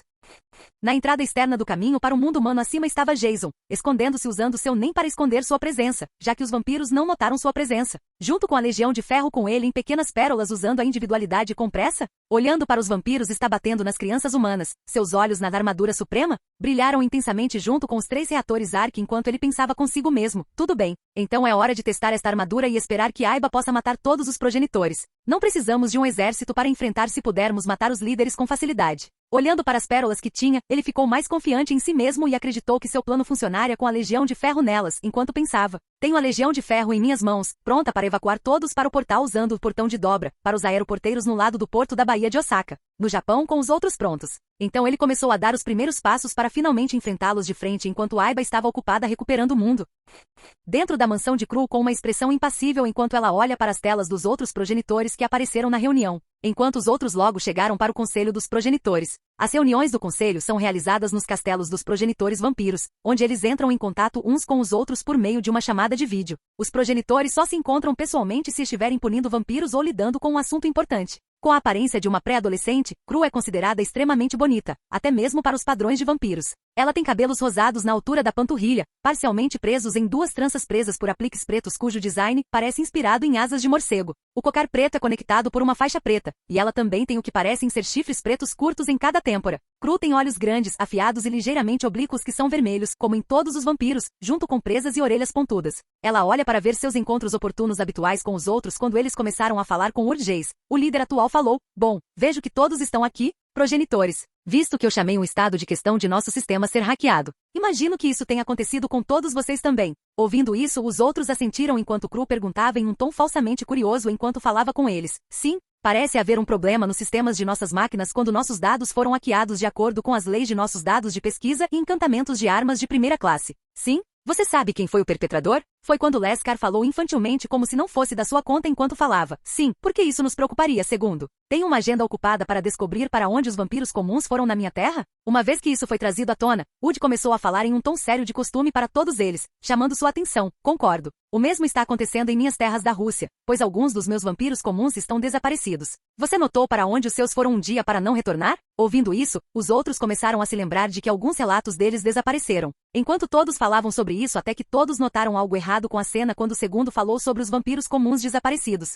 Na entrada externa do caminho para o mundo humano acima estava Jason, escondendo-se usando seu nem para esconder sua presença, já que os vampiros não notaram sua presença. Junto com a Legião de Ferro com ele em pequenas pérolas usando a individualidade com pressa, olhando para os vampiros está batendo nas crianças humanas, seus olhos na armadura suprema, brilharam intensamente junto com os 3 reatores Arc enquanto ele pensava consigo mesmo, tudo bem, então é hora de testar esta armadura e esperar que Aiba possa matar todos os progenitores. Não precisamos de um exército para enfrentar se pudermos matar os líderes com facilidade. Olhando para as pérolas que tinha, ele ficou mais confiante em si mesmo e acreditou que seu plano funcionaria com a Legião de Ferro nelas, enquanto pensava. Tenho a Legião de Ferro em minhas mãos, pronta para evacuar todos para o portal usando o portão de dobra, para os aeroporteiros no lado do porto da Baía de Osaka, no Japão com os outros prontos. Então ele começou a dar os primeiros passos para finalmente enfrentá-los de frente enquanto Aiba estava ocupada recuperando o mundo. Dentro da mansão de Cru com uma expressão impassível enquanto ela olha para as telas dos outros progenitores que apareceram na reunião, enquanto os outros logo chegaram para o conselho dos progenitores. As reuniões do conselho são realizadas nos castelos dos progenitores vampiros, onde eles entram em contato uns com os outros por meio de uma chamada de vídeo. Os progenitores só se encontram pessoalmente se estiverem punindo vampiros ou lidando com um assunto importante. Com a aparência de uma pré-adolescente, Cru é considerada extremamente bonita, até mesmo para os padrões de vampiros. Ela tem cabelos rosados na altura da panturrilha, parcialmente presos em 2 tranças presas por apliques pretos cujo design parece inspirado em asas de morcego. O cocar preto é conectado por uma faixa preta, e ela também tem o que parecem ser chifres pretos curtos em cada têmpora. Cru tem olhos grandes, afiados e ligeiramente oblíquos que são vermelhos, como em todos os vampiros, junto com presas e orelhas pontudas. Ela olha para ver seus encontros oportunos habituais com os outros quando eles começaram a falar com Urgeis. O líder atual falou, bom, vejo que todos estão aqui, progenitores. visto que eu chamei um estado de questão de nosso sistema ser hackeado. Imagino que isso tenha acontecido com todos vocês também. Ouvindo isso, os outros assentiram enquanto Cru perguntava em um tom falsamente curioso enquanto falava com eles. Sim, parece haver um problema nos sistemas de nossas máquinas quando nossos dados foram hackeados de acordo com as leis de nossos dados de pesquisa e encantamentos de armas de primeira classe. Sim? Você sabe quem foi o perpetrador? Foi quando Leskar falou infantilmente como se não fosse da sua conta enquanto falava. Sim, porque isso nos preocuparia, segundo. Tenho uma agenda ocupada para descobrir para onde os vampiros comuns foram na minha terra? Uma vez que isso foi trazido à tona, Wood começou a falar em um tom sério de costume para todos eles, chamando sua atenção. Concordo. O mesmo está acontecendo em minhas terras da Rússia, pois alguns dos meus vampiros comuns estão desaparecidos. Você notou para onde os seus foram um dia para não retornar? Ouvindo isso, os outros começaram a se lembrar de que alguns relatos deles desapareceram. Enquanto todos falavam sobre isso até que todos notaram algo errado com a cena quando o segundo falou sobre os vampiros comuns desaparecidos.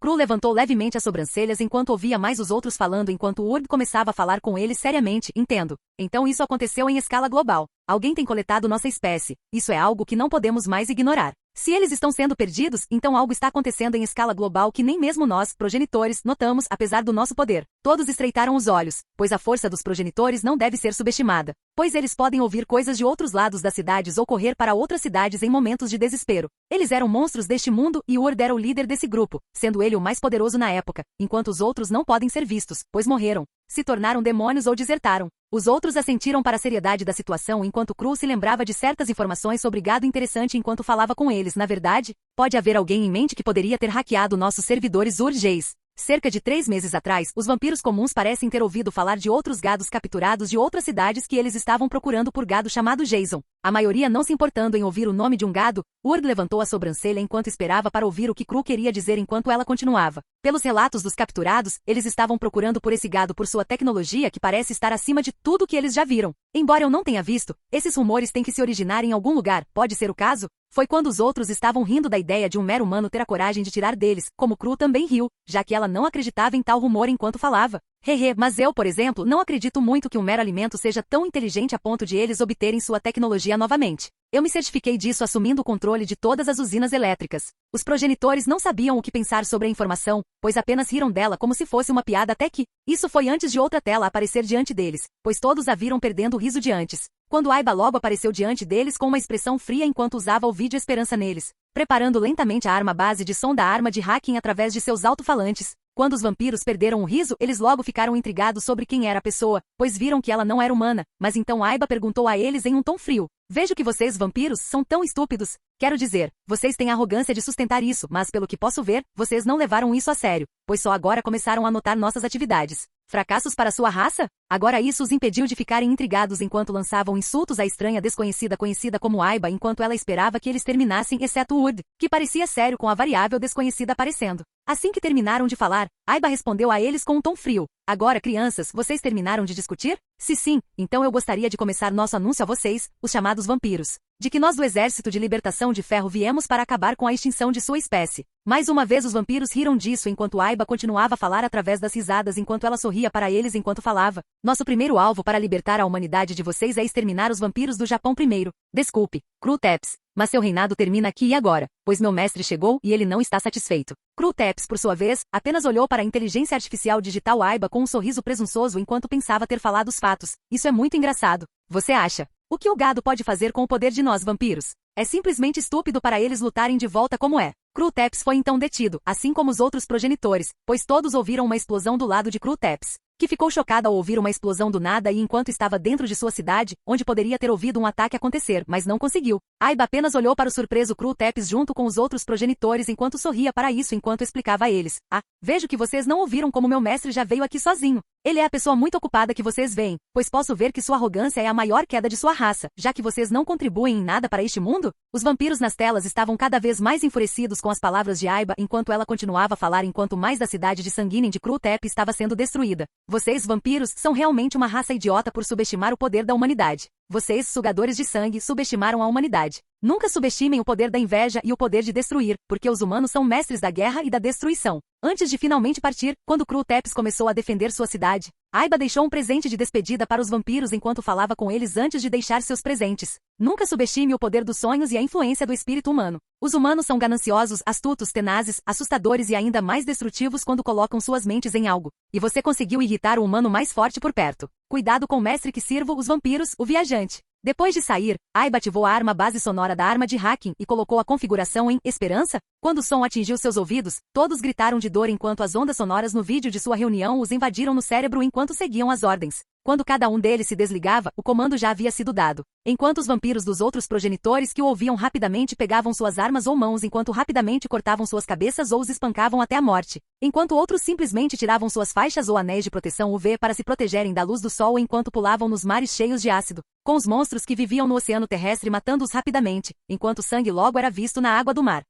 Cru levantou levemente as sobrancelhas enquanto ouvia mais os outros falando enquanto Urd começava a falar com ele seriamente. Entendo. Então isso aconteceu em escala global. Alguém tem coletado nossa espécie. Isso é algo que não podemos mais ignorar. Se eles estão sendo perdidos, então algo está acontecendo em escala global que nem mesmo nós, progenitores, notamos, apesar do nosso poder. Todos estreitaram os olhos, pois a força dos progenitores não deve ser subestimada, pois eles podem ouvir coisas de outros lados das cidades ou correr para outras cidades em momentos de desespero. Eles eram monstros deste mundo e Urd era o líder desse grupo, sendo ele o mais poderoso na época, enquanto os outros não podem ser vistos, pois morreram, se tornaram demônios ou desertaram. Os outros assentiram para a seriedade da situação enquanto Cru se lembrava de certas informações sobre gado interessante enquanto falava com eles. Na verdade, pode haver alguém em mente que poderia ter hackeado nossos servidores Urgeis. Cerca de 3 meses atrás, os vampiros comuns parecem ter ouvido falar de outros gados capturados de outras cidades que eles estavam procurando por gado chamado Jason. A maioria não se importando em ouvir o nome de um gado, Urd levantou a sobrancelha enquanto esperava para ouvir o que Cru queria dizer enquanto ela continuava. Pelos relatos dos capturados, eles estavam procurando por esse gado por sua tecnologia que parece estar acima de tudo que eles já viram. Embora eu não tenha visto, esses rumores têm que se originar em algum lugar. Pode ser o caso? Foi quando os outros estavam rindo da ideia de um mero humano ter a coragem de tirar deles, como Cru também riu, já que ela não acreditava em tal rumor enquanto falava. Hehe, mas eu, por exemplo, não acredito muito que um mero alimento seja tão inteligente a ponto de eles obterem sua tecnologia novamente. Eu me certifiquei disso assumindo o controle de todas as usinas elétricas. Os progenitores não sabiam o que pensar sobre a informação, pois apenas riram dela como se fosse uma piada até que, isso foi antes de outra tela aparecer diante deles, pois todos a viram perdendo o riso de antes. Quando Aiba logo apareceu diante deles com uma expressão fria enquanto usava o vídeo esperança neles, preparando lentamente a arma base de som da arma de hacking através de seus alto-falantes. Quando os vampiros perderam o riso, eles logo ficaram intrigados sobre quem era a pessoa, pois viram que ela não era humana, mas então Aiba perguntou a eles em um tom frio. Vejo que vocês, vampiros, são tão estúpidos. Quero dizer, vocês têm a arrogância de sustentar isso, mas pelo que posso ver, vocês não levaram isso a sério, pois só agora começaram a notar nossas atividades. Fracassos para sua raça? Agora isso os impediu de ficarem intrigados enquanto lançavam insultos à estranha desconhecida conhecida como Aiba enquanto ela esperava que eles terminassem exceto Wood, que parecia sério com a variável desconhecida aparecendo. Assim que terminaram de falar, Aiba respondeu a eles com um tom frio. Agora, crianças, vocês terminaram de discutir? Se sim, então eu gostaria de começar nosso anúncio a vocês, os chamados vampiros, de que nós do Exército de Libertação de Ferro viemos para acabar com a extinção de sua espécie. Mais uma vez os vampiros riram disso enquanto Aiba continuava a falar através das risadas enquanto ela sorria para eles enquanto falava. Nosso primeiro alvo para libertar a humanidade de vocês é exterminar os vampiros do Japão primeiro. Desculpe, Cru-Teps, mas seu reinado termina aqui e agora, pois meu mestre chegou e ele não está satisfeito. Cru-Teps, por sua vez, apenas olhou para a inteligência artificial digital Aiba com um sorriso presunçoso enquanto pensava ter falado os fatos. Isso é muito engraçado. Você acha? O que o gado pode fazer com o poder de nós vampiros? É simplesmente estúpido para eles lutarem de volta como é. Cru-Teps foi então detido, assim como os outros progenitores, pois todos ouviram uma explosão do lado de Cru-Teps, que ficou chocada ao ouvir uma explosão do nada e enquanto estava dentro de sua cidade, onde poderia ter ouvido um ataque acontecer, mas não conseguiu. Aiba apenas olhou para o surpreso Cru-Teps junto com os outros progenitores enquanto sorria para isso enquanto explicava a eles. Vejo que vocês não ouviram como meu mestre já veio aqui sozinho. Ele é a pessoa muito ocupada que vocês veem, pois posso ver que sua arrogância é a maior queda de sua raça, já que vocês não contribuem em nada para este mundo? Os vampiros nas telas estavam cada vez mais enfurecidos com as palavras de Aiba enquanto ela continuava a falar enquanto mais da cidade de Sanguinem de Cru-Tep estava sendo destruída. Vocês, vampiros, são realmente uma raça idiota por subestimar o poder da humanidade. Vocês, sugadores de sangue, subestimaram a humanidade. Nunca subestimem o poder da inveja e o poder de destruir, porque os humanos são mestres da guerra e da destruição. Antes de finalmente partir, quando Cru-Teps começou a defender sua cidade, Aiba deixou um presente de despedida para os vampiros enquanto falava com eles antes de deixar seus presentes. Nunca subestime o poder dos sonhos e a influência do espírito humano. Os humanos são gananciosos, astutos, tenazes, assustadores e ainda mais destrutivos quando colocam suas mentes em algo. E você conseguiu irritar o humano mais forte por perto. Cuidado com o mestre que sirvo, os vampiros, o viajante. Depois de sair, Aiba ativou a arma base sonora da arma de hacking e colocou a configuração em Esperança. Quando o som atingiu seus ouvidos, todos gritaram de dor enquanto as ondas sonoras no vídeo de sua reunião os invadiram no cérebro enquanto seguiam as ordens. Quando cada um deles se desligava, o comando já havia sido dado. Enquanto os vampiros dos outros progenitores que o ouviam rapidamente pegavam suas armas ou mãos enquanto rapidamente cortavam suas cabeças ou os espancavam até a morte. Enquanto outros simplesmente tiravam suas faixas ou anéis de proteção UV para se protegerem da luz do sol enquanto pulavam nos mares cheios de ácido. Com os monstros que viviam no oceano terrestre matando-os rapidamente, enquanto o sangue logo era visto na água do mar.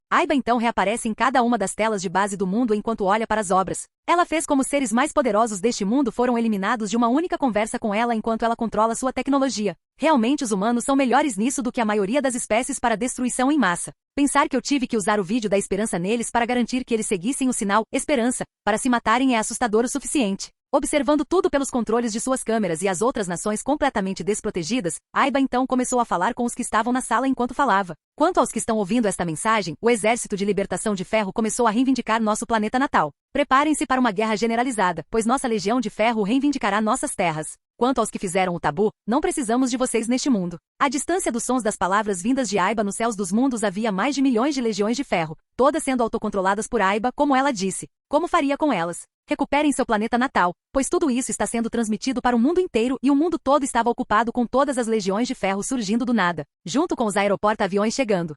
Aiba então reaparece em cada uma das telas de base do mundo enquanto olha para as obras. Ela fez como os seres mais poderosos deste mundo foram eliminados de uma única conversa com ela enquanto ela controla sua tecnologia. Realmente os humanos são melhores nisso do que a maioria das espécies para destruição em massa. Pensar que eu tive que usar o vídeo da esperança neles para garantir que eles seguissem o sinal Esperança para se matarem é assustador o suficiente. Observando tudo pelos controles de suas câmeras e as outras nações completamente desprotegidas, Aiba então começou a falar com os que estavam na sala enquanto falava. Quanto aos que estão ouvindo esta mensagem, o Exército de Libertação de Ferro começou a reivindicar nosso planeta natal. Preparem-se para uma guerra generalizada, pois nossa Legião de Ferro reivindicará nossas terras. Quanto aos que fizeram o tabu, não precisamos de vocês neste mundo. À distância dos sons das palavras vindas de Aiba nos céus dos mundos havia mais de milhões de legiões de ferro, todas sendo autocontroladas por Aiba, como ela disse. Como faria com elas? Recuperem seu planeta natal, pois tudo isso está sendo transmitido para o mundo inteiro e o mundo todo estava ocupado com todas as legiões de ferro surgindo do nada, junto com os aeroporta-aviões chegando.